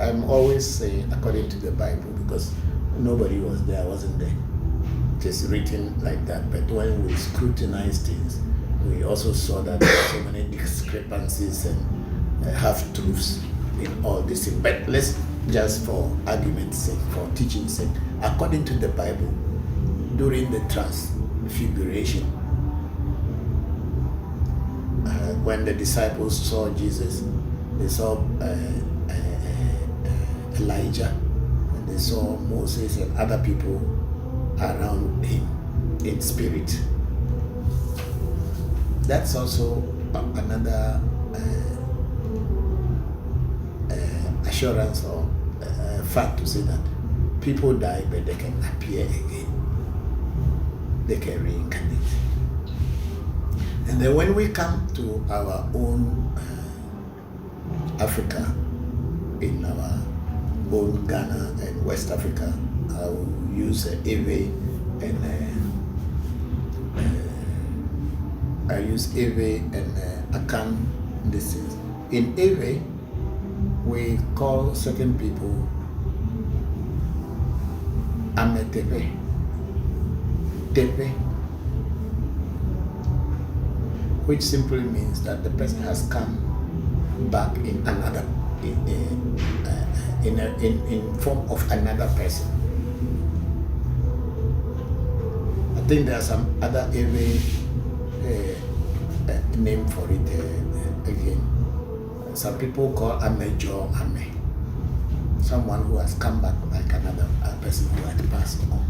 I'm always saying according to the Bible because nobody was there, wasn't there. It is written like that. But when we scrutinize things, we also saw that there are so many discrepancies and half-truths in all this. But let's just for argument's sake, for teaching's sake, according to the Bible, during the transfiguration, when the disciples saw Jesus, they saw Elijah, and they saw Moses and other people around him in spirit. That's also another assurance or fact to say that people die, but they can appear again. They can reincarnate. And then when we come to our own Africa, in our own Ghana and West Africa, I will use Ewe and I use Ewe and Akan. This is in Ewe. We call certain people Ametepe, Tepe, which simply means that the person has come back in another, in form of another person. I think there are some other Ewe name for it again. Some people call Amejo Ame, someone who has come back like another person who had passed on.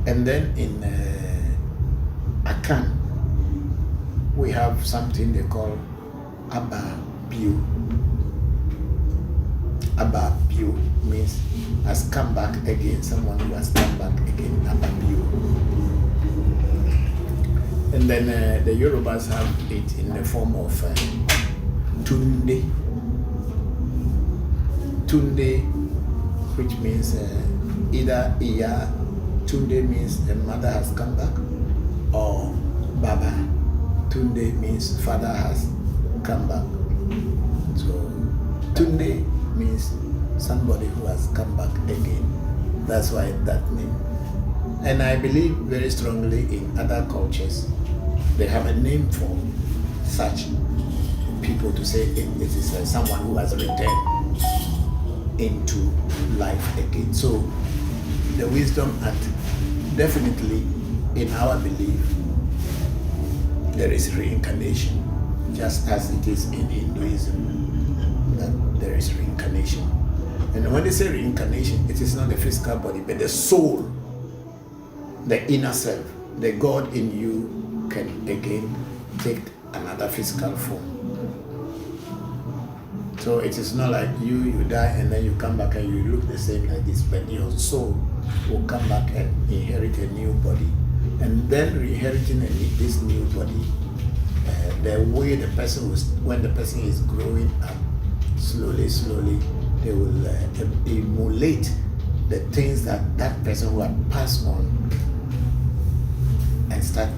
And then in Akan, we have something they call Abba Biu. Abba Biu means has come back again, someone who has come back again, Abba Biu. And then the Yorubas have it in the form of Tunde. Tunde, which means either Iya, Tunde means the mother has come back, or Baba. Tunde means father has come back. So Tunde means somebody who has come back again. That's why that name. And I believe very strongly in other cultures, they have a name for such people to say it is someone who has returned into life again. So the wisdom act, definitely in our belief, there is reincarnation, just as it is in Hinduism, that there is reincarnation. And when they say reincarnation, it is not the physical body, but the soul, the inner self, the God in you can again take another physical form. So it is not like you die and then you come back and you look the same like this, but your soul will come back and inherit a new body. And then inheriting this new body, the way the person was, when the person is growing up, slowly, they will emulate the things that that person who had passed on and start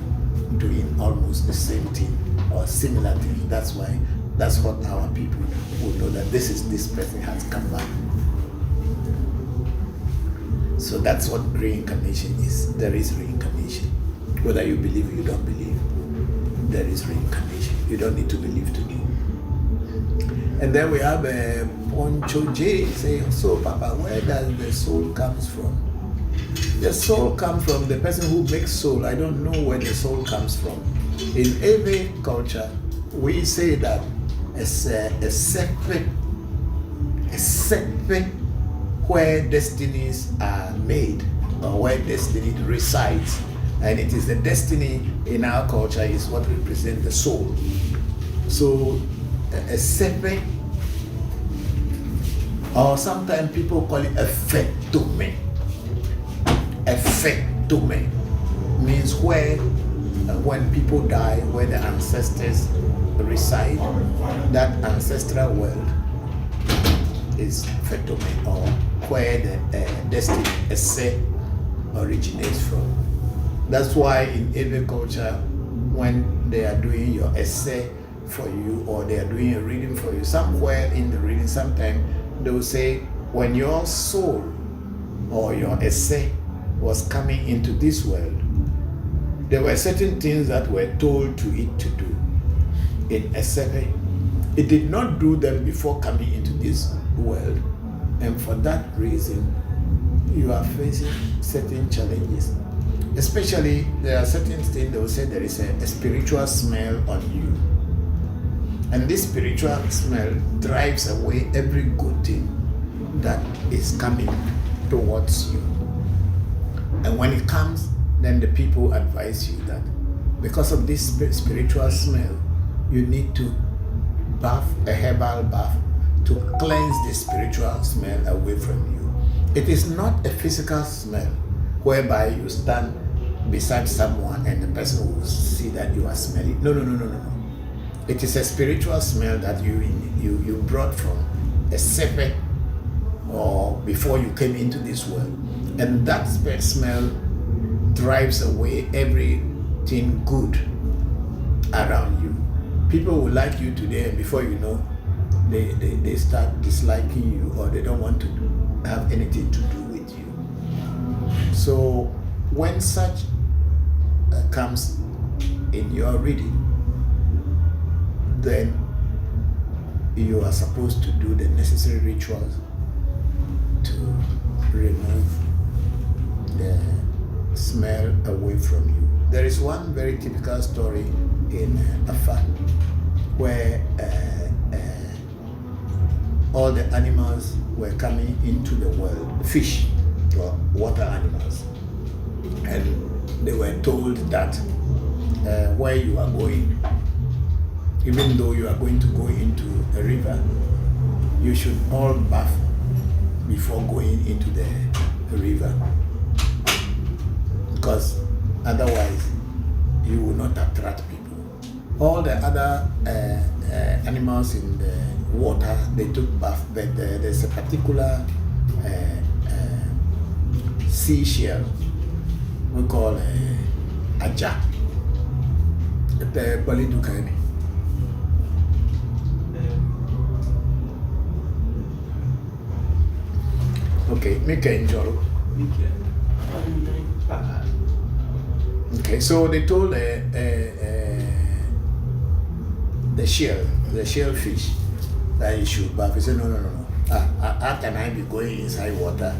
doing almost the same thing or similar things. That's why, that's what our people will know, that this person has come back. So that's what reincarnation is. There is reincarnation. Whether you believe or you don't believe, there is reincarnation. You don't need to believe to do. And then we have Voncujovi say, so Papa, where does the soul comes from? The soul comes from the person who makes soul. I don't know where the soul comes from. In every culture, we say that a separate where destinies are made, or where destiny resides. And it is the destiny in our culture is what represents the soul. So a separate, or sometimes people call it effectume. Effectume means where, when people die, where the ancestors reside, that ancestral world is effectume, or where the destiny, esse, originates from. That's why in every culture, when they are doing your essay for you, or they are doing a reading for you, somewhere in the reading, sometime they will say, when your soul or your essay was coming into this world, there were certain things that were told to it to do. In essay, it did not do them before coming into this world. And for that reason, you are facing certain challenges. Especially, there are certain things they will say there is a spiritual smell on you. And this spiritual smell drives away every good thing that is coming towards you. And when it comes, then the people advise you that because of this spiritual smell, you need to bath, a herbal bath, to cleanse the spiritual smell away from you. It is not a physical smell whereby you stand beside someone and the person will see that you are smelling. No. It is a spiritual smell that you brought from a separate or before you came into this world. And that smell drives away everything good around you. People will like you today, and before you know, they start disliking you, or they don't want to have anything to do with you. So when such comes in your reading, then you are supposed to do the necessary rituals to remove the smell away from you. There is one very typical story in Afa where all the animals were coming into the world, fish or water animals, and they were told that where you are going, even though you are going to go into a river, you should all bath before going into the river, because otherwise you will not attract people. All the other animals in the water, they took bath, but there's a particular seashell we call aja. The Polydukani. Okay, make a enjoy. Okay, so they told the shellfish that he should bath. He said, no. How can I be going inside water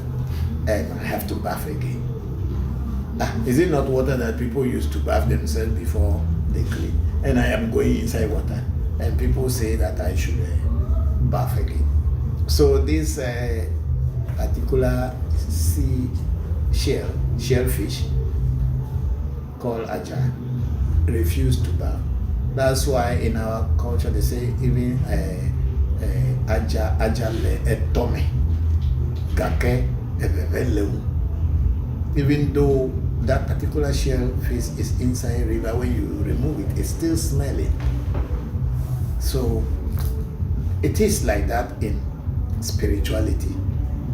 and I have to bath again? Is it not water that people used to bath themselves before they clean? And I am going inside water, and people say that I should bath again. So this particular shellfish called aja refused to bath. That's why in our culture they say even aja le etome kake ebebeleu. Even though that particular shellfish is inside river, when you remove it, it's still smelling. So it is like that in spirituality,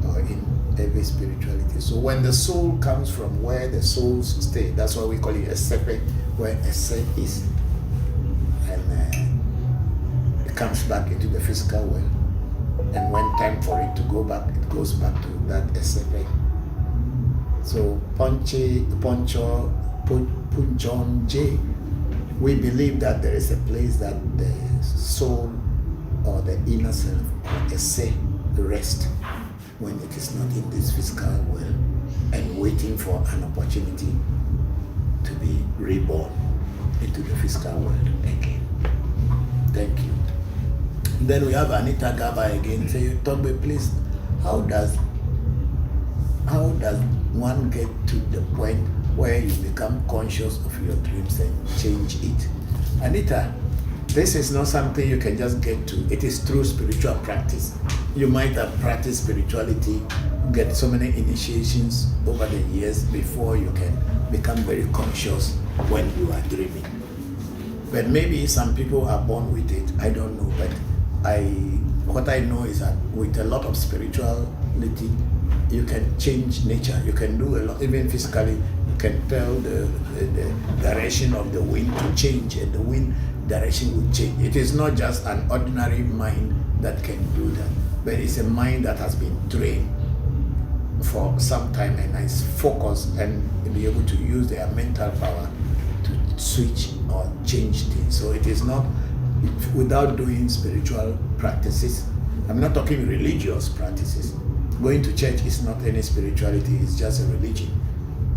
or in every spirituality. So when the soul comes from where the souls stay, that's why we call it a separate, where a set is, and it comes back into the physical world. And when time for it to go back, it goes back to that separate. So Punchon J, we believe that there is a place that the soul or the inner self, a say, rest when it is not in this physical world and waiting for an opportunity to be reborn into the physical world again. Thank you. Then we have Anita Gaba again. Say, Togbe, please, how does one get to the point where you become conscious of your dreams and change it? Anita, this is not something you can just get to. It is through spiritual practice. You might have practiced spirituality, get so many initiations over the years before you can become very conscious when you are dreaming. But maybe some people are born with it. I don't know. But what I know is that with a lot of spirituality, you can change nature. You can do a lot, even physically. You can tell the direction of the wind to change, and the wind direction will change. It is not just an ordinary mind that can do that, but it's a mind that has been trained for some time and is focused and be able to use their mental power to switch or change things. So it is not without doing spiritual practices. I'm not talking religious practices. Going to church is not any spirituality, it's just a religion.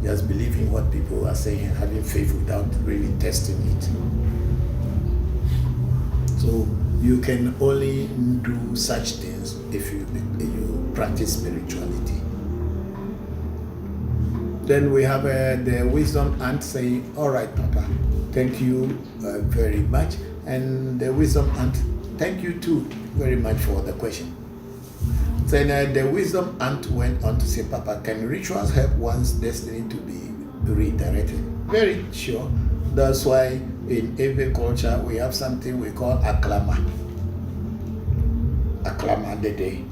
Just believing what people are saying and having faith without really testing it. So you can only do such things if you practice spirituality. Then we have the wisdom aunt saying, all right, Papa, thank you very much. And the wisdom aunt, thank you too very much for the question. Then the wisdom aunt went on to say, Papa, can rituals help one's destiny to be redirected? Very sure. That's why in every culture we have something we call aklama. Aklama dede,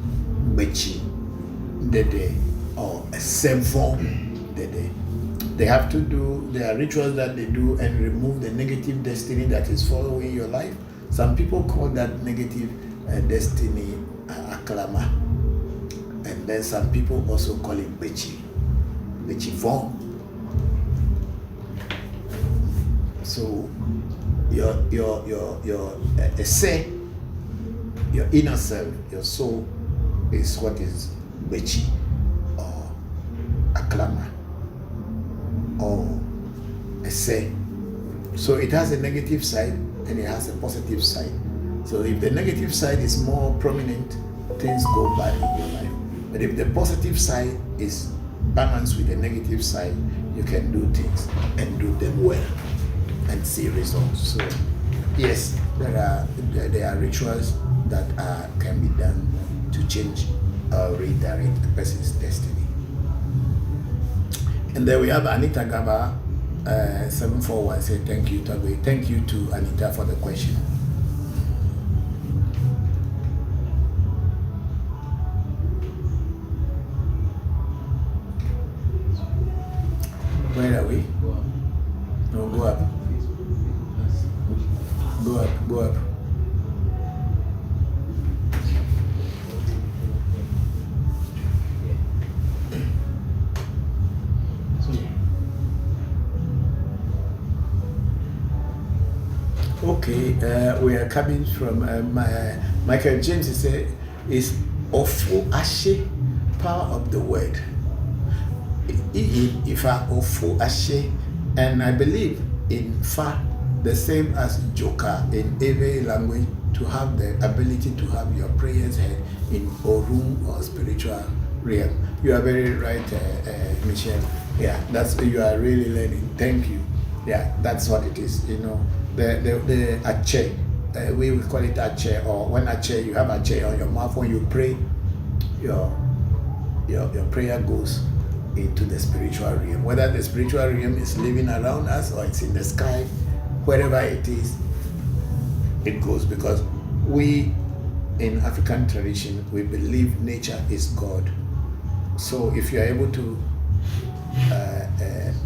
bechi dede, or a sevon dede. They have to do, there are rituals that they do and remove the negative destiny that is following your life. Some people call that negative destiny aklama. And then some people also call it bechi von. So your essay, your inner self, your soul is what is bechi or aklama or essay. So it has a negative side and it has a positive side. So if the negative side is more prominent, things go bad in your life. But if the positive side is balanced with the negative side, you can do things and do them well and see results. So yes, there are rituals that can be done to change or redirect a person's destiny. And then we have Anita Gaba 741 say thank you, Tagwe. Thank you to Anita for the question. Where are we? No, go up. Go up, go up. Okay, we are coming from Michael James. He said, is Ofo Ashe power of the word? Ifa Ofo Ashe, and I believe in Fa the same as Joka in every language, to have the ability to have your prayers heard in Orum or spiritual realm. You are very right, Michelle. Yeah, that's you are really learning. Thank you. Yeah, that's what it is. You know, the Ache, we will call it Ache, or when Ache, you have Ache on your mouth when you pray, your prayer goes into the spiritual realm. Whether the spiritual realm is living around us or it's in the sky, wherever it is, it goes, because we in African tradition, we believe nature is God. So if you are able to,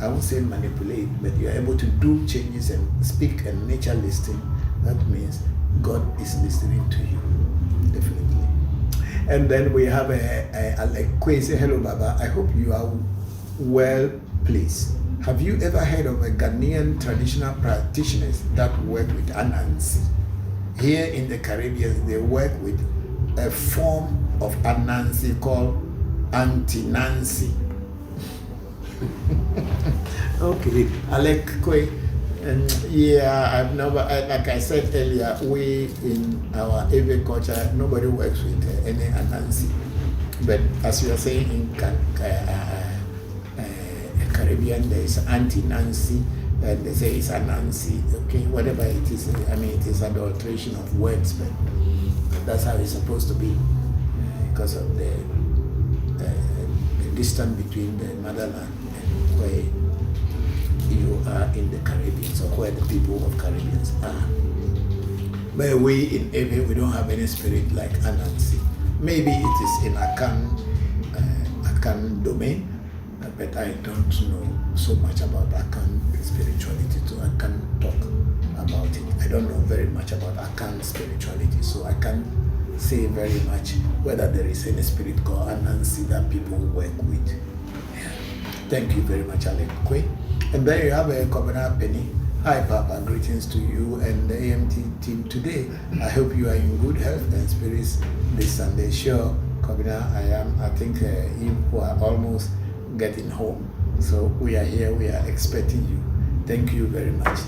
I won't say manipulate, but you are able to do changes and speak and nature listen, that means God is listening to you, definitely. And then we have a Kwesi. Hello, Baba. I hope you are well, please. Have you ever heard of a Ghanaian traditional practitioners that work with Anansi? Here in the Caribbean, they work with a form of Anansi called Anti-Nancy. Okay, Alec Kwe. And yeah, I've never, like I said earlier, we in our Ewe culture, nobody works with any Anansi. But as you are saying, in Caribbean, there is Anti-Nancy, and they say it's Anansi. Okay, whatever it is, I mean, it is adulteration of words, but that's how it's supposed to be, because of the distance between the motherland and where you are in the Caribbean, so where the people of Caribbeans are. But we in Ewe, we don't have any spirit like Anansi. Maybe it is in Akan domain, but I don't know so much about Akan spirituality, so I can't talk about it. I don't know very much about Akan spirituality, so I can't say very much whether there is any spirit called Anansi that people work with. Yeah. Thank you very much, Alec Kwe. And then you have a Kobana Penny. Hi, Papa. Greetings to you and the AMT team today. I hope you are in good health and spirits this Sunday. Sure, Kobana, I am. I think you are almost getting home. So we are here. We are expecting you. Thank you very much.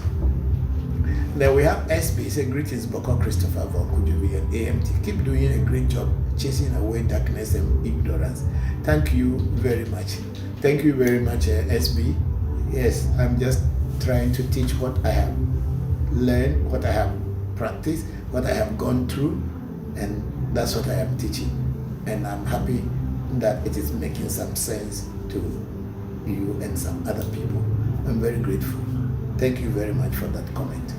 Then we have SB. Say greetings, Bokor, Christopher, Voncujovi, and AMT. Keep doing a great job chasing away darkness and ignorance. Thank you very much. Thank you very much, SB. Yes, I'm just trying to teach what I have learned, what I have practiced, what I have gone through, and that's what I am teaching. and I'm happy that it is making some sense to you and some other people. I'm very grateful. Thank you very much for that comment.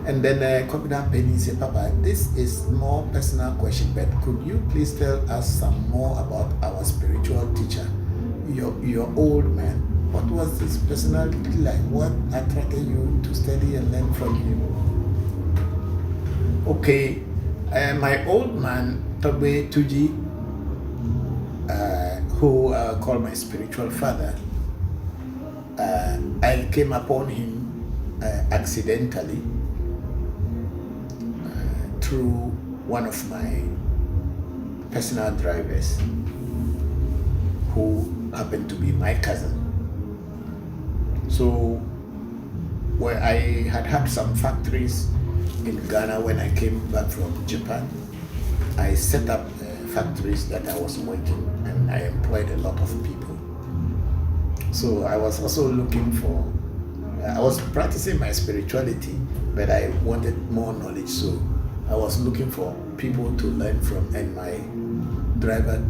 And then Confident Penny said, Papa, this is more personal question, but could you please tell us some more about our spiritual teacher, your old man? What was his personality like? What attracted you to study and learn from him? Okay, my old man, Tobe Tuji, who called my spiritual father, I came upon him accidentally through one of my personal drivers who happened to be my cousin. So where I had some factories in Ghana when I came back from Japan, I set up factories that I was working, and I employed a lot of people. So I was also looking for, I was practicing my spirituality, but I wanted more knowledge. So I was looking for people to learn from, and my driver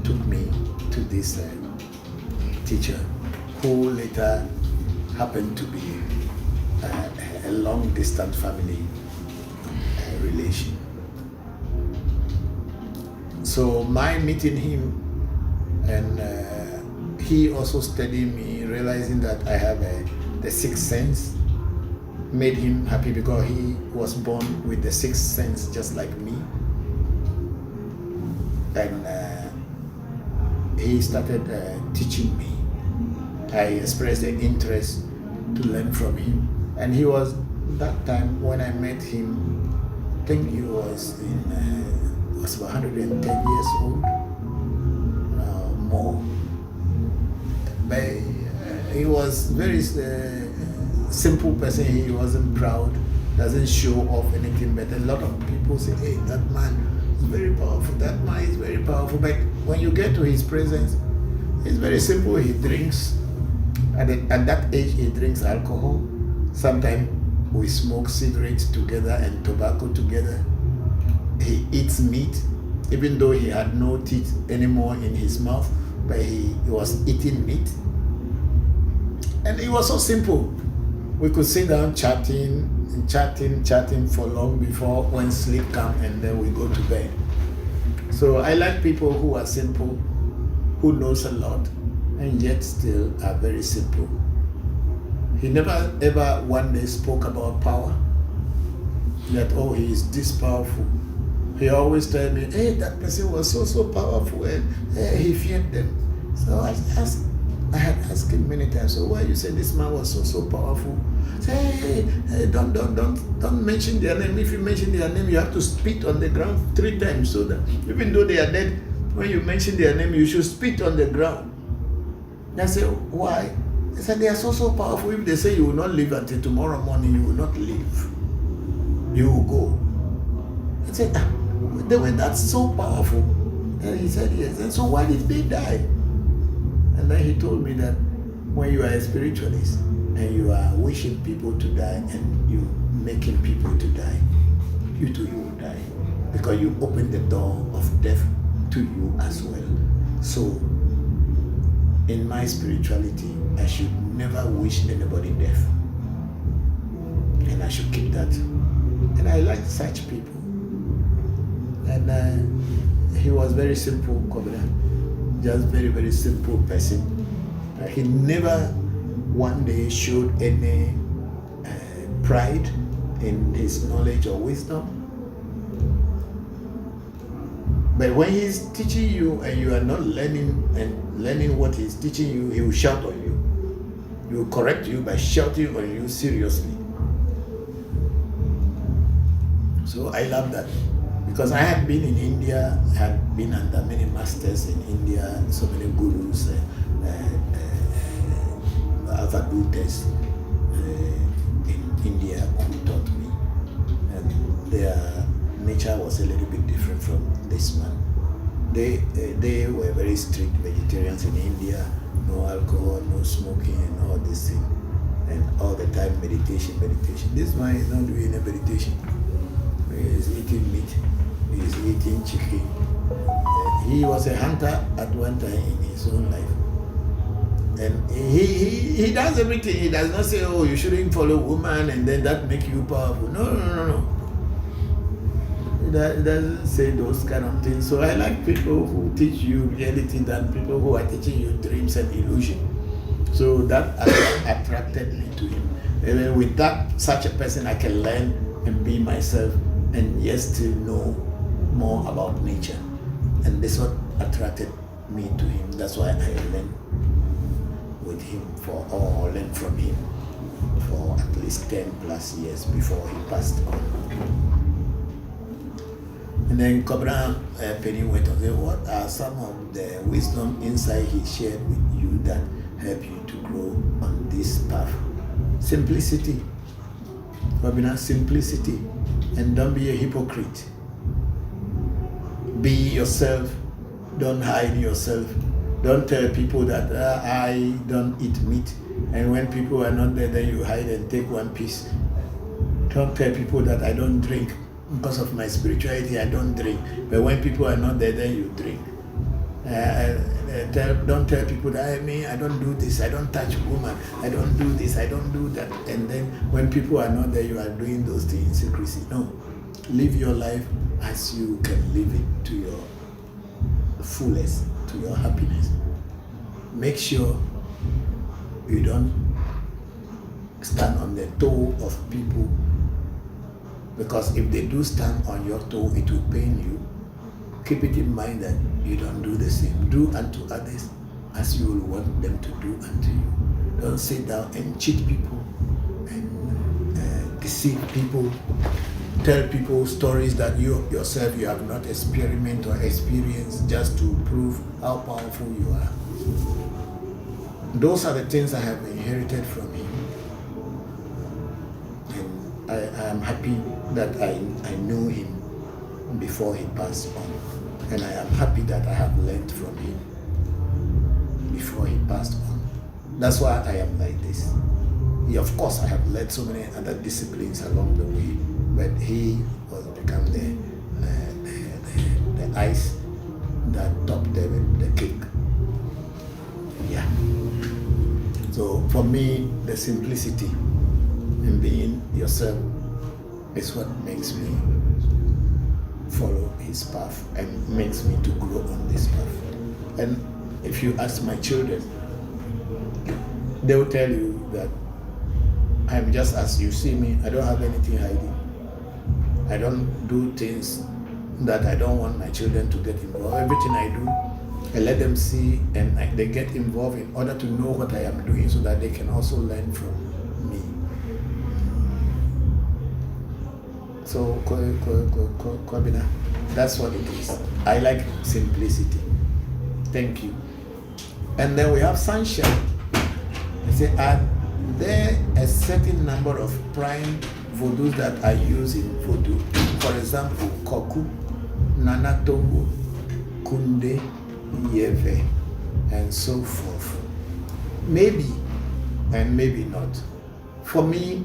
took me to this teacher who later happened to be a long distance family relation. So my meeting him, and he also studied me, realizing that I have the sixth sense, made him happy because he was born with the sixth sense just like me. And he started teaching me. I expressed the interest to learn from him. And he was, that time when I met him, I think he was was 110 years old, more. But he was very simple person. He wasn't proud, doesn't show off anything, but a lot of people say, hey, that man is very powerful, that man is very powerful. But when you get to his presence, it's very simple. He drinks, at that age he drinks alcohol. Sometimes we smoke cigarettes together and tobacco together. He eats meat, even though he had no teeth anymore in his mouth, but he was eating meat. And it was so simple. We could sit down chatting for long before when sleep comes, and then we go to bed. So I like people who are simple, who knows a lot, and yet still are very simple. He never ever one day spoke about power, that, oh, he is this powerful. He always told me, hey, that person was so powerful, and he feared them. So I had asked him many times, so why you say this man was so powerful? Say, hey, don't mention their name. If you mention their name, you have to spit on the ground 3 times, so that even though they are dead, when you mention their name, you should spit on the ground. I said, why? They said, they are so powerful. If they say you will not live until tomorrow morning, you will not live. You will go. I said, they were that so powerful. And he said, yes. And so why did they die? And then he told me that when you are a spiritualist and you are wishing people to die and you making people to die, you too, you will die. Because you open the door of death to you as well. So in my spirituality, I should never wish anybody death. And I should keep that. And I like such people. And he was very simple, Covenant. Just very, very simple person. He never one day showed any pride in his knowledge or wisdom. But when he's teaching you and you are not learning what he's teaching you, he will shout on you. He will correct you by shouting on you seriously. So I love that. Because I had been in India, I had been under many masters in India, so many gurus, avadhutas in India who taught me. And their nature was a little bit different from this man. They were very strict vegetarians in India, no alcohol, no smoking, and all this thing. And all the time meditation. This man is not doing any meditation. He is eating meat. He is eating chicken. he was a hunter at one time in his own life. And he does everything. He does not say, oh, you shouldn't follow woman and then that make you powerful. No. He doesn't say those kind of things. So I like people who teach you reality than people who are teaching you dreams and illusion. So that attracted me to him. And with that, such a person, I can learn and be myself and yet still know more about nature. And this what attracted me to him. That's why I learned with him learned from him for at least 10 plus years before he passed on. And then Cobra Penny went on to say, what are some of the wisdom insight he shared with you that help you to grow on this path? Simplicity. Babina, simplicity. And don't be a hypocrite. Be yourself. Don't hide yourself. Don't tell people that I don't eat meat. And when people are not there, then you hide and take one piece. Don't tell people that I don't drink. Because of my spirituality, I don't drink. But when people are not there, then you drink. Don't tell people that I don't do this, I don't touch woman, I don't do this, I don't do that. And then when people are not there, you are doing those things in secrecy. No. Live your life as you can live it to your fullest, to your happiness. Make sure you don't stand on the toe of people, because if they do stand on your toe, it will pain you. Keep it in mind that you don't do the same. Do unto others as you will want them to do unto you. Don't sit down and cheat people and deceive people. Tell people stories that you yourself you have not experienced or experienced just to prove how powerful you are. Those are the things I have inherited from him. And I am happy that I knew him before he passed on. And I am happy that I have learned from him before he passed on. That's why I am like this. Of course, I have learned so many other disciplines along the way, but he was become the ice that topped the cake. Yeah. So for me, the simplicity in being yourself is what makes me follow his path and makes me to grow on this path. And if you ask my children, they will tell you that I'm just as you see me. I don't have anything hiding. I don't do things that I don't want my children to get involved. Everything I do, I let them see and they get involved in order to know what I am doing so that they can also learn from me. So, Kwabina, that's what it is. I like simplicity. Thank you. And then we have sunshine. I say, are there a certain number of prime voodoos that I use in voodoo? For example, Koku, Nanatongo, Kunde, Yeve, and so forth. Maybe, and maybe not. For me,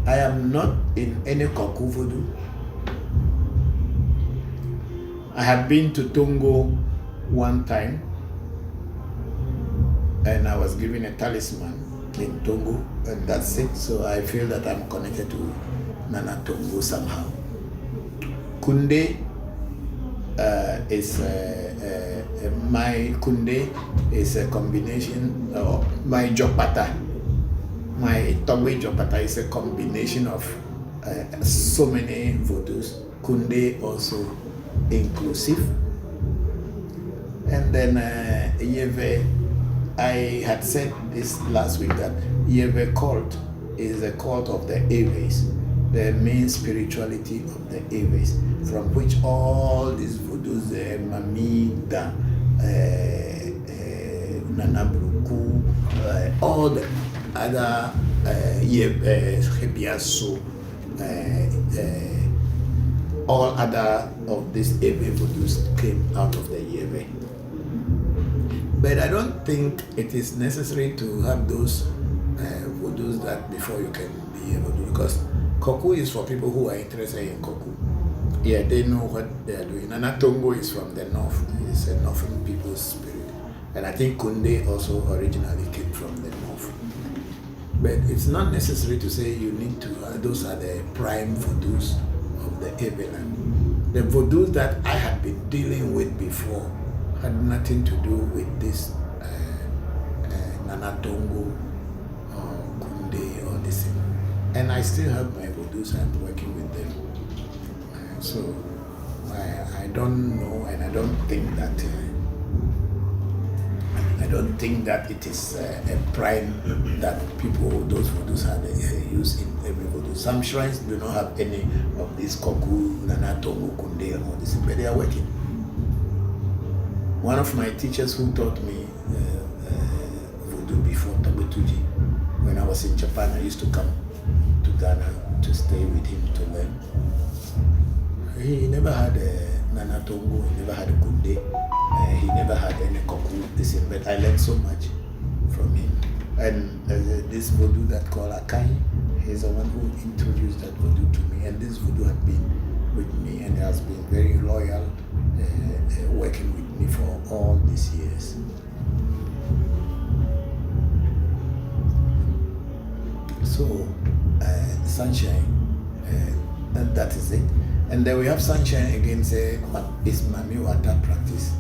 I am not in any Koku voodoo. I have been to Tongo one time, and I was given a talisman in Tongo, and that's it. So I feel that I'm connected to Nana Tongo somehow. Kunde is my Kunde is a combination of my Jopata. My Tongwe Jopata is a combination of so many voodoos. Kunde also inclusive. And then Yeve, I had said this last week that Yeve cult is a cult of the Aves, the main spirituality of the Aves, from which all these voodoos, Mamida, Nanabruku, all the other Hebiaso, all other of these Eve voodoos came out of the Yeve. But I don't think it is necessary to have those voodoos that before you can be a voodoo, because Koku is for people who are interested in Koku. Yeah, they know what they are doing. Nana Tongo is from the north. It's a northern people's spirit. And I think Kunde also originally came from the north. But it's not necessary to say you need to, those are the prime voodoos of the Eveland. The voodoos that I had been dealing with before had nothing to do with this Nana Tongo or Kunde or this thing. And I still have my voodoos. I'm working with them. So I don't know, and I don't think that it is a prime that people, those voodoos are used in every voodoo. Some shrines do not have any of these Koku, Nana Tongo, Kunde, and all this, but they are working. One of my teachers who taught me voodoo before Tabetuji, when I was in Japan, I used to come to Ghana to stay with him to learn. He never had a Nana Tongo, he never had a Kunde, he never had any Koku, but I learned so much from him. And this voodoo that called Akai, he's the one who introduced that voodoo to me, and this voodoo had been with me and has been very loyal, working with me for all these years. So, sunshine, and that is it. And then we have sunshine again, say, is Mami Wata practice.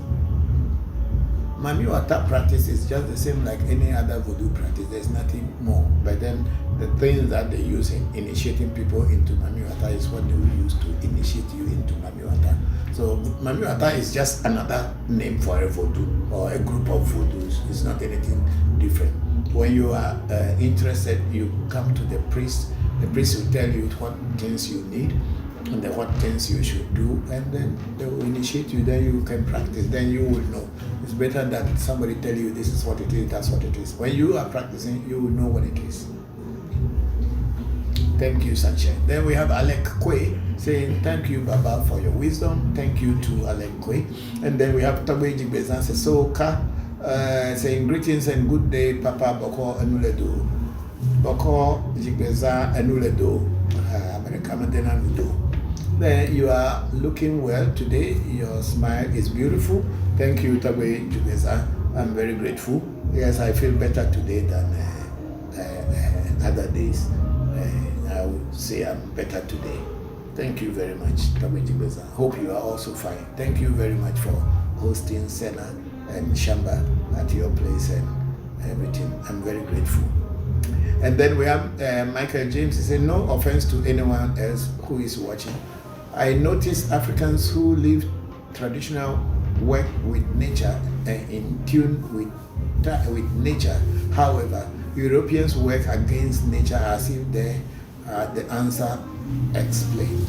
Mami Wata practice is just the same like any other voodoo practice. There's nothing more. But then the things that they use in initiating people into Mami Wata is what they will use to initiate you into Mami Wata. So Mami Wata is just another name for a voodoo or a group of voodoos. It's not anything different. When you are interested, you come to the priest. The priest will tell you what things you need and then what things you should do, and then they will initiate you. Then you can practice. Then you will know. It's better that somebody tell you this is what it is, that's what it is. When you are practicing, you will know what it is. Thank you, Sunshine. Then we have Alec Kwe saying, thank you, Baba, for your wisdom. Thank you to Alec Kwe. And then we have Tagwe Jigbezan saying, greetings and good day, Papa Bokor Anuledo. Bokor Jigbezan Anuledo. Then you are looking well today. Your smile is beautiful. Thank you, Tagwe Jigbezan. I'm very grateful. Yes, I feel better today than other days. I would say I'm better today. Thank you very much, Tagwe Jigbezan. Hope you are also fine. Thank you very much for hosting Sena and Shamba at your place and everything. I'm very grateful. And then we have Michael James. He said, no offense to anyone else who is watching. I notice Africans who live traditional work with nature and in tune with nature. However, Europeans work against nature as if they are the answer explained.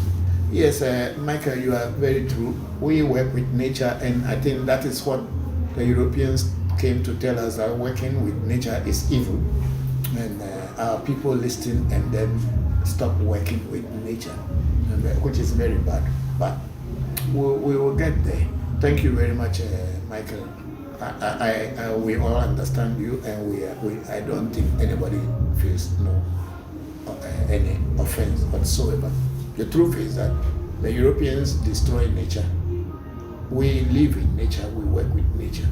Yes, Michael, you are very true. We work with nature, and I think that is what the Europeans came to tell us, that working with nature is evil. And our people listen and then stop working with nature, which is very bad. But we will get there. Thank you very much, Michael. We all understand you, and I don't think anybody feels any offense whatsoever. The truth is that the Europeans destroy nature. We live in nature, we work with nature.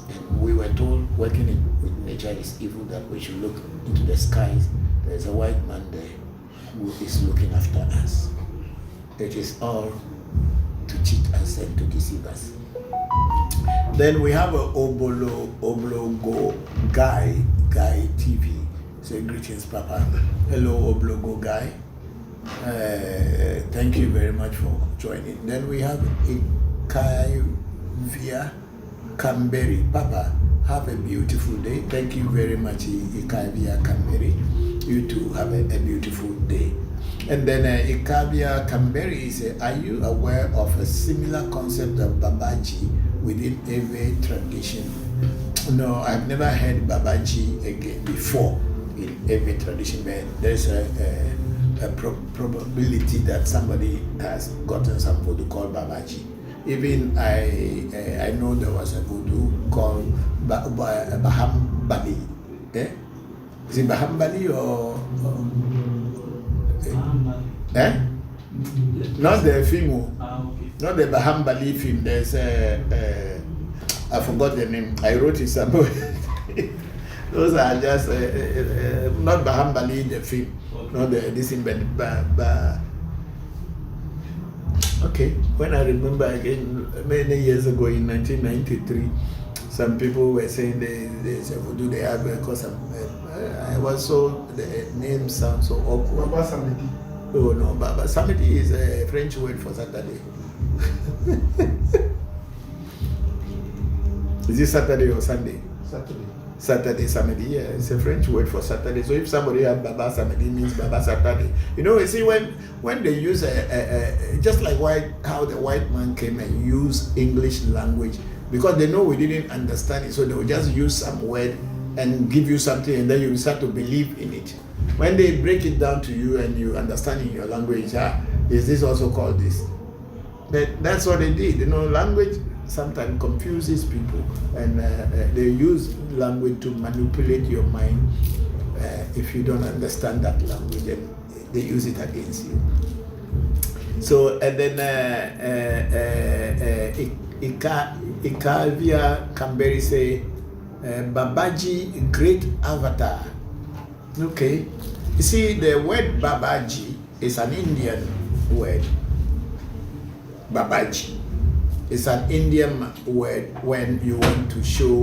And we were told working with nature is evil, that we should look into the skies. There's a white man there who is looking after us. It is all to cheat us and to deceive us. Then we have a Oblogo Guy TV. Say greetings, Papa. Hello, Oblogo Guy. Thank you very much for joining. Then we have Ikavia Kamberi. Papa, have a beautiful day. Thank you very much, Ikavia Kamberi. You too have a beautiful day. And then Ikavia Kamberi says, are you aware of a similar concept of Babaji within every tradition? No, I've never heard Babaji again before in every tradition, but there's a probability that somebody has gotten some voodoo called Babaji. Even I know there was a voodoo called Bahambali. Is it Bahambali or Not the film, Okay. not the Bahambali film. There's I forgot the name. I wrote it somewhere. Those are just not Bahambali the film, Okay. not this thing, but okay. When I remember again, many years ago in 1993, some people were saying they said, "Do they have?" Because I was so the name sounds so awkward. Baba Samedi. Oh no, Baba Samedi is a French word for Saturday. Is it Saturday or Sunday? Saturday. Saturday, Samedi, yeah, it's a French word for Saturday. So if somebody has Baba Samedi, means Baba Saturday. You know, you see when they use just like how the white man came and used English language, because they know we didn't understand it, so they will just use some word and give you something, and then you start to believe in it. When they break it down to you and you understand in your language, is this also called this? That's what they did. You know, language sometimes confuses people, and they use language to manipulate your mind. If you don't understand that language, and they use it against you. So, and then Ikavia Kamberi say, Babaji, great avatar. Okay. You see, the word Babaji is an Indian word. Babaji is an Indian word when you want to show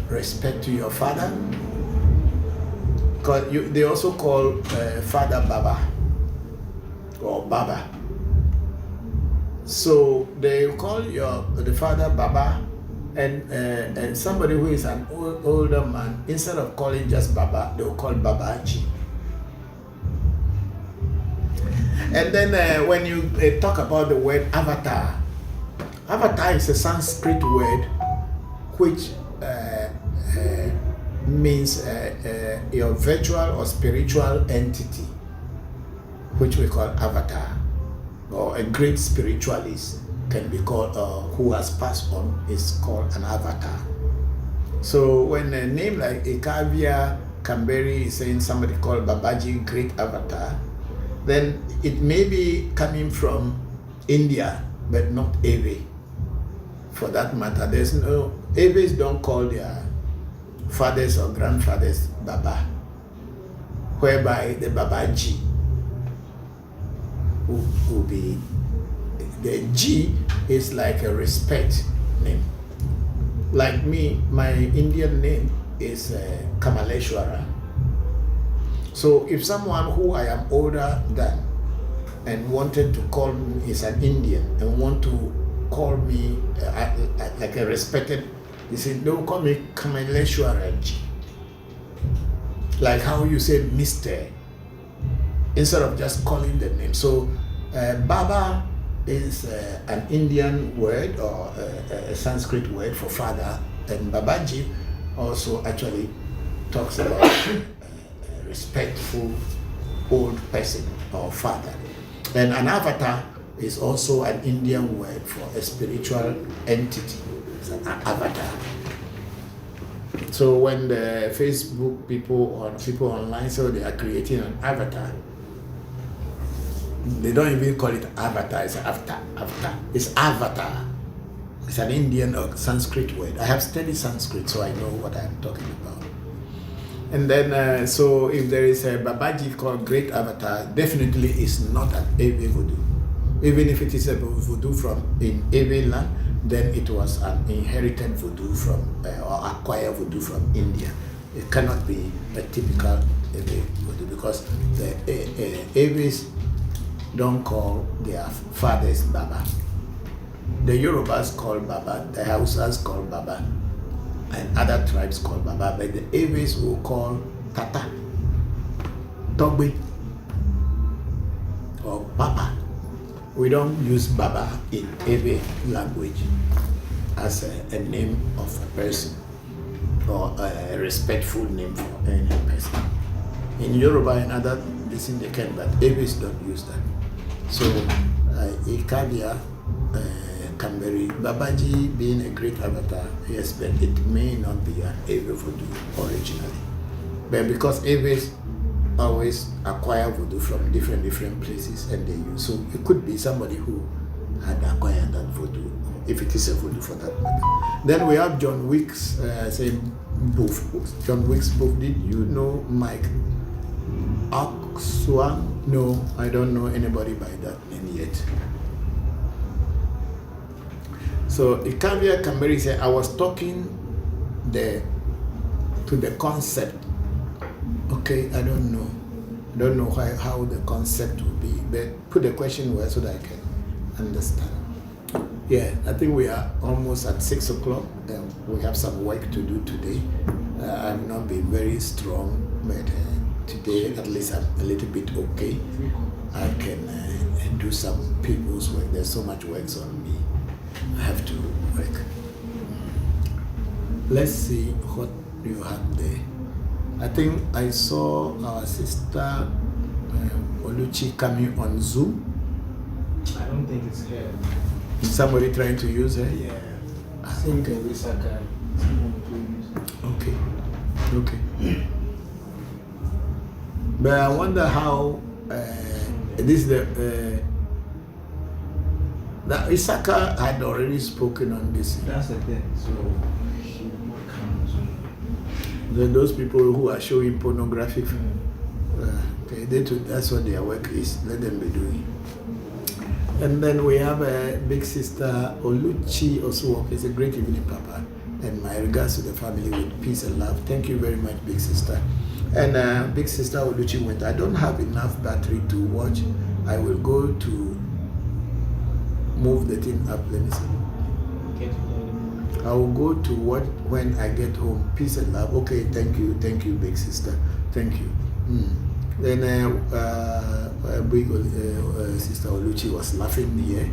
respect to your father. Because they also call father Baba or Baba. So they call the father Baba, and somebody who is an older man, instead of calling just Baba, they will call Babaji. And then when you talk about the word avatar, avatar is a Sanskrit word which means your virtual or spiritual entity, which we call avatar, or a great spiritualist can be called, who has passed on, is called an avatar. So when a name like Ikavia Kamberi is saying somebody called Babaji, great avatar, then it may be coming from India, but not Ewe. For that matter, there's no, Ewes don't call their fathers or grandfathers Baba, whereby the Babaji will be, the G is like a respect name. Like me, my Indian name is Kamaleshwara. So if someone who I am older than and wanted to call me, is an Indian, and want to call me like a respected, they say, don't call me Kamaleshwara G. Like how you say Mr. instead of just calling the name. So Baba is an Indian word or a Sanskrit word for father, and Babaji also actually talks about a respectful old person or father. And an avatar is also an Indian word for a spiritual entity. It's an avatar. So when the Facebook people online, so they are creating an avatar, they don't even call it avatar, it's avatar. It's avatar. It's an Indian or Sanskrit word. I have studied Sanskrit, so I know what I'm talking about. And then, so if there is a Babaji called Great Avatar, definitely it's not an Ewe voodoo. Even if it is a voodoo from in Ewe land, then it was an inherited voodoo from, or acquired voodoo from India. It cannot be a typical Ewe voodoo because the Ewes don't call their fathers Baba. The Yorubas call Baba, the Hausas call Baba, and other tribes call Baba, but the Ewes will call Tata, Togbe, or Papa. We don't use Baba in Ewe language as a name of a person or a respectful name for any person. In Yoruba and other places they can, but Ewes don't use that. So Ikavia Kamberi, Babaji being a great avatar, yes, but it may not be an Ewe voodoo originally. But because Ewes always acquire voodoo from different places and they use. So it could be somebody who had acquired that voodoo, if it is a voodoo for that matter. Then we have John Wicks saying Booth. John Wicks Booth. Did you know Mike Oxwan? No, I don't know anybody by that name yet. So Ikavia Kamberi said, I was talking to the concept. Okay, I don't know. I don't know how the concept will be, but put the question where so that I can understand. Yeah, I think we are almost at 6 o'clock. We have some work to do today. I've not been very strong, but today at least I'm a little bit okay. I can do some people's work. There's so much work on me. I have to work. Let's see what you have there. I think I saw our sister Oluchi coming on Zoom. I don't think it's her. Is somebody trying to use her? Yeah. Think Wisaka. Okay. But I wonder how this that Isaka had already spoken on this. That's the thing. So she will come soon. Then those people who are showing pornographic, okay, that's what their work is. Let them be doing. And then we have a big sister Oluchi Osuwok. It's a great evening, Papa. And my regards to the family with peace and love. Thank you very much, big sister. And big sister Oluchi went, I don't have enough battery to watch. I will go to move the thing up. Let me see. I will go to what when I get home. Peace and love. Okay, thank you, big sister. Thank you. Then big sister Oluchi was laughing here,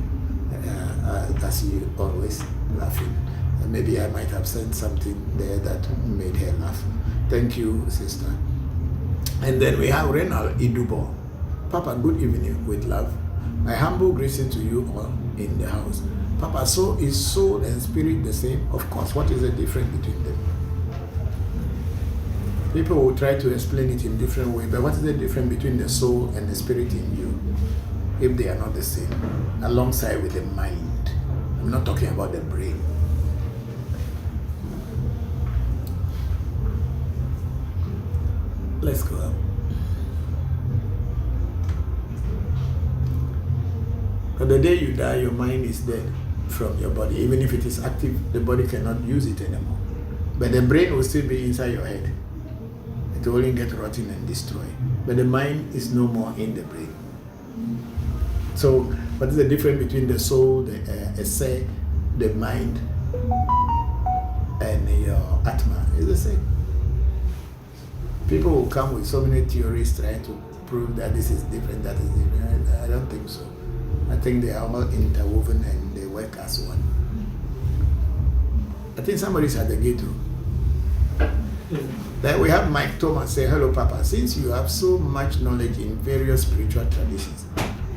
as you always laughing. Maybe I might have said something there that made her laugh. Thank you, sister. And then we have Renal Idubo. Papa, good evening with love. My humble greeting to you all in the house. Papa, so is soul and spirit the same? Of course. What is the difference between them? People will try to explain it in different ways, but what is the difference between the soul and the spirit in you if they are not the same? Alongside with the mind. I'm not talking about the brain. Let's go up. But the day you die, your mind is dead from your body. Even if it is active, the body cannot use it anymore. But the brain will still be inside your head. It will only get rotten and destroyed. But the mind is no more in the brain. So, what is the difference between the soul, the essay, the mind, and your atma? It's the same. People will come with so many theories trying to prove that this is different, that is different. I don't think so. I think they are all interwoven and they work as one. I think somebody's at the gate too. Then we have Mike Thomas say, hello Papa, since you have so much knowledge in various spiritual traditions,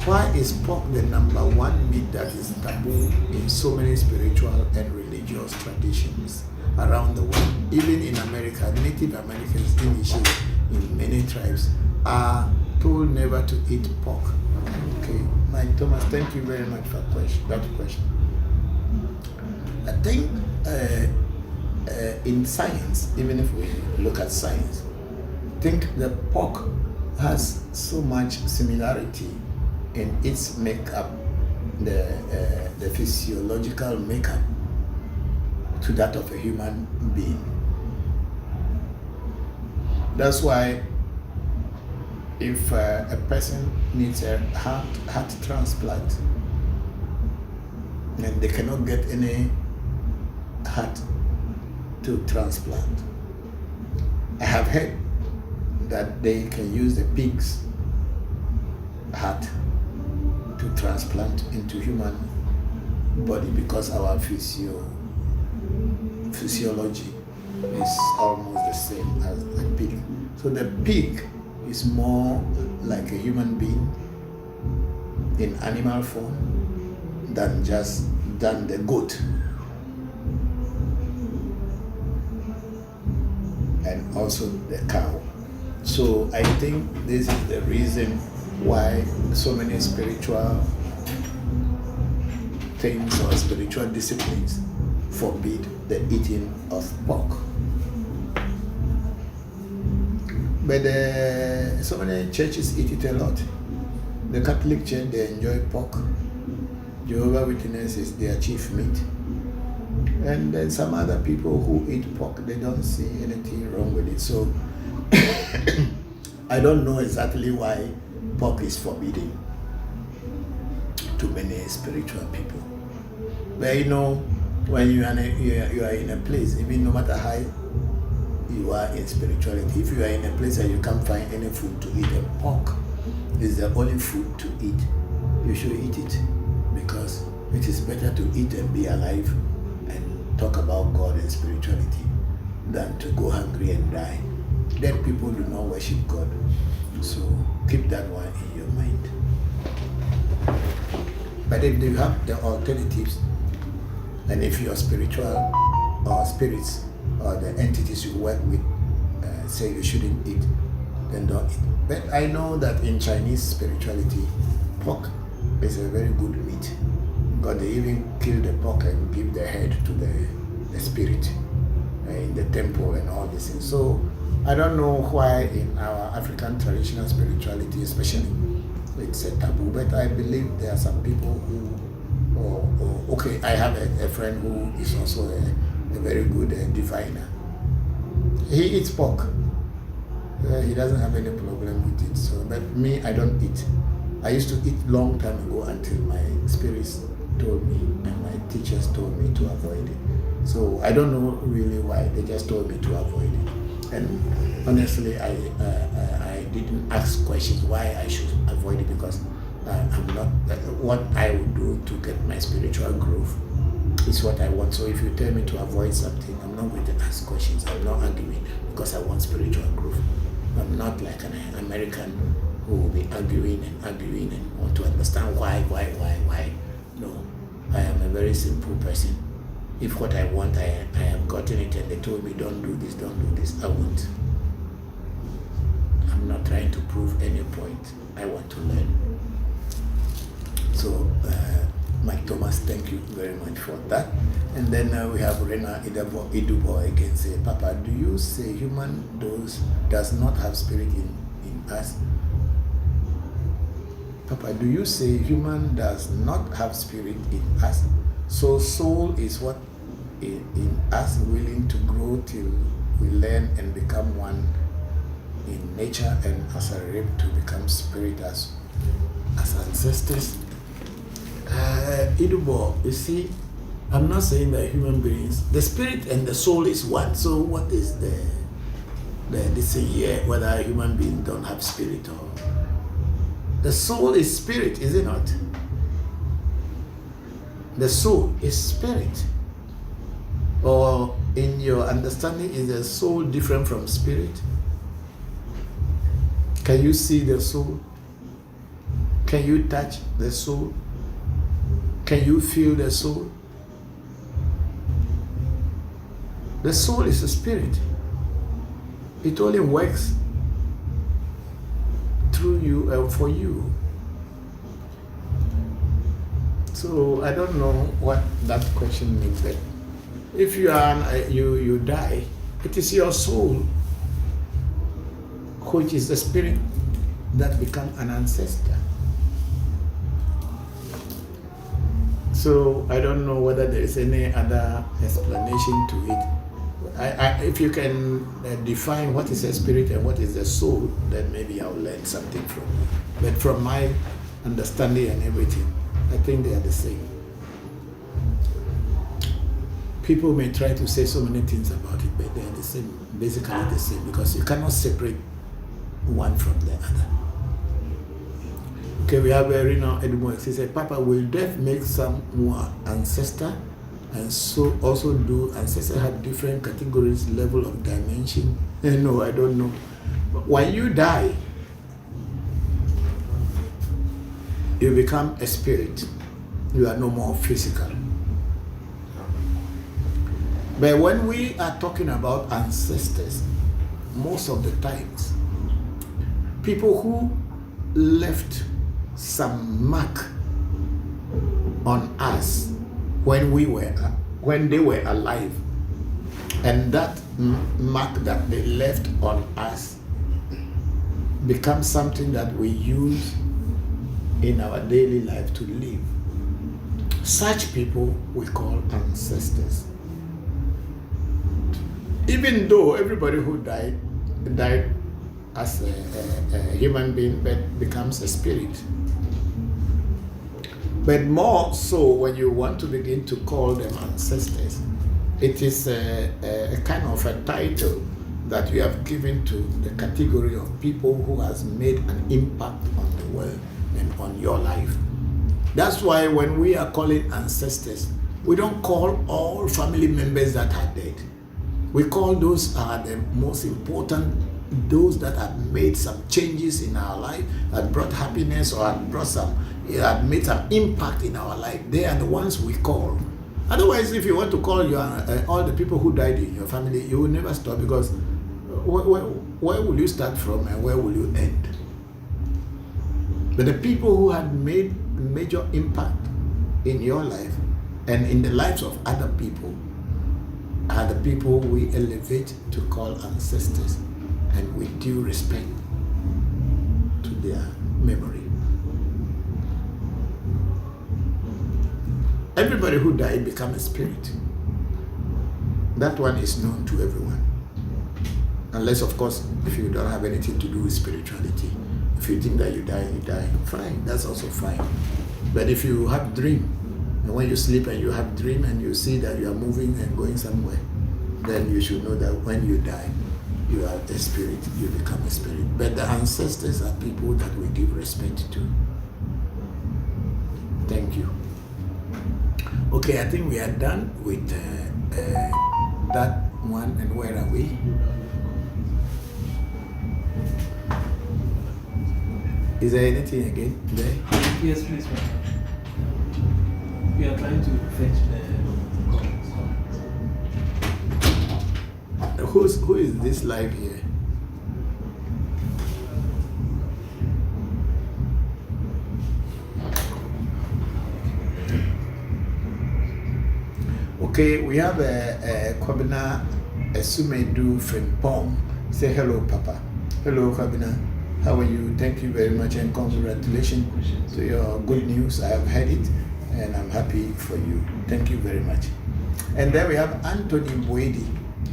why is pork the #1 meat that is taboo in so many spiritual and religious traditions around the world? Even in America, Native Americans initiates in many tribes are told never to eat pork. Okay, Mike Thomas, thank you very much for that question. I think in science, even if we look at science, I think the pork has so much similarity in its makeup, the physiological makeup, to that of a human being. That's why if a person needs a heart transplant and they cannot get any heart to transplant, I have heard that they can use the pig's heart to transplant into human body because our physiology is almost the same as the pig. So the pig is more like a human being in animal form than the goat. And also the cow. So I think this is the reason why so many spiritual things or spiritual disciplines forbid the eating of pork. But so many churches eat it a lot. The Catholic Church, they enjoy pork. Jehovah's Witness is their chief meat. And then some other people who eat pork, they don't see anything wrong with it. So I don't know exactly why pork is forbidden to many spiritual people. But you know, when you are in a place, even no matter how you are in spirituality, if you are in a place that you can't find any food to eat, and pork is the only food to eat, you should eat it, because it is better to eat and be alive and talk about God and spirituality than to go hungry and die. Dead people do not worship God. So keep that one in your mind. But if you have the alternatives, and if your spiritual or spirits or the entities you work with say you shouldn't eat, then don't eat. But I know that in Chinese spirituality, pork is a very good meat. Because they even kill the pork and give the head to the spirit in the temple and all these things. So I don't know why in our African traditional spirituality especially, it's a taboo. But I believe there are some people who, okay, I have a friend who is also a very good diviner. He eats pork. He doesn't have any problem with it. So, but me, I don't eat. I used to eat long time ago until my spirits told me and my teachers told me to avoid it. So I don't know really why. They just told me to avoid it. And honestly, I didn't ask questions why I should avoid it, because I'm not, what I would do to get my spiritual growth is what I want. So if you tell me to avoid something, I'm not going to ask questions. I'm not arguing because I want spiritual growth. I'm not like an American who will be arguing and want to understand why. No, I am a very simple person. If what I want, I have gotten it, and they told me don't do this, I won't. I'm not trying to prove any point. I want to learn. So, Mike Thomas, thank you very much for that. And then we have Rena Idubo again say, Papa, do you say human does not have spirit in us? Papa, do you say human does not have spirit in us? So soul is what in us willing to grow till we learn and become one in nature, and as a rib to become spirit as ancestors. Idubo, you see, I'm not saying that human beings, the spirit and the soul is one. So what is the say here, whether a human being don't have spirit or the soul is spirit, is it not? The soul is spirit. Or in your understanding, is the soul different from spirit? Can you see the soul? Can you touch the soul? Can you feel the soul? The soul is a spirit. It only works through you and for you. So I don't know what that question means. That if you are you die, it is your soul, which is the spirit, that become an ancestor. So I don't know whether there is any other explanation to it. If you can define what is a spirit and what is the soul, then maybe I'll learn something from you. But from my understanding and everything, I think they are the same. People may try to say so many things about it, but they are the same, basically the same, because you cannot separate one from the other. Okay, we have Rena Edmond. She said, Papa, will death make some more ancestor? And so also do ancestors have different categories, level of dimension? No, I don't know. But when you die, you become a spirit. You are no more physical. But when we are talking about ancestors, most of the times, people who left some mark on us when they were alive, and that mark that they left on us becomes something that we use in our daily life to live. Such people we call ancestors. Even though everybody who died as a human being, but becomes a spirit. But more so when you want to begin to call them ancestors, it is a kind of a title that you have given to the category of people who has made an impact on the world and on your life. That's why when we are calling ancestors, we don't call all family members that are dead. We call those are the most important, those that have made some changes in our life, that brought happiness or had made some impact in our life. They are the ones we call. Otherwise, if you want to call all the people who died in your family, you will never stop, because where will you start from and where will you end? But the people who had made major impact in your life and in the lives of other people are the people we elevate to call ancestors, and with due respect to their memory. Everybody who died became a spirit. That one is known to everyone. Unless, of course, if you don't have anything to do with spirituality. If you think that you die, fine, that's also fine. But if you have dream, and when you sleep and you have dream and you see that you are moving and going somewhere, then you should know that when you die, you are a spirit, you become a spirit. But the ancestors are people that we give respect to. Thank you. Okay, I think we are done with that one. And where are we? Is there anything again there? Yes, please, ma'am. We are trying to fetch the comments. Who is this live here? Okay, we have a Kwabena Esumedu Frimpong. Say hello, Papa. Hello, Kwabena. How are you? Thank you very much, and congratulations to your good news. I have heard it and I'm happy for you. Thank you very much. And then we have Anthony Boedi.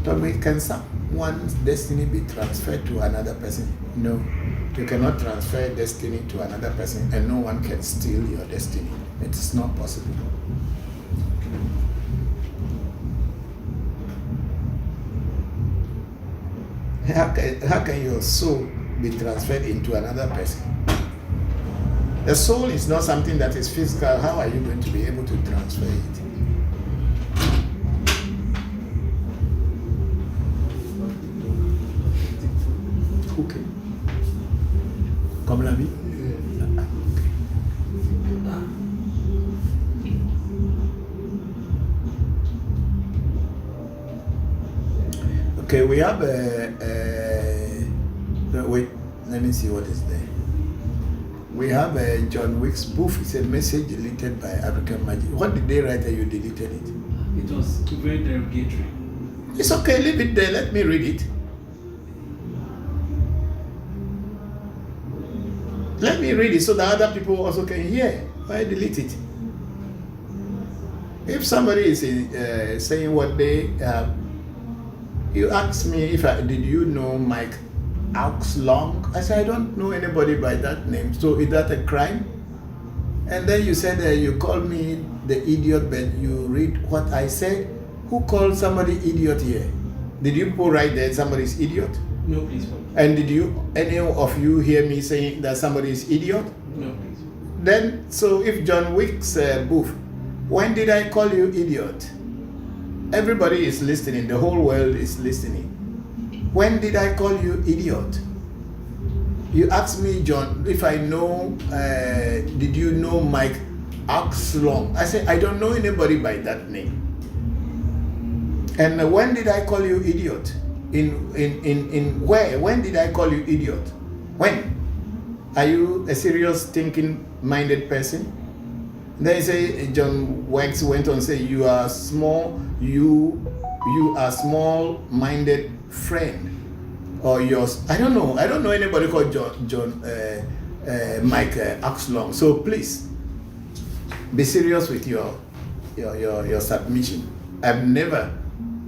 Tommy, can someone's destiny be transferred to another person? No, you cannot transfer destiny to another person, and no one can steal your destiny. It is not possible. How can your soul be transferred into another person? The soul is not something that is physical. How are you going to be able to transfer it? Okay. Comme la vie? Okay, we have wait, let me see what is there. We have John Wick's booth. It's a message deleted by African Magic. What did they write that you deleted it? It was very derogatory. It's okay, leave it there. Let me read it. Let me read it so that other people also can hear. Why delete it? If somebody is saying what they you asked me if did you know Mike Auxlong? I said I don't know anybody by that name. So is that a crime? And then you said you called me the idiot, but you read what I said. Who called somebody idiot here? Did you put right there somebody's idiot? No, please. And did any of you hear me saying that somebody is idiot? No, please. Then, so if John Wick's booth, when did I call you idiot? Everybody is listening. The whole world is listening. When did I call you idiot? You asked me, John, if I know, did you know Mike Auxlong? I said, I don't know anybody by that name. And when did I call you idiot? In where? When did I call you idiot? When? Are you a serious thinking-minded person? Then he say, John Wax went on to say, you are small-minded friend. Or yours, I don't know anybody called Mike Axlong. So please be serious with your submission. I've never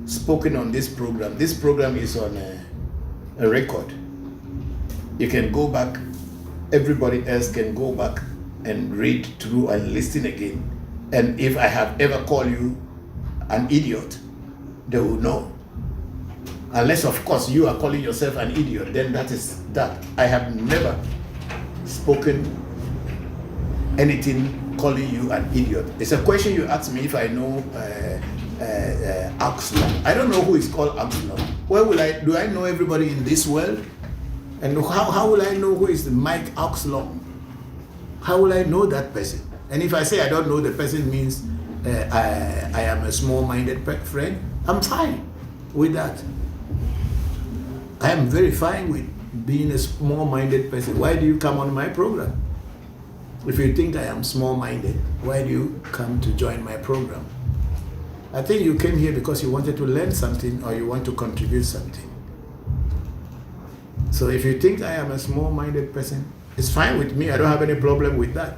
spoken on this program. This program is on a record. You can go back. Everybody else can go back and read through and listen again. And if I have ever called you an idiot, they will know. Unless, of course, you are calling yourself an idiot, then that is that. I have never spoken anything calling you an idiot. It's a question you asked me if I know Axlong. I don't know who is called Axlong. Where do I know everybody in this world? And how will I know who is Mike Axlong? How will I know that person? And if I say I don't know the person means I am a small-minded friend, I'm fine with that. I am very fine with being a small-minded person. Why do you come on my program? If you think I am small-minded, why do you come to join my program? I think you came here because you wanted to learn something or you want to contribute something. So if you think I am a small-minded person, it's fine with me. I don't have any problem with that.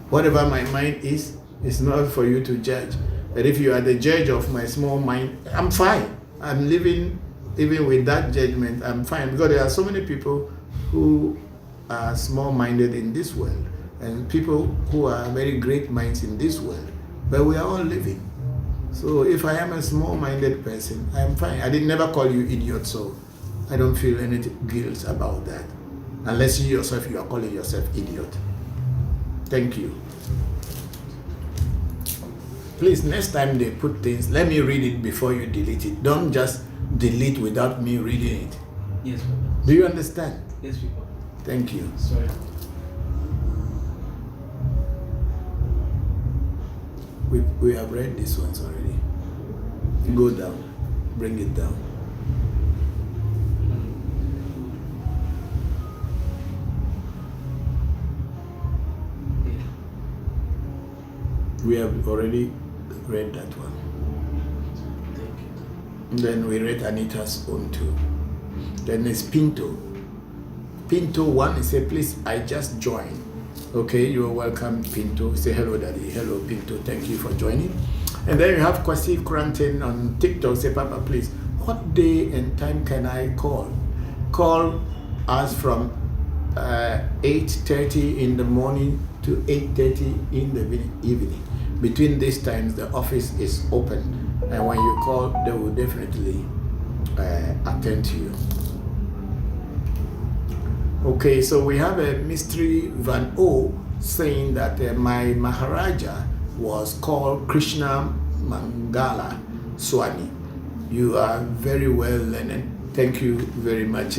Whatever my mind is, it's not for you to judge. But if you are the judge of my small mind, I'm fine. I'm living even with that judgment, I'm fine, because there are so many people who are small-minded in this world and people who are very great minds in this world, but we are all living. So if I am a small-minded person, I'm fine. I did never call you idiot, so I don't feel any guilt about that, unless you yourself, you are calling yourself idiot. Thank you. Please, next time they put things, let me read it before you delete it. Don't just delete without me reading it. Yes, Papa. Do you understand? Yes, Papa. Thank you. Sorry. We have read these ones already. Go down. Bring it down. We have already read that one. Thank you. Then we read Anita's own too. Then there's Pinto. Pinto 1 is say, please, I just joined. Okay, you're welcome, Pinto. Say hello, Daddy. Hello, Pinto. Thank you for joining. And then you have Kwasi Kranten on TikTok. Say, Papa, please, what day and time can I call? Call us from 8:30 in the morning to 8:30 in the evening. Between these times, the office is open, and when you call, they will definitely attend to you. Okay, so we have a Mystery Van O saying that my Maharaja was called Krishna Mangala Swami. You are very well learned. Thank you very much,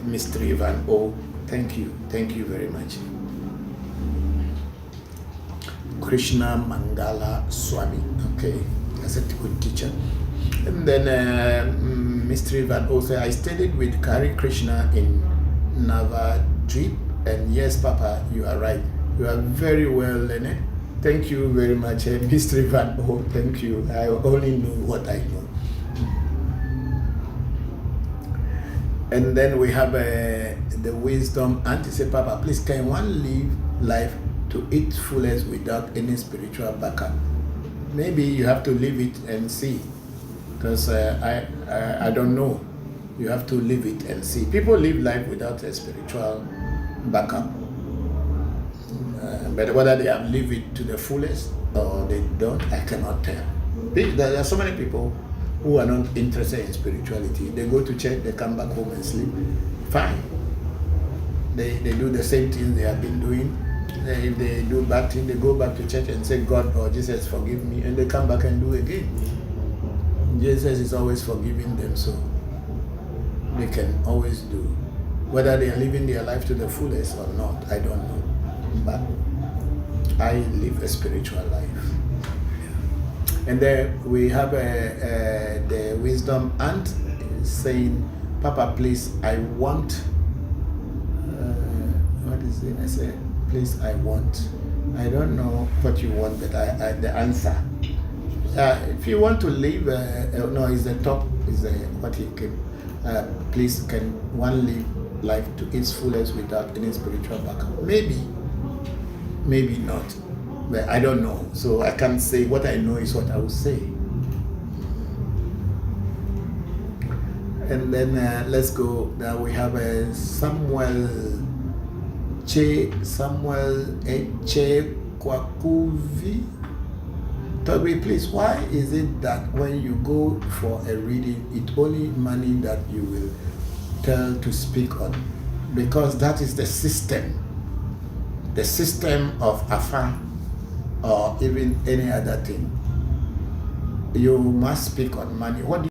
Mystery Van O. Thank you very much. Krishna Mangala Swami. Okay, that's a good teacher. And then Mystery Van O said, I studied with Kari Krishna in Navadvip, and yes, Papa, you are right. You are very well learned. Thank you very much, Mystery Van O. Thank you. I only know what I know. And then we have the wisdom auntie say, Papa, please, can one live life to its fullest without any spiritual backup? Maybe you have to live it and see, because I don't know. You have to live it and see. People live life without a spiritual backup, but whether they have lived it to the fullest or they don't, I cannot tell. There are so many people who are not interested in spirituality. They go to church, they come back home and sleep. Fine. They do the same things they have been doing. If they do bad things, they go back to church and say, God or Jesus, forgive me, and they come back and do again. Jesus is always forgiving them, so they can always do. Whether they are living their life to the fullest or not, I don't know. But I live a spiritual life. And then we have the wisdom aunt saying, Papa, please, I want is it? I said, please, I want. I don't know what you want, but I the answer. If you want to leave, no, is the top, is what he came. Please, can one live life to its fullest without any spiritual backup? Maybe, maybe not, but I don't know. So I can't say. What I know is what I will say. And then let's go. Now we have Samuel Kwakuvi. Tell me, please, why is it that when you go for a reading, it's only money that you will tell to speak on? Because that is the system of Afa or even any other thing. You must speak on money. What do